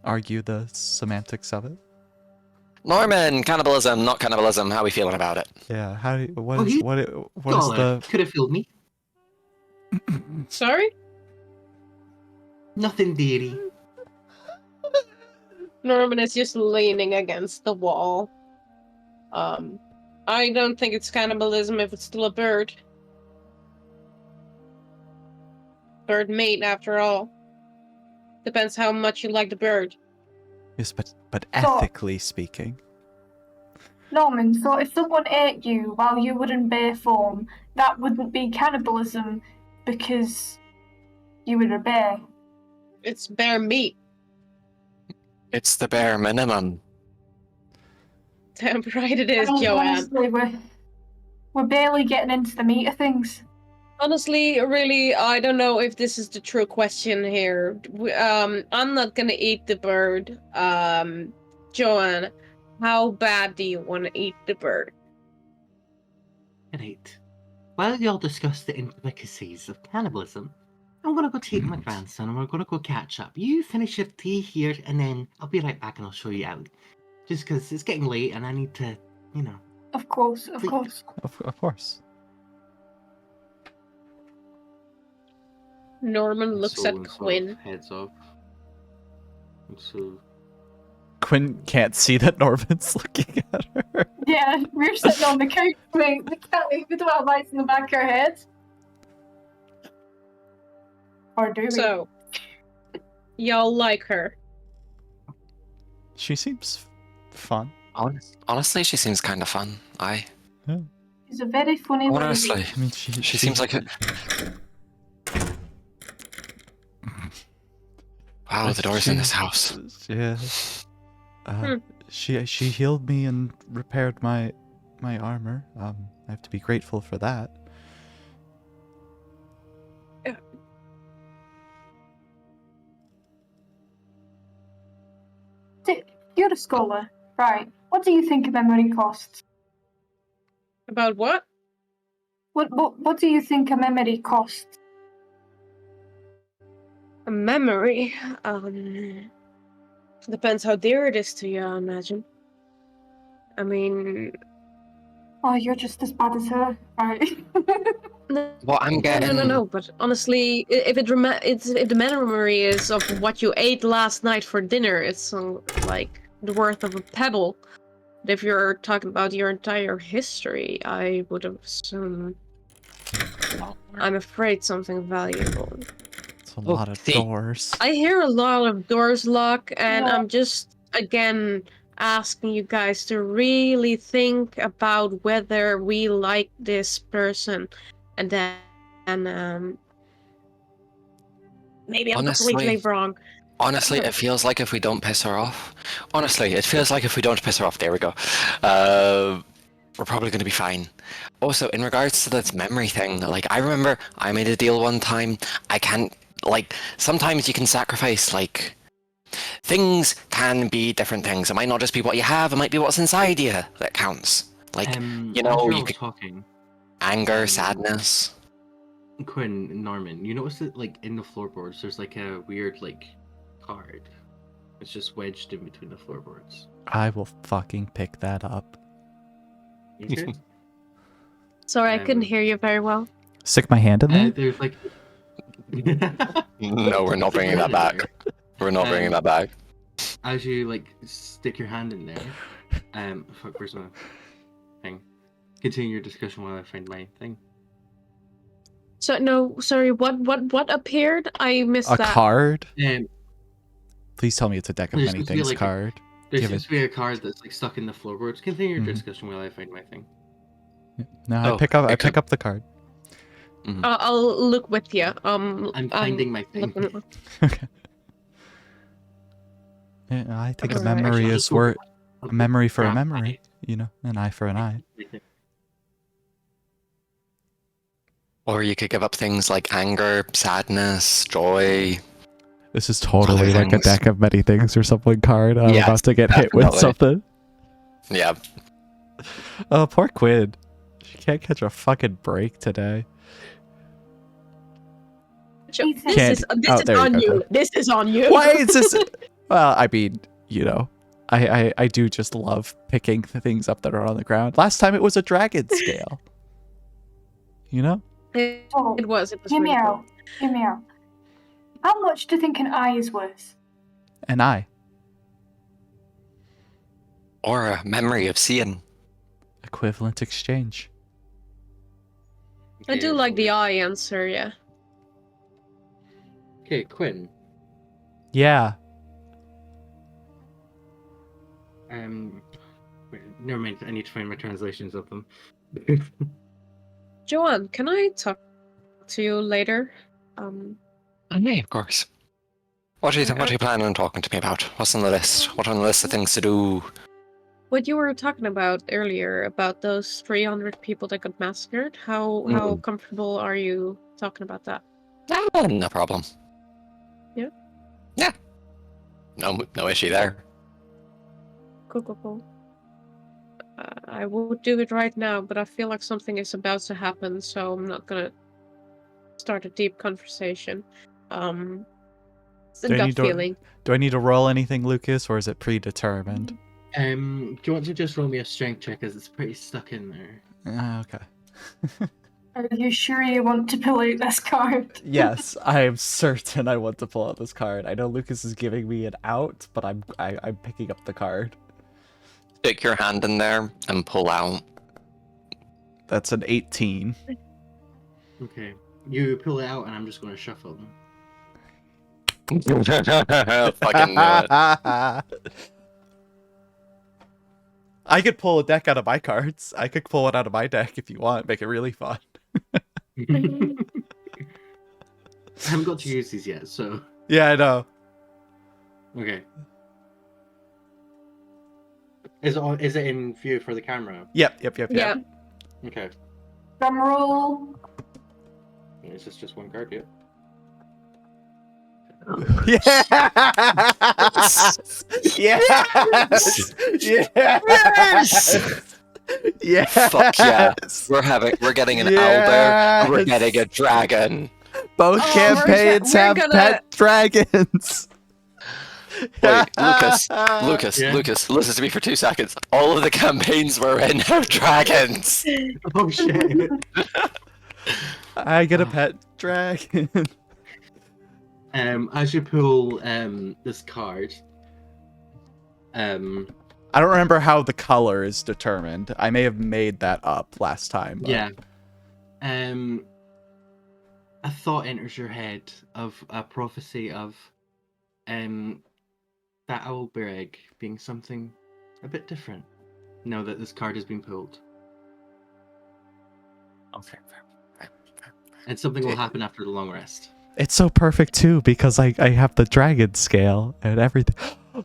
[SPEAKER 5] argue the semantics of it.
[SPEAKER 4] Norman, cannibalism, not cannibalism. How are we feeling about it?
[SPEAKER 5] Yeah, how do you,
[SPEAKER 1] Oh,
[SPEAKER 5] what is
[SPEAKER 1] he-
[SPEAKER 5] what is
[SPEAKER 1] Scholar,
[SPEAKER 5] the
[SPEAKER 1] could have fooled me.
[SPEAKER 3] Sorry?
[SPEAKER 1] Nothing, dearie.
[SPEAKER 3] Norman is just leaning against the wall. I don't think it's cannibalism if it's still a bird. Bird mate, after all. Depends how much you like the bird.
[SPEAKER 5] Yes, but ethically speaking.
[SPEAKER 2] Norman, so if someone ate you while you were in bear form, that wouldn't be cannibalism because you were a bear.
[SPEAKER 3] It's bear meat.
[SPEAKER 4] It's the bare minimum.
[SPEAKER 3] Damn right it is,
[SPEAKER 2] And
[SPEAKER 3] Joanne.
[SPEAKER 2] honestly, we're barely getting into the meat of things.
[SPEAKER 3] Honestly, really, I don't know if this is the true question here. I'm not gonna eat the bird. Joanne, how bad do you want to eat the bird?
[SPEAKER 1] Right. While y'all discuss the intricacies of cannibalism, I'm gonna go take my grandson and we're gonna go catch up. You finish your tea here and then I'll be right back and I'll show you out. Just because it's getting late and I need to, you know.
[SPEAKER 2] Of course, of
[SPEAKER 1] Sleep.
[SPEAKER 2] course.
[SPEAKER 5] Of course.
[SPEAKER 3] Norman
[SPEAKER 1] And
[SPEAKER 3] looks
[SPEAKER 1] so
[SPEAKER 3] at
[SPEAKER 1] and sort of
[SPEAKER 3] Quinn.
[SPEAKER 1] heads off. And so
[SPEAKER 5] Quinn can't see that Norman's looking at her.
[SPEAKER 2] Yeah, we're sitting on the couch, mate. We don't have lights in the back of our heads. Or do we?
[SPEAKER 3] So, y'all like her.
[SPEAKER 5] She seems fun.
[SPEAKER 4] Honestly, she seems kind of fun.
[SPEAKER 2] She's a very funny lady.
[SPEAKER 4] Honestly,
[SPEAKER 5] I mean,
[SPEAKER 4] she seems like a... Wow, the doors in this house.
[SPEAKER 5] Yeah. She healed me and repaired my armor. I have to be grateful for that.
[SPEAKER 2] You're a scholar, right? What do you think a memory costs?
[SPEAKER 3] About what?
[SPEAKER 2] What do you think a memory costs?
[SPEAKER 3] A memory. Depends how dear it is to you, I imagine. I mean,
[SPEAKER 2] Oh, you're just as bad as her, right?
[SPEAKER 4] Well, I'm getting...
[SPEAKER 3] no. But honestly, if if the memory is of what you ate last night for dinner, it's like the worth of a pebble. But if you're talking about your entire history, I would assume. I'm afraid something valuable.
[SPEAKER 5] It's a lot of
[SPEAKER 4] see.
[SPEAKER 5] doors.
[SPEAKER 3] I hear a lot of doors lock, and
[SPEAKER 2] Yeah.
[SPEAKER 3] I'm just again asking you guys to really think about whether we like this person, and then maybe I'm completely
[SPEAKER 4] Honestly,
[SPEAKER 3] wrong.
[SPEAKER 4] Honestly, it feels like if we don't piss her off... Honestly, it feels like if we don't piss her off, there we go. We're probably going to be fine. Also, in regards to this memory thing, like, I remember I made a deal one time. I can't, like, sometimes you can sacrifice, like, things can be different things. It might not just be what you have, it might be what's inside you that counts. Like, you know,
[SPEAKER 1] as you're
[SPEAKER 4] you
[SPEAKER 1] all
[SPEAKER 4] could...
[SPEAKER 1] talking,
[SPEAKER 4] Anger, sadness.
[SPEAKER 1] Quinn, Norman, you notice that like in the floorboards there's like a weird like card. It's just wedged in between the floorboards.
[SPEAKER 5] I will fucking pick that up.
[SPEAKER 1] You sure?
[SPEAKER 3] Sorry, I couldn't hear you very well.
[SPEAKER 5] Stick my hand in there?
[SPEAKER 1] There's like
[SPEAKER 4] No, we're not bringing that back. We're not bringing that back.
[SPEAKER 1] As you like stick your hand in there, fuck, where's my thing? Continue your discussion while I find my thing.
[SPEAKER 3] So no, sorry. What appeared? I missed
[SPEAKER 5] A
[SPEAKER 3] that.
[SPEAKER 5] card?
[SPEAKER 1] Um,
[SPEAKER 5] Please tell me it's a deck of
[SPEAKER 1] There's
[SPEAKER 5] many
[SPEAKER 1] supposed to be,
[SPEAKER 5] things
[SPEAKER 1] like,
[SPEAKER 5] card.
[SPEAKER 1] There's
[SPEAKER 5] Give
[SPEAKER 1] supposed to be a card that's like stuck in the floorboards. Continue your
[SPEAKER 5] Mhm.
[SPEAKER 1] discussion while I find my thing.
[SPEAKER 5] No, I
[SPEAKER 4] Oh,
[SPEAKER 5] pick up
[SPEAKER 4] okay.
[SPEAKER 5] the card.
[SPEAKER 3] I'll look with you.
[SPEAKER 1] I'm finding my thing.
[SPEAKER 3] looking-
[SPEAKER 5] Okay. Yeah, I think a
[SPEAKER 3] Alright.
[SPEAKER 5] memory
[SPEAKER 1] Actually, I'll
[SPEAKER 5] is
[SPEAKER 1] just go-
[SPEAKER 5] worth
[SPEAKER 1] I'll
[SPEAKER 5] a memory for a
[SPEAKER 1] grab
[SPEAKER 5] memory. You know, an eye for an eye.
[SPEAKER 4] Or you could give up things like anger, sadness, joy.
[SPEAKER 5] This is totally
[SPEAKER 4] Other
[SPEAKER 5] like a
[SPEAKER 4] things.
[SPEAKER 5] deck of many things or something card. I'm
[SPEAKER 4] Yes,
[SPEAKER 5] about to get hit with
[SPEAKER 4] definitely.
[SPEAKER 5] something.
[SPEAKER 4] Yeah.
[SPEAKER 5] Oh, poor Quinn. She can't catch a fucking break today.
[SPEAKER 3] This
[SPEAKER 5] Can't-
[SPEAKER 3] is
[SPEAKER 5] oh, there you
[SPEAKER 3] on
[SPEAKER 5] go,
[SPEAKER 3] you.
[SPEAKER 5] okay.
[SPEAKER 3] This is on you.
[SPEAKER 5] Why is this? Well, I mean, you know, I do just love picking the things up that are on the ground. Last time it was a dragon scale. You know?
[SPEAKER 2] Oh,
[SPEAKER 3] It was. It was
[SPEAKER 2] hear me
[SPEAKER 3] really cool.
[SPEAKER 2] out. Hear me out. How much do you think an eye is worth?
[SPEAKER 5] An eye.
[SPEAKER 4] Or a memory of seeing.
[SPEAKER 5] equivalent exchange.
[SPEAKER 3] I do like the I answer, yeah.
[SPEAKER 1] Okay, Quinn.
[SPEAKER 5] Yeah.
[SPEAKER 1] Wait, never mind. I need to find my translations of them.
[SPEAKER 3] Joanne, can I talk to you later?
[SPEAKER 4] Yeah, of course. What are you planning on talking to me about? What's on the list? What on the list of things to do?
[SPEAKER 3] What you were talking about earlier about those 300 people that got massacred. How comfortable are you talking about that?
[SPEAKER 4] No problem.
[SPEAKER 3] Yeah?
[SPEAKER 4] Yeah. No issue there.
[SPEAKER 3] Cool. I would do it right now, but I feel like something is about to happen, so I'm not gonna start a deep conversation. It's a gut feeling.
[SPEAKER 5] Do I need to roll anything, Lucas, or is it predetermined?
[SPEAKER 1] Do you want to just roll me a strength check, as it's pretty stuck in there?
[SPEAKER 5] Okay.
[SPEAKER 2] Are you sure you want to pull out this card?
[SPEAKER 5] Yes, I am certain I want to pull out this card. I know Lucas is giving me an out, but I'm picking up the card.
[SPEAKER 4] Stick your hand in there and pull out.
[SPEAKER 5] That's an 18.
[SPEAKER 1] Okay. You pull it out, and I'm just going to shuffle them.
[SPEAKER 4] Fucking knew it.
[SPEAKER 5] I could pull a deck out of my cards. I could pull it out of my deck if you want. Make it really fun.
[SPEAKER 1] I haven't got to use these yet, so...
[SPEAKER 5] Yeah, I know.
[SPEAKER 1] Okay. Is it in view for the camera?
[SPEAKER 5] Yep.
[SPEAKER 3] Yeah.
[SPEAKER 1] Okay.
[SPEAKER 2] Drum roll.
[SPEAKER 1] Is this just one card? Yeah.
[SPEAKER 5] Yes! Yes! Yes! Yes!
[SPEAKER 4] Fuck yeah. We're getting an owlbear and we're getting a dragon.
[SPEAKER 5] Both
[SPEAKER 3] Oh,
[SPEAKER 5] campaigns
[SPEAKER 3] we're
[SPEAKER 5] have
[SPEAKER 3] gonna-
[SPEAKER 5] pet dragons.
[SPEAKER 4] Wait, Lucas,
[SPEAKER 1] Yeah.
[SPEAKER 4] Lucas, listen to me for 2 seconds. All of the campaigns we're in have dragons.
[SPEAKER 1] Oh shit!
[SPEAKER 5] I get a pet dragon.
[SPEAKER 1] As you pull this card,
[SPEAKER 5] I don't remember how the color is determined. I may have made that up last time. But...
[SPEAKER 1] yeah, a thought enters your head of a prophecy of that owlbear egg being something a bit different now that this card has been pulled.
[SPEAKER 4] Okay, fair.
[SPEAKER 1] And something will happen after the long rest.
[SPEAKER 5] It's so perfect too because I have the dragon scale and everything.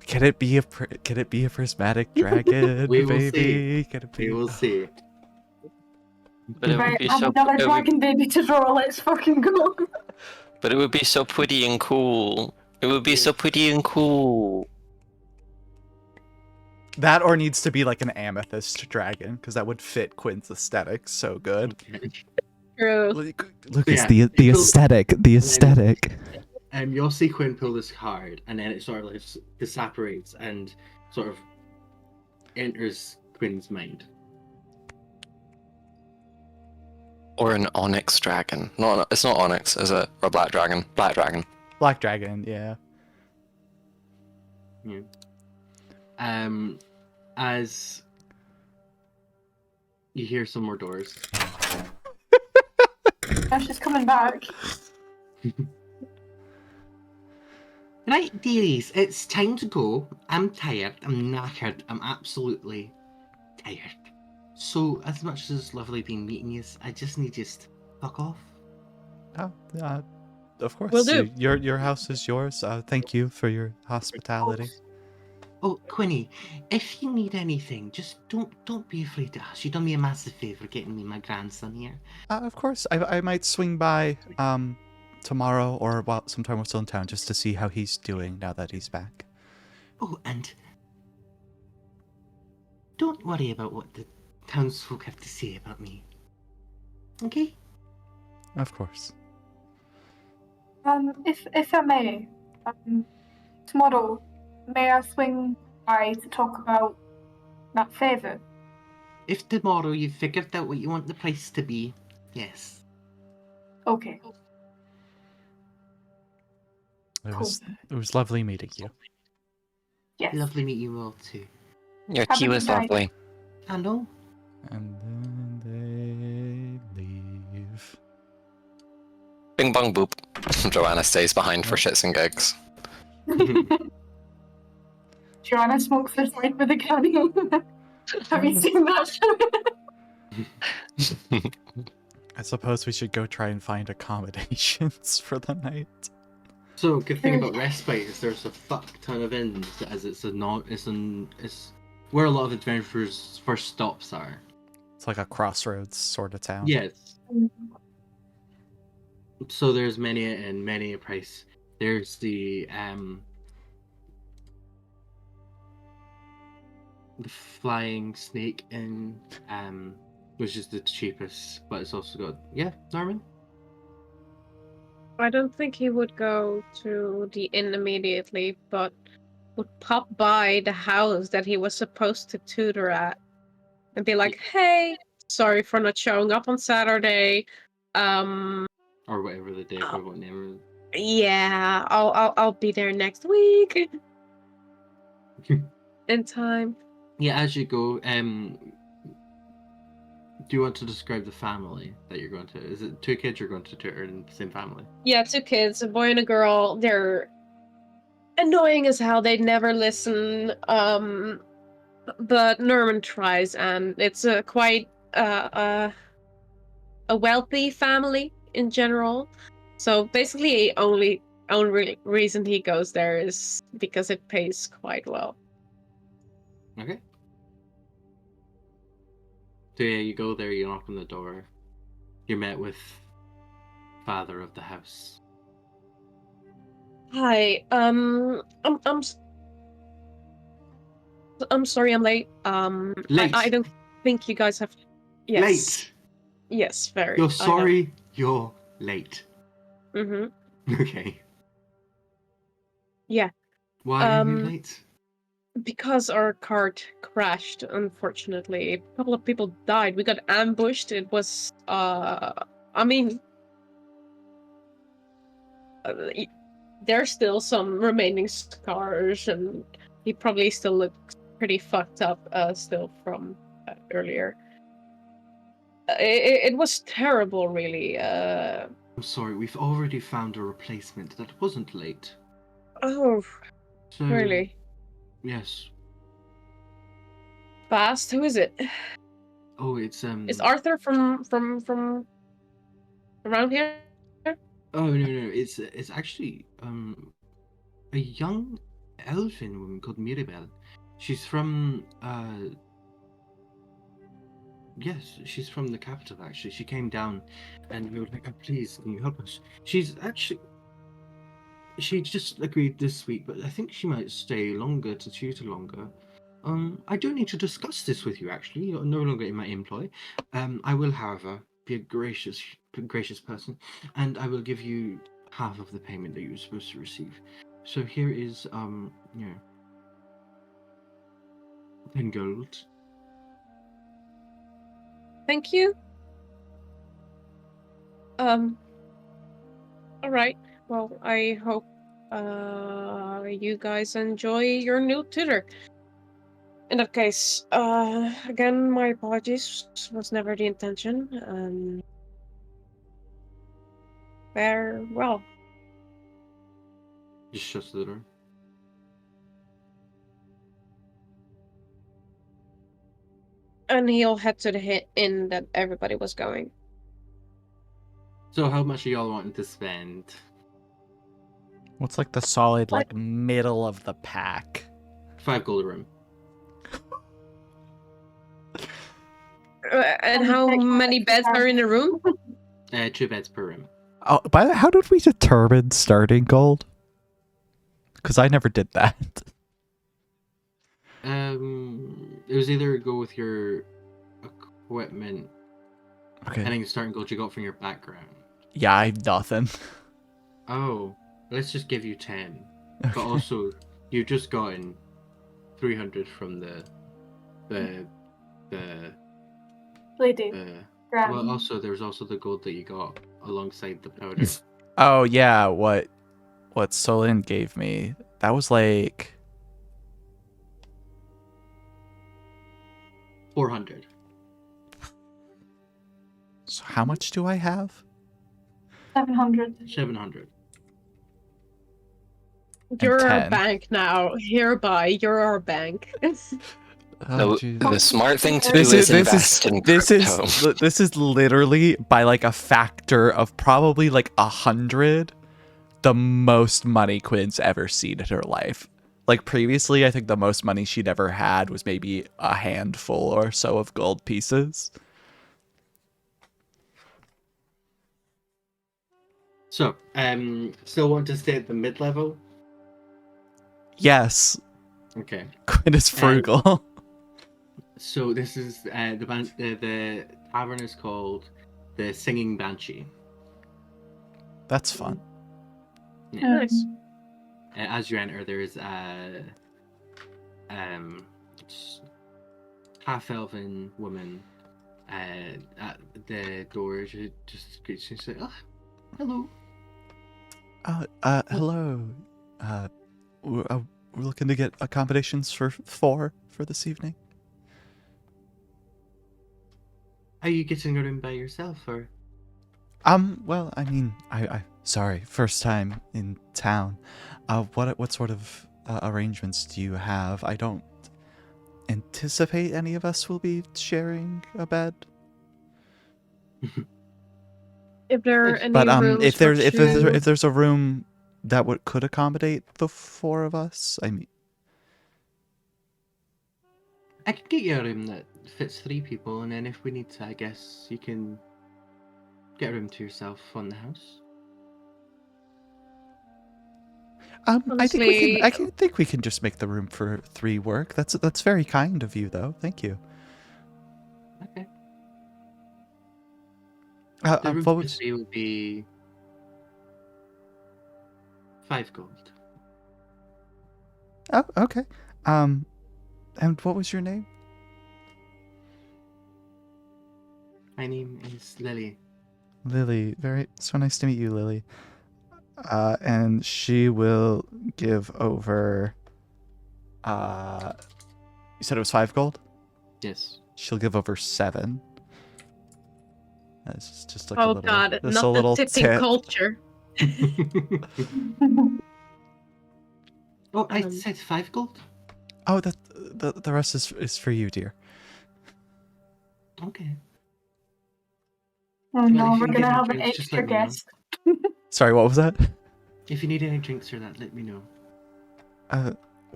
[SPEAKER 5] Can it be a prismatic dragon,
[SPEAKER 1] We will
[SPEAKER 5] baby? Can it be?
[SPEAKER 1] We will see.
[SPEAKER 4] But it would
[SPEAKER 2] Right,
[SPEAKER 4] be
[SPEAKER 2] I have
[SPEAKER 4] so.
[SPEAKER 2] another
[SPEAKER 4] It would,
[SPEAKER 2] dragon baby to draw. Let's fucking go.
[SPEAKER 4] but it would be so pretty and cool. It would be so pretty and cool.
[SPEAKER 5] That or needs to be like an amethyst dragon because that would fit Quinn's aesthetic so good.
[SPEAKER 1] Okay.
[SPEAKER 3] True.
[SPEAKER 5] Lucas,
[SPEAKER 1] Yeah,
[SPEAKER 5] the
[SPEAKER 1] people-
[SPEAKER 5] aesthetic, the aesthetic.
[SPEAKER 1] You'll see Quinn pull this card, and then it sort of like separates and sort of enters Quinn's mind.
[SPEAKER 4] Or an onyx dragon. No, it's not onyx, is it? Or black dragon. Black dragon.
[SPEAKER 5] Black dragon, yeah.
[SPEAKER 1] Yeah. As you hear some more doors.
[SPEAKER 2] Now she's coming back.
[SPEAKER 1] Right, dearies, it's time to go. I'm tired. I'm knackered. I'm absolutely tired. So, as much as it's lovely being meeting you, I just need you to fuck off.
[SPEAKER 5] Oh, of course.
[SPEAKER 3] Will do.
[SPEAKER 5] Your house is yours. Thank you for your hospitality.
[SPEAKER 1] Oh, Quinny, if you need anything, just don't be afraid to ask. You've done me a massive favour getting me my grandson here.
[SPEAKER 5] Of course. I might swing by tomorrow or sometime we're still in town just to see how he's doing now that he's back.
[SPEAKER 1] Oh, and don't worry about what the townsfolk have to say about me. Okay?
[SPEAKER 5] Of course.
[SPEAKER 2] If I may, tomorrow, may I swing by to talk about that favour?
[SPEAKER 1] If tomorrow you've figured out what you want the price to be, yes.
[SPEAKER 2] Okay.
[SPEAKER 5] It was lovely meeting you.
[SPEAKER 2] Yes.
[SPEAKER 1] Lovely meeting you all too.
[SPEAKER 4] Your
[SPEAKER 2] Have
[SPEAKER 4] tea
[SPEAKER 2] a
[SPEAKER 4] was
[SPEAKER 2] good night.
[SPEAKER 4] lovely.
[SPEAKER 1] I know.
[SPEAKER 5] And then they leave.
[SPEAKER 4] Bing bong boop. Joanna stays behind for shits and gigs.
[SPEAKER 2] Joanna smokes the side with a candle. Have you seen that show?
[SPEAKER 5] I suppose we should go try and find accommodations for the night.
[SPEAKER 1] So, good thing about Respite is there's a fuck ton of inns, as it's where a lot of adventurers' first stops are.
[SPEAKER 5] It's like a crossroads sort of town.
[SPEAKER 1] Yes. So there's many and many a price. There's the Flying Snake Inn, which is the cheapest, but it's also got Norman.
[SPEAKER 3] I don't think he would go to the inn immediately, but would pop by the house that he was supposed to tutor at and be like, "Hey, sorry for not showing up on Saturday.
[SPEAKER 1] Or whatever the day equivalent name
[SPEAKER 3] Yeah, I'll be there next week in time."
[SPEAKER 1] Yeah, as you go, do you want to describe the family that you're going to? Is it 2 kids you're going to tutor in the same family?
[SPEAKER 3] Yeah, 2 kids, a boy and a girl. They're annoying as hell. They never listen. But Norman tries, and it's a quite a wealthy family in general. So basically, only reason he goes there is because it pays quite well.
[SPEAKER 1] Okay. So yeah, you go there, you knock on the door. You're met with father of the house.
[SPEAKER 3] Hi, I'm sorry I'm late.
[SPEAKER 1] Late.
[SPEAKER 3] I don't think you guys have. Yes.
[SPEAKER 1] Late.
[SPEAKER 3] Yes, very.
[SPEAKER 1] You're sorry. You're late.
[SPEAKER 3] Mm-hmm.
[SPEAKER 1] Okay.
[SPEAKER 3] Yeah.
[SPEAKER 1] Why are you late?
[SPEAKER 3] Because our cart crashed, unfortunately. A couple of people died. We got ambushed. It was, there's still some remaining scars, and he probably still looks pretty fucked up, still from earlier. It was terrible, really.
[SPEAKER 1] I'm sorry, we've already found a replacement that wasn't late.
[SPEAKER 3] Oh,
[SPEAKER 1] So,
[SPEAKER 3] really?
[SPEAKER 1] Yes.
[SPEAKER 3] Fast? Who is it?
[SPEAKER 1] Oh, it's
[SPEAKER 3] Is Arthur from around here?
[SPEAKER 1] Oh no, it's actually a young elfin woman called Mirabel. She's from yes, she's from the capital actually. She came down and we were like, oh, please, can you help us? She just agreed this week, but I think she might stay longer to tutor longer. I don't need to discuss this with you actually. You're no longer in my employ. I will, however, be a gracious person, and I will give you half of the payment that you were supposed to receive. So here is 10 gold.
[SPEAKER 3] Thank you. All right. Well, I hope you guys enjoy your new tutor. In that case, again, my apologies. Was never the intention. Farewell.
[SPEAKER 1] Just shuts the door.
[SPEAKER 3] And he'll head to the inn that everybody was going.
[SPEAKER 1] So how much are y'all wanting to spend?
[SPEAKER 5] What's like the solid like middle of the pack?
[SPEAKER 1] 5 gold a room.
[SPEAKER 3] And how many beds are in the room?
[SPEAKER 1] 2 beds per room.
[SPEAKER 5] Oh, how did we determine starting gold? Because I never did that.
[SPEAKER 1] It was either go with your equipment.
[SPEAKER 5] Okay.
[SPEAKER 1] I think starting gold you got from your background.
[SPEAKER 5] Yeah, I have nothing.
[SPEAKER 1] Oh, let's just give you 10.
[SPEAKER 5] Okay.
[SPEAKER 1] But also, you've just gotten 300 from the
[SPEAKER 2] Lady.
[SPEAKER 1] well, also there's also the gold that you got alongside the powder.
[SPEAKER 5] Oh yeah, what Solin gave me. That was like
[SPEAKER 1] 400.
[SPEAKER 5] So how much do I have?
[SPEAKER 2] 700.
[SPEAKER 1] 700.
[SPEAKER 3] You're our
[SPEAKER 5] 10.
[SPEAKER 3] bank now. Hereby, you're our bank.
[SPEAKER 4] No,
[SPEAKER 5] jeez.
[SPEAKER 4] the smart thing to
[SPEAKER 5] This
[SPEAKER 4] do
[SPEAKER 5] is
[SPEAKER 4] is invest in crypto.
[SPEAKER 5] this is literally by like a factor of probably like 100 the most money Quinn's ever seen in her life. Like previously, I think the most money she'd ever had was maybe a handful or so of gold pieces.
[SPEAKER 1] So, still want to stay at the mid-level?
[SPEAKER 5] Yes,
[SPEAKER 1] Okay.
[SPEAKER 5] Quinn is frugal.
[SPEAKER 1] So this is the tavern is called the Singing Banshee.
[SPEAKER 5] That's fun.
[SPEAKER 3] Nice.
[SPEAKER 1] As you enter, there's half-elven woman at the door. She just greets you and says, "Oh, hello."
[SPEAKER 5] Hello. We're looking to get accommodations for 4 for this evening.
[SPEAKER 1] Are you getting a room by yourself, or?
[SPEAKER 5] Well, I mean, I sorry, first time in town. What sort of arrangements do you have? I don't anticipate any of us will be sharing a bed.
[SPEAKER 3] If there are any
[SPEAKER 5] But
[SPEAKER 3] rooms
[SPEAKER 5] if
[SPEAKER 3] for
[SPEAKER 5] there's a room that could accommodate the 4 of us, I mean,
[SPEAKER 1] I could get you a room that fits 3 people, and then if we need to, I guess you can get a room to yourself on the house.
[SPEAKER 5] I think we can just make the room for 3 work. That's very kind of you, though. Thank you.
[SPEAKER 1] Okay. The room
[SPEAKER 5] What
[SPEAKER 1] for
[SPEAKER 5] was
[SPEAKER 1] 3 will be 5 gold.
[SPEAKER 5] Oh, okay. And what was your name?
[SPEAKER 1] My name is Lily.
[SPEAKER 5] Lily. Very so nice to meet you, Lily. And she will give over. You said it was 5 gold?
[SPEAKER 1] Yes.
[SPEAKER 5] She'll give over 7. That's just like
[SPEAKER 3] oh
[SPEAKER 5] a little.
[SPEAKER 3] god,
[SPEAKER 5] just
[SPEAKER 3] not
[SPEAKER 5] a little
[SPEAKER 3] the tipping
[SPEAKER 5] tip.
[SPEAKER 3] culture.
[SPEAKER 1] Oh, I said 5 gold?
[SPEAKER 5] Oh, the rest is for you, dear.
[SPEAKER 1] Okay.
[SPEAKER 2] Oh
[SPEAKER 1] Well,
[SPEAKER 2] no,
[SPEAKER 1] if you
[SPEAKER 2] we're
[SPEAKER 1] can
[SPEAKER 2] gonna
[SPEAKER 1] get
[SPEAKER 2] have
[SPEAKER 1] any
[SPEAKER 2] an
[SPEAKER 1] drinks, just
[SPEAKER 2] extra
[SPEAKER 1] let me know.
[SPEAKER 2] guest.
[SPEAKER 5] Sorry, what was that?
[SPEAKER 1] If you need any drinks or that, let me know.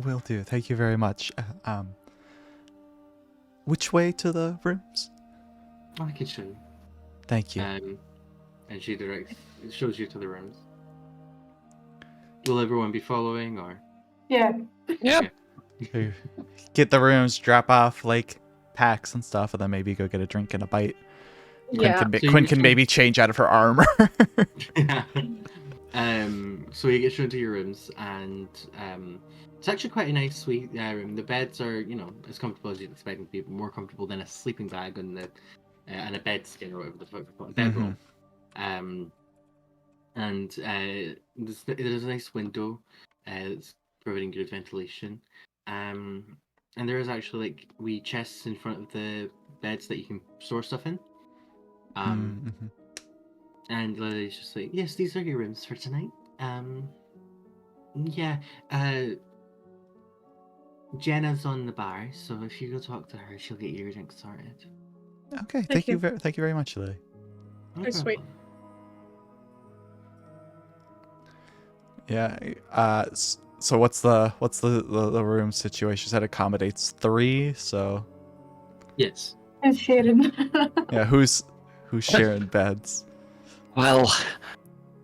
[SPEAKER 5] Will do. Thank you very much. Which way to the rooms?
[SPEAKER 1] Oh, I can show you.
[SPEAKER 5] Thank you.
[SPEAKER 1] And she shows you to the rooms. Will everyone be following, or?
[SPEAKER 2] Yeah.
[SPEAKER 4] Yeah.
[SPEAKER 5] To get the rooms, drop off like packs and stuff, and then maybe go get a drink and a bite.
[SPEAKER 3] Yeah.
[SPEAKER 5] Quinn can maybe change out of her armor.
[SPEAKER 1] So you get shown to your rooms, and it's actually quite a nice, sweet room. The beds are, as comfortable as you'd expect them to be, but more comfortable than a sleeping bag and a bed skin or whatever the fuck they call it, bedroll. And there's a nice window, it's providing good ventilation. And there is actually like wee chests in front of the beds that you can store stuff in. And Lily's just like, yes, these are your rooms for tonight. Jenna's on the bar, so if you go talk to her, she'll get your drink sorted.
[SPEAKER 5] Okay, thank you very much, Lily.
[SPEAKER 1] No
[SPEAKER 3] That's sweet.
[SPEAKER 1] problem.
[SPEAKER 5] Yeah. So what's the room situation? That accommodates 3. So
[SPEAKER 1] Yes.
[SPEAKER 2] It's Sharon.
[SPEAKER 5] yeah, who's sharing beds?
[SPEAKER 4] Well,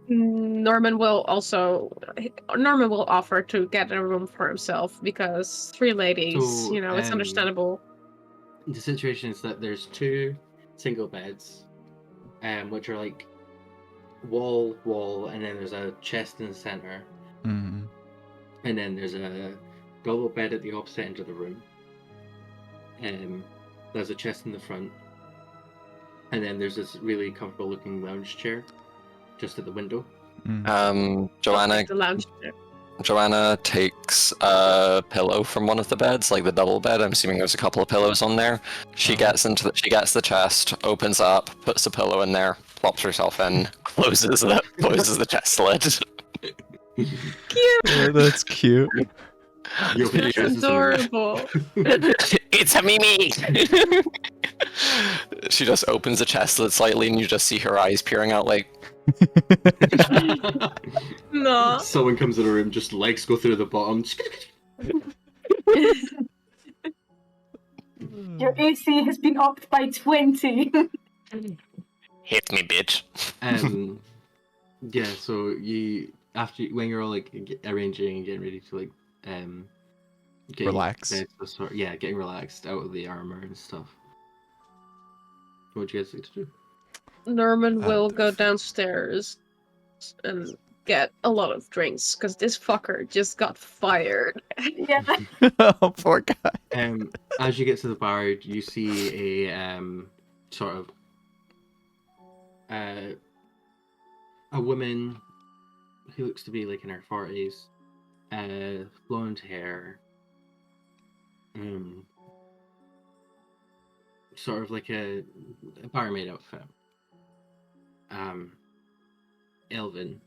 [SPEAKER 3] Norman will offer to get a room for himself because 3 ladies,
[SPEAKER 1] So,
[SPEAKER 3] it's understandable.
[SPEAKER 1] The situation is that there's 2 single beds, which are like wall, and then there's a chest in the center, and then there's a double bed at the opposite end of the room. There's a chest in the front, and then there's this really comfortable looking lounge chair just at the window.
[SPEAKER 4] Joanna,
[SPEAKER 3] The lounge chair.
[SPEAKER 4] Joanna takes a pillow from one of the beds, like the double bed. I'm assuming there's a couple of pillows on there. She gets the chest, opens up, puts the pillow in there, plops herself in, closes the chest lid.
[SPEAKER 3] Cute.
[SPEAKER 5] Oh, that's cute.
[SPEAKER 1] Your
[SPEAKER 3] That's
[SPEAKER 1] face is
[SPEAKER 3] adorable.
[SPEAKER 4] It's a Mimi! She just opens the chest lid slightly and you just see her eyes peering out like,
[SPEAKER 3] No.
[SPEAKER 1] Someone comes in the room, just legs go through the bottom.
[SPEAKER 2] Your AC has been upped by 20.
[SPEAKER 4] hit me, bitch.
[SPEAKER 1] Yeah, so when you're all like arranging and getting ready to like getting
[SPEAKER 5] Relax.
[SPEAKER 1] getting relaxed out of the armor and stuff. What would you guys like to do?
[SPEAKER 3] Norman will go downstairs and get a lot of drinks because this fucker just got fired.
[SPEAKER 2] Yeah.
[SPEAKER 5] Oh, poor guy.
[SPEAKER 1] As you get to the bar, you see a sort of a woman who looks to be like in her 40s, blonde hair, sort of like a barmaid outfit. Elvin.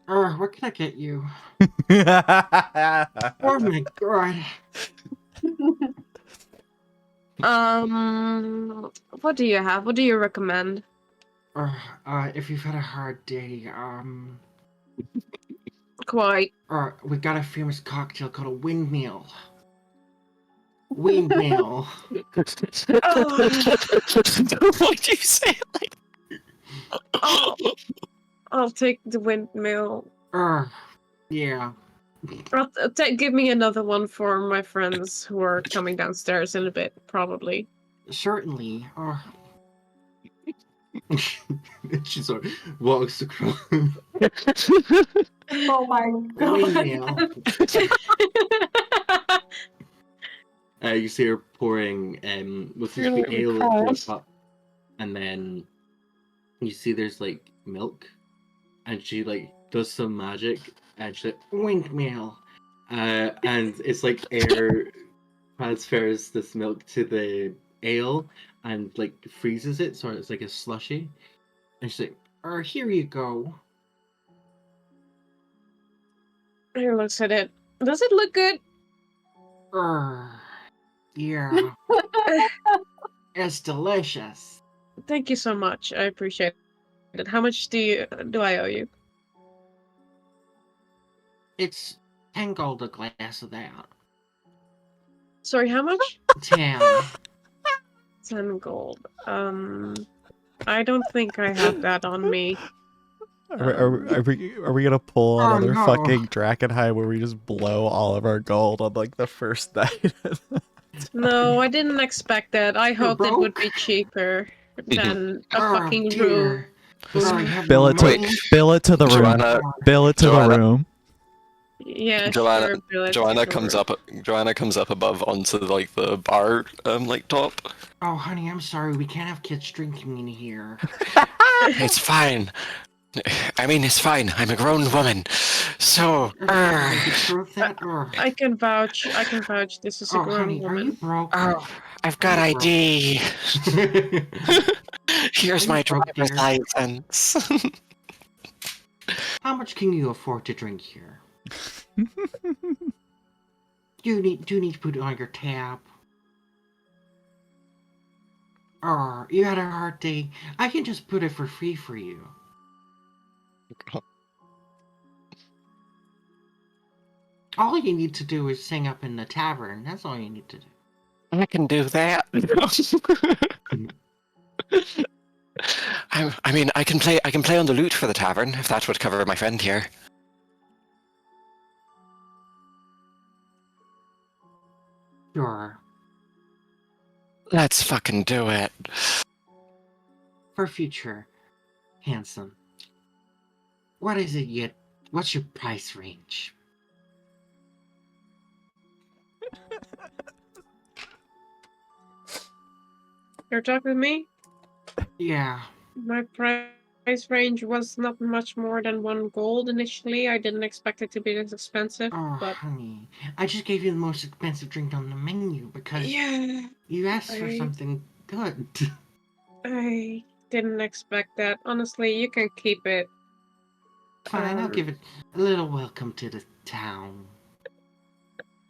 [SPEAKER 1] What can I get you? Oh my god.
[SPEAKER 3] What do you have? What do you recommend?
[SPEAKER 1] If you've had a hard day,
[SPEAKER 3] Quite.
[SPEAKER 1] we got a famous cocktail called a windmill. Windmill.
[SPEAKER 4] Why'd you say it like
[SPEAKER 3] I'll take the windmill.
[SPEAKER 1] Yeah.
[SPEAKER 3] Give me another one for my friends who are coming downstairs in a bit, probably.
[SPEAKER 1] Certainly. She sort of walks across.
[SPEAKER 2] Oh my god.
[SPEAKER 1] Windmill. You see her pouring what's this
[SPEAKER 3] Really
[SPEAKER 1] ale into a
[SPEAKER 3] impressed.
[SPEAKER 1] cup, and then you see there's like milk, and she like does some magic, and she's like windmill, and it's like air transfers this milk to the ale and like freezes it, so it's like a slushy, and she's like, here you go.
[SPEAKER 3] He looks at it. Does it look good?
[SPEAKER 1] Yeah. It's delicious.
[SPEAKER 3] Thank you so much. I appreciate it. How much do I owe you?
[SPEAKER 1] It's 10 gold a glass of that.
[SPEAKER 3] Sorry, how much?
[SPEAKER 1] 10.
[SPEAKER 3] 10 gold. I don't think I have that on me.
[SPEAKER 5] Are we gonna pull another
[SPEAKER 1] no.
[SPEAKER 5] fucking Drakenheim where we just blow all of our gold on like the first night?
[SPEAKER 3] No, I didn't expect that. I hoped it would be
[SPEAKER 1] broke?
[SPEAKER 3] cheaper than a fucking room.
[SPEAKER 5] Bill it to the room.
[SPEAKER 4] Joanna,
[SPEAKER 5] Bill it to
[SPEAKER 4] Joanna.
[SPEAKER 5] the room.
[SPEAKER 3] Yeah,
[SPEAKER 4] Joanna,
[SPEAKER 3] sure. Bill,
[SPEAKER 4] Joanna
[SPEAKER 3] it's
[SPEAKER 4] comes
[SPEAKER 3] over.
[SPEAKER 4] up. Joanna comes up above onto like the bar, like top.
[SPEAKER 1] Oh, honey, I'm sorry. We can't have kids drinking in here.
[SPEAKER 4] It's fine. I mean, it's fine. I'm a grown woman, so.
[SPEAKER 3] I can vouch. This is a grown
[SPEAKER 1] honey, are you
[SPEAKER 3] woman.
[SPEAKER 1] broke?
[SPEAKER 4] Oh, I've got ID. Here's
[SPEAKER 1] Are
[SPEAKER 4] my
[SPEAKER 1] you broke,
[SPEAKER 4] driver's
[SPEAKER 1] dear?
[SPEAKER 4] license.
[SPEAKER 1] How much can you afford to drink here? Do you need to put it on your tab? You had a hard day. I can just put it for free for you. All you need to do is sing up in the tavern. That's all you need to do.
[SPEAKER 4] I can do that. I mean, I can play on the lute for the tavern if that would cover my friend here.
[SPEAKER 1] Sure.
[SPEAKER 4] Let's fucking do it.
[SPEAKER 1] For future, handsome. What is it yet? What's your price range?
[SPEAKER 3] You're talking to me?
[SPEAKER 1] Yeah.
[SPEAKER 3] My price price range was not much more than 1 gold initially. I didn't expect it to be this expensive,
[SPEAKER 1] Oh,
[SPEAKER 3] but
[SPEAKER 1] honey, I just gave you the most expensive drink on the menu because
[SPEAKER 3] yeah,
[SPEAKER 1] you asked for
[SPEAKER 3] I-
[SPEAKER 1] something good.
[SPEAKER 3] I didn't expect that. Honestly, you can keep it.
[SPEAKER 1] Fine, I'll give it a little welcome to the town.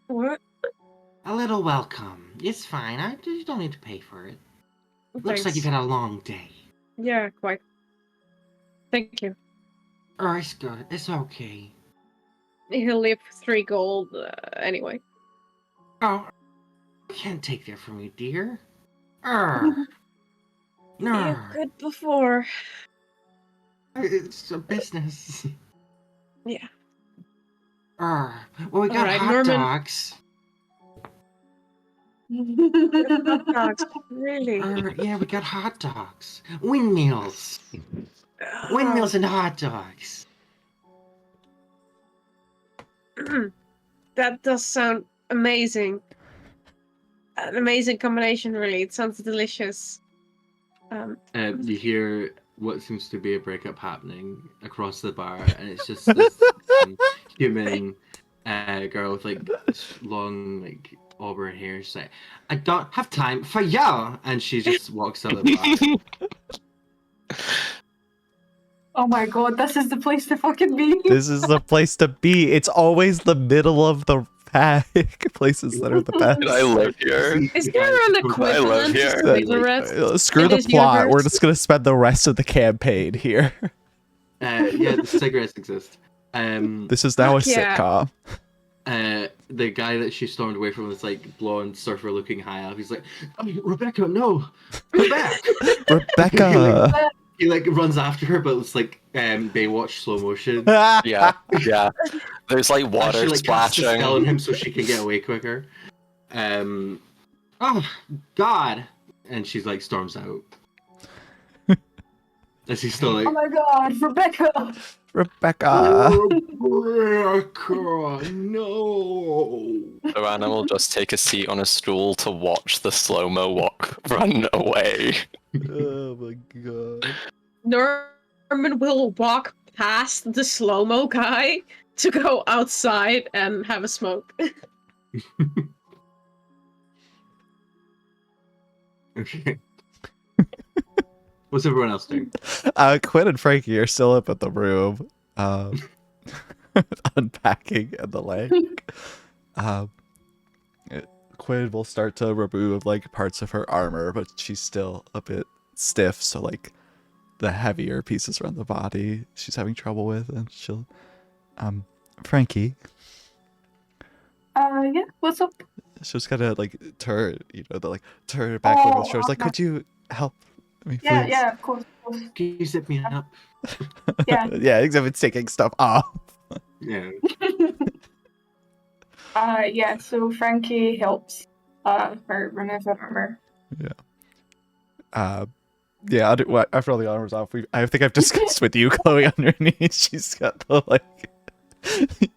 [SPEAKER 3] What?
[SPEAKER 1] A little welcome. It's fine. You don't need to pay for it. Looks like
[SPEAKER 3] Thanks.
[SPEAKER 1] you've had a long day.
[SPEAKER 3] Yeah, quite. Thank you.
[SPEAKER 1] Oh, it's good. It's okay.
[SPEAKER 3] He'll leave 3 gold anyway.
[SPEAKER 1] Oh, I can't take that from you, dear. No.
[SPEAKER 3] You could before.
[SPEAKER 1] It's a business.
[SPEAKER 3] Yeah.
[SPEAKER 1] Well, we got
[SPEAKER 3] Alright,
[SPEAKER 1] hot
[SPEAKER 3] Norman.
[SPEAKER 1] dogs.
[SPEAKER 3] Hot dogs, really?
[SPEAKER 1] Yeah, we got hot dogs. Windmills. Windmills and hot dogs.
[SPEAKER 3] That does sound amazing. An amazing combination, really. It sounds delicious.
[SPEAKER 1] You hear what seems to be a breakup happening across the bar, and it's just this human girl with like long like auburn hair. She's like, "I don't have time for y'all," and she just walks out of the bar.
[SPEAKER 2] Oh my god, this is the place to fucking be.
[SPEAKER 5] This is the place to be. It's always the middle of the pack. Places that are the best.
[SPEAKER 4] I live here.
[SPEAKER 3] Is there an
[SPEAKER 4] I
[SPEAKER 3] equivalent
[SPEAKER 4] live
[SPEAKER 3] to
[SPEAKER 4] here.
[SPEAKER 3] cigarettes?
[SPEAKER 5] Screw
[SPEAKER 3] in
[SPEAKER 5] the
[SPEAKER 3] this
[SPEAKER 5] plot.
[SPEAKER 3] universe?
[SPEAKER 5] We're just gonna spend the rest of the campaign here.
[SPEAKER 1] Yeah, the cigarettes exist.
[SPEAKER 5] This is now a
[SPEAKER 3] Fuck yeah.
[SPEAKER 5] sitcom.
[SPEAKER 1] The guy that she stormed away from was like blonde surfer looking high up. He's like, "Oh, Rebecca, no, come back!"
[SPEAKER 5] Rebecca.
[SPEAKER 1] He like runs after her, but it's like Baywatch slow motion.
[SPEAKER 4] Yeah, yeah. There's like water
[SPEAKER 1] She like casts a
[SPEAKER 4] splashing.
[SPEAKER 1] spell on him so she can get away quicker. Oh God! And she's like storms out. As he's still like,
[SPEAKER 2] Oh my god, Rebecca!
[SPEAKER 5] Rebecca.
[SPEAKER 1] Rebecca, no!
[SPEAKER 4] Joanna will just take a seat on a stool to watch the slow-mo walk run away.
[SPEAKER 5] Oh my god.
[SPEAKER 3] Norman will walk past the slow-mo guy to go outside and have a smoke.
[SPEAKER 1] Okay. What's everyone else doing?
[SPEAKER 5] Quinn and Frankie are still up at the room, unpacking and the like. Quinn will start to remove like parts of her armor, but she's still a bit stiff, so like the heavier pieces around the body she's having trouble with, and she'll Frankie,
[SPEAKER 2] Yeah, what's up?
[SPEAKER 5] she'll just gotta like turn, turn her back a little shoulders, like, could you help me, please?
[SPEAKER 2] Yeah, of course.
[SPEAKER 1] Can you zip me up?
[SPEAKER 2] Yeah.
[SPEAKER 5] Yeah, except it's taking stuff off.
[SPEAKER 1] Yeah.
[SPEAKER 2] Yeah, so Frankie helps her remove her armor.
[SPEAKER 5] Yeah, after all the armor's off, I think I've discussed with you, Chloe, underneath. She's got the like.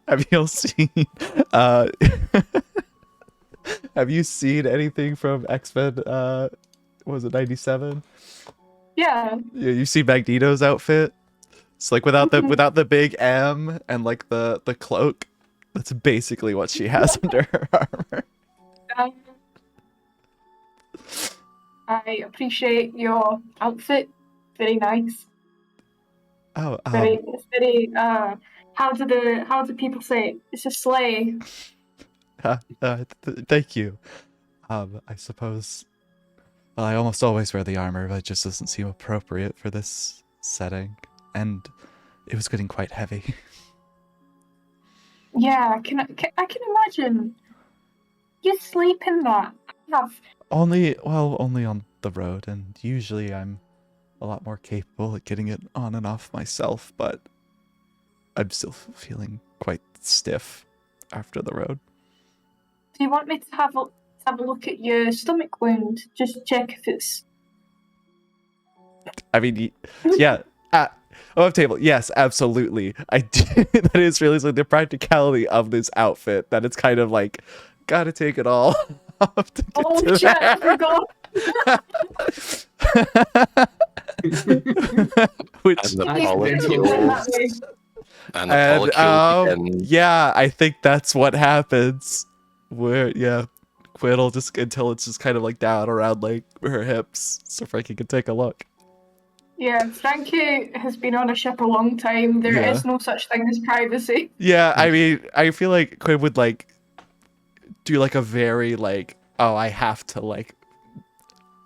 [SPEAKER 5] Have you all seen? Have you seen anything from X-Men? What was it, 97?
[SPEAKER 2] Yeah.
[SPEAKER 5] Yeah, you see Magneto's outfit. It's like without the big M and like the cloak. That's basically what she has under her armor.
[SPEAKER 2] I appreciate your outfit. Very nice.
[SPEAKER 5] Oh,
[SPEAKER 2] It's very how do people say it? It's a sleigh.
[SPEAKER 5] Thank you. I suppose. Well, I almost always wear the armor, but it just doesn't seem appropriate for this setting, and it was getting quite heavy.
[SPEAKER 2] Yeah, I can imagine. You sleep in that.
[SPEAKER 5] Only on the road, and usually I'm a lot more capable at getting it on and off myself, but I'm still feeling quite stiff after the road.
[SPEAKER 2] Do you want me to have a look at your stomach wound? Just check if it's.
[SPEAKER 5] I mean, yeah. Off table, yes, absolutely. I do. That is really like the practicality of this outfit. That it's kind of like, gotta take it all off to get to
[SPEAKER 2] Shit! I
[SPEAKER 5] there.
[SPEAKER 2] forgot.
[SPEAKER 5] Which
[SPEAKER 4] And the
[SPEAKER 1] Nice.
[SPEAKER 4] polycules. And the
[SPEAKER 5] and
[SPEAKER 4] polycules begin.
[SPEAKER 5] yeah, I think that's what happens. Where Quinn'll just until it's just kind of like down around like her hips, so Frankie can take a look.
[SPEAKER 2] Yeah, Frankie has been on a ship a long time. There is
[SPEAKER 5] Yeah.
[SPEAKER 2] no such thing as privacy.
[SPEAKER 5] Yeah, I mean, I feel like Quinn would like do like a very like, oh, I have to like,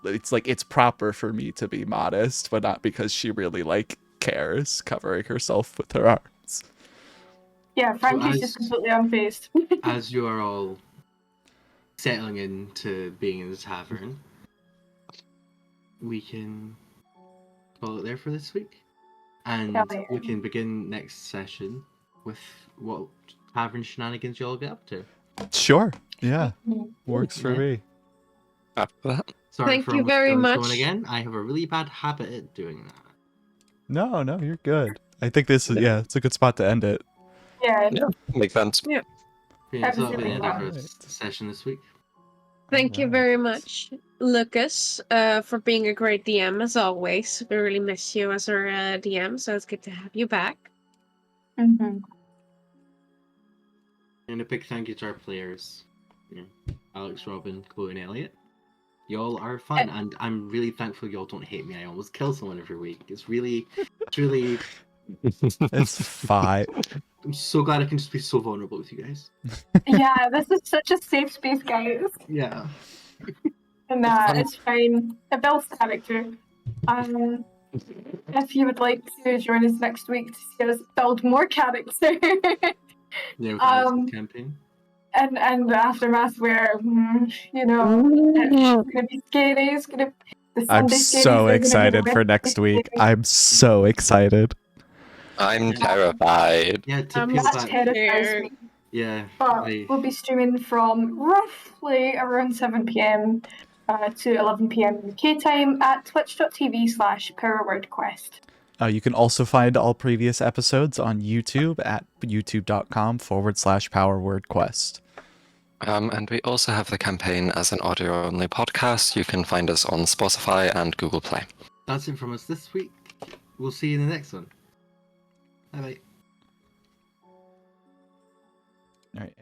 [SPEAKER 5] it's like it's proper for me to be modest, but not because she really like cares, covering herself with her arms.
[SPEAKER 2] Yeah, Frankie's
[SPEAKER 1] as-
[SPEAKER 2] just completely unfazed.
[SPEAKER 1] As you are all settling into being in the tavern, we can call it there for this week. And
[SPEAKER 2] Hell yeah.
[SPEAKER 1] we can begin next session with what tavern shenanigans you all get up to.
[SPEAKER 5] Sure. Yeah. Works for
[SPEAKER 1] Yeah.
[SPEAKER 5] me.
[SPEAKER 4] After that.
[SPEAKER 1] Sorry
[SPEAKER 3] Thank
[SPEAKER 1] for
[SPEAKER 3] you
[SPEAKER 1] almost
[SPEAKER 3] very
[SPEAKER 1] killing
[SPEAKER 3] much.
[SPEAKER 1] someone again. I have a really bad habit at doing that.
[SPEAKER 5] No, you're good. I think this is it's a good spot to end it.
[SPEAKER 2] Yeah.
[SPEAKER 4] Yeah, makes sense.
[SPEAKER 1] Yeah, so that'll be the end of our
[SPEAKER 5] Alright.
[SPEAKER 1] session this week.
[SPEAKER 3] Thank you
[SPEAKER 5] Alright.
[SPEAKER 3] very much, Lucas, for being a great DM as always. We really miss you as our DM, so it's good to have you back.
[SPEAKER 2] Mm-hmm.
[SPEAKER 1] And a big thank you to our players, Alex, Robyn, Chloe, and Elliot. Y'all are fun, and I'm really thankful y'all don't hate me. I almost kill someone every week. It's really.
[SPEAKER 5] It's fine.
[SPEAKER 1] I'm so glad I can just be so vulnerable with you guys.
[SPEAKER 2] Yeah, this is such a safe space, guys.
[SPEAKER 1] Yeah.
[SPEAKER 2] And it's fine. It builds character. If you would like to join us next week to see us build more character,
[SPEAKER 1] Yeah, with Alex's campaign.
[SPEAKER 2] and the aftermath where it's gonna be scary. It's gonna. The
[SPEAKER 5] I'm
[SPEAKER 2] Sunday scaries
[SPEAKER 5] so
[SPEAKER 2] are gonna be
[SPEAKER 5] excited
[SPEAKER 2] the
[SPEAKER 5] for
[SPEAKER 2] Wednesday
[SPEAKER 5] next week.
[SPEAKER 2] scaries.
[SPEAKER 5] I'm so excited.
[SPEAKER 4] I'm
[SPEAKER 1] Yeah.
[SPEAKER 4] terrified.
[SPEAKER 1] Yeah, to
[SPEAKER 3] I'm
[SPEAKER 1] peel
[SPEAKER 2] That
[SPEAKER 1] back.
[SPEAKER 2] terrifies me.
[SPEAKER 1] Yeah.
[SPEAKER 2] But
[SPEAKER 1] they-
[SPEAKER 2] we'll be streaming from roughly around 7 p.m. To 11 p.m. UK time at twitch.tv/PowerWordQuest.
[SPEAKER 5] You can also find all previous episodes on YouTube at youtube.com/PowerWordQuest.
[SPEAKER 4] And we also have the campaign as an audio-only podcast. You can find us on Spotify and Google Play.
[SPEAKER 1] That's it from us this week. We'll see you in the next one. Bye bye.
[SPEAKER 5] All right.